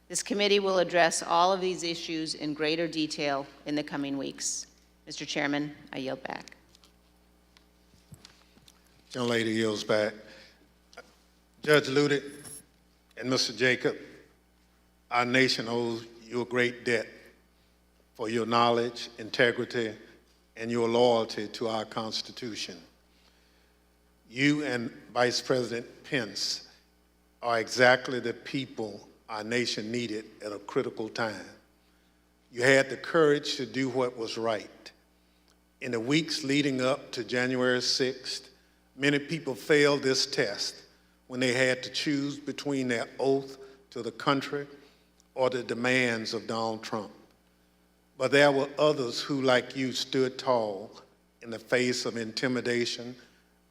This committee will address all of these issues in greater detail in the coming weeks. Mr. Chairman, I yield back. Young lady yields back. Judge Ludwig and Mr. Jacob, our nation owes you a great debt for your knowledge, integrity, and your loyalty to our Constitution. You and Vice President Pence are exactly the people our nation needed at a critical time. You had the courage to do what was right. In the weeks leading up to January 6th, many people failed this test when they had to choose between their oath to the country or the demands of Donald Trump. But there were others who, like you, stood tall in the face of intimidation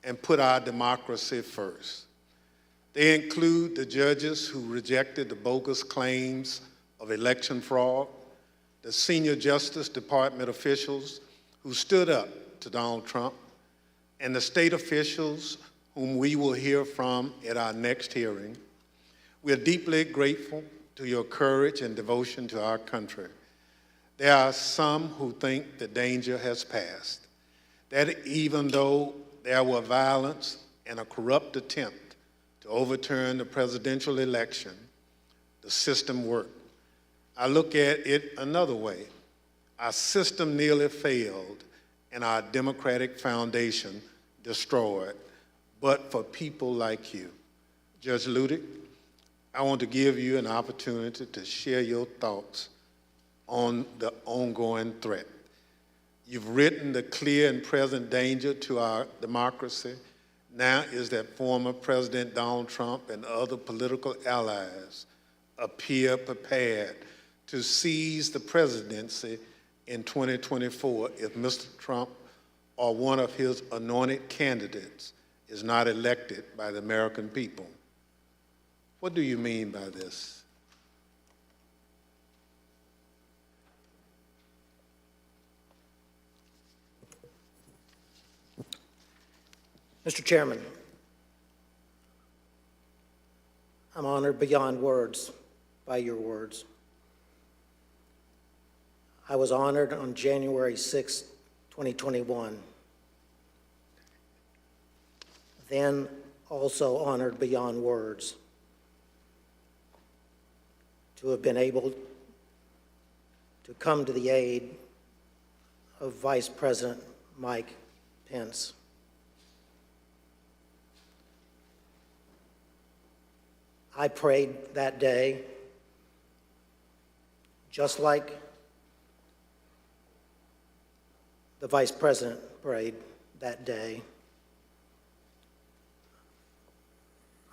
and put our democracy first. They include the judges who rejected the bogus claims of election fraud, the senior Justice Department officials who stood up to Donald Trump, and the state officials whom we will hear from at our next hearing. We are deeply grateful to your courage and devotion to our country. There are some who think the danger has passed, that even though there were violence and a corrupt attempt to overturn the presidential election, the system worked. I look at it another way. Our system nearly failed and our democratic foundation destroyed, but for people like you. Judge Ludwig, I want to give you an opportunity to share your thoughts on the ongoing threat. You've written the clear and present danger to our democracy. Now is that former President Donald Trump and other political allies appear prepared to seize the presidency in 2024 if Mr. Trump or one of his anointed candidates is not elected by the American people. What do you mean by this? Mr. Chairman, I'm honored beyond words by your words. I was honored on January 6, 2021, then also honored beyond words to have been able to come to the aid of Vice President Mike Pence. I prayed that day, just like the Vice President prayed that day.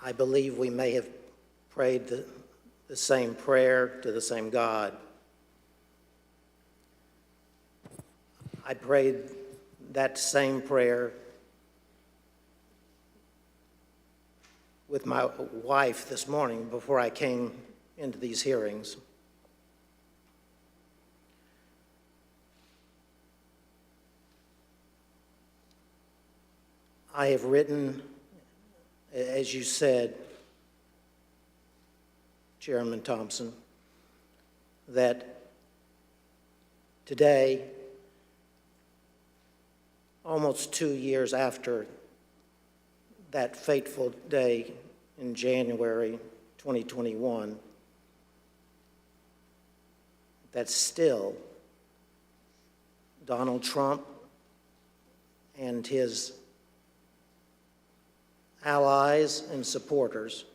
I believe we may have prayed the same prayer to the same God. I prayed that same prayer with my wife this morning before I came into these hearings. I have written, as you said, Chairman Thompson, that today, almost 2 years after that fateful day in January 2021, that still Donald Trump and his allies and supporters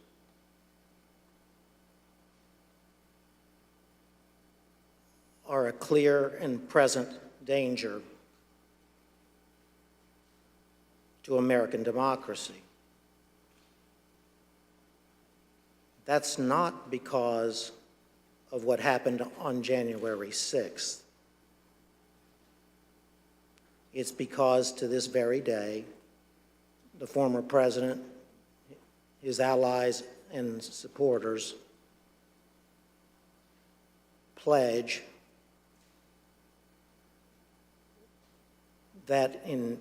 are a clear and present danger to American democracy. That's not because of what happened on January 6th. It's because to this very day, the former president, his allies and supporters pledge that in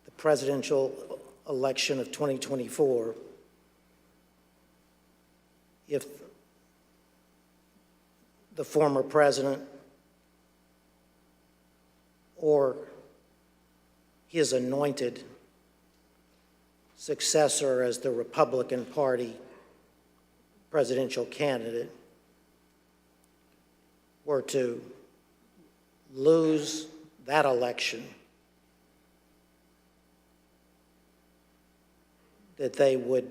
the presidential election of 2024, if the former president or his anointed successor as the Republican Party presidential candidate were to lose that election, that they would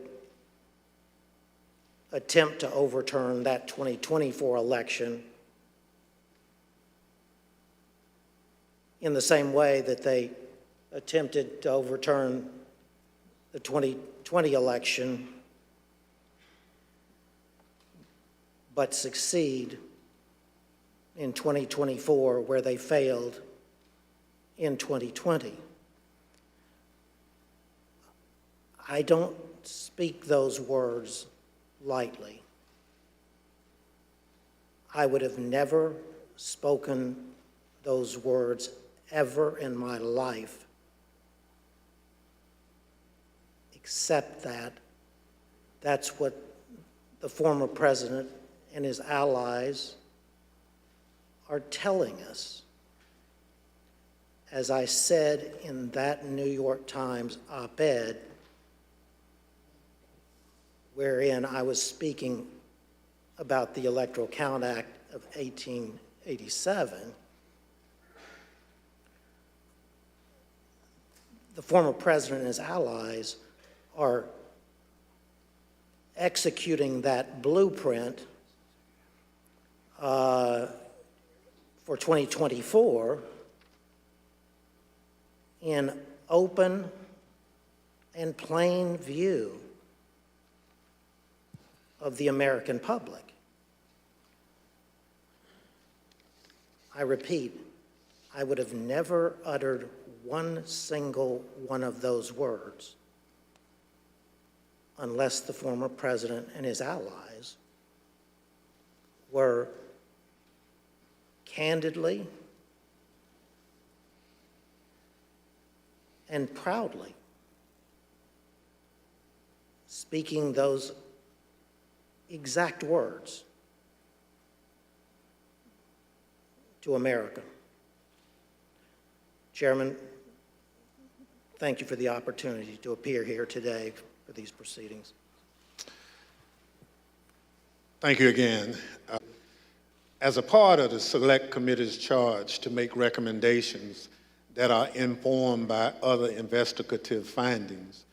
attempt to overturn that 2024 election in the same way that they attempted to overturn the 2020 election, but succeed in 2024 where they failed in 2020. I don't speak those words lightly. I would have never spoken those words ever in my life, except that that's what the former president and his allies are telling us. As I said in that New York Times op-ed, wherein I was speaking about the Electoral Count Act of 1887, the former president and his allies are executing that blueprint for 2024 in open and plain view of the American public. I repeat, I would have never uttered one single one of those words unless the former president and his allies were candidly and proudly speaking those exact words to America. Chairman, thank you for the opportunity to appear here today for these proceedings. Thank you again. As a part of the Select Committee's charge to make recommendations that are informed by other investigative findings,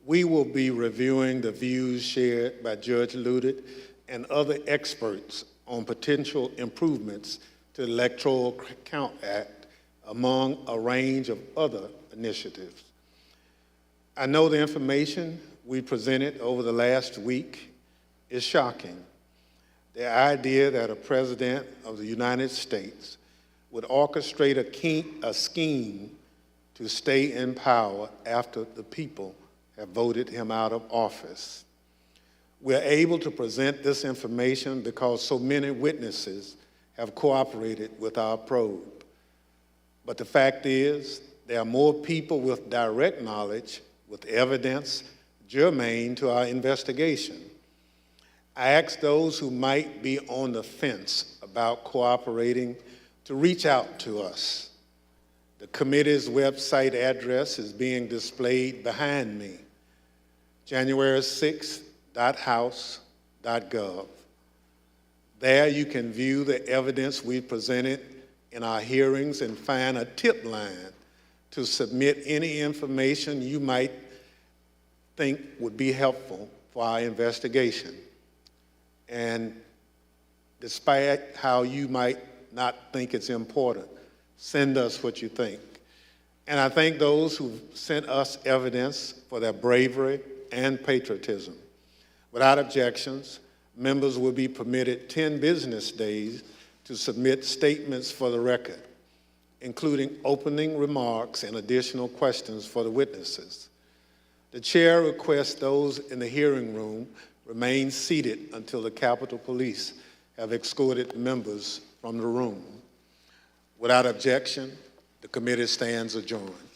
we will be reviewing the views shared by Judge Ludwig and other experts on potential improvements to the Electoral Count Act, among a range of other initiatives. I know the information we presented over the last week is shocking. The idea that a president of the United States would orchestrate a scheme to stay in power after the people have voted him out of office. We're able to present this information because so many witnesses have cooperated with our probe. But the fact is, there are more people with direct knowledge, with evidence germane to our investigation. I ask those who might be on the fence about cooperating to reach out to us. The committee's website address is being displayed behind me, january6.house.gov. There you can view the evidence we presented in our hearings and find a tip line to submit any information you might think would be helpful for our investigation. And despite how you might not think it's important, send us what you think. And I thank those who sent us evidence for their bravery and patriotism. Without objections, members will be permitted 10 business days to submit statements for the record, including opening remarks and additional questions for the witnesses. The chair requests those in the hearing room remain seated until the Capitol Police have escorted members from the room. Without objection, the committee stands adjourned.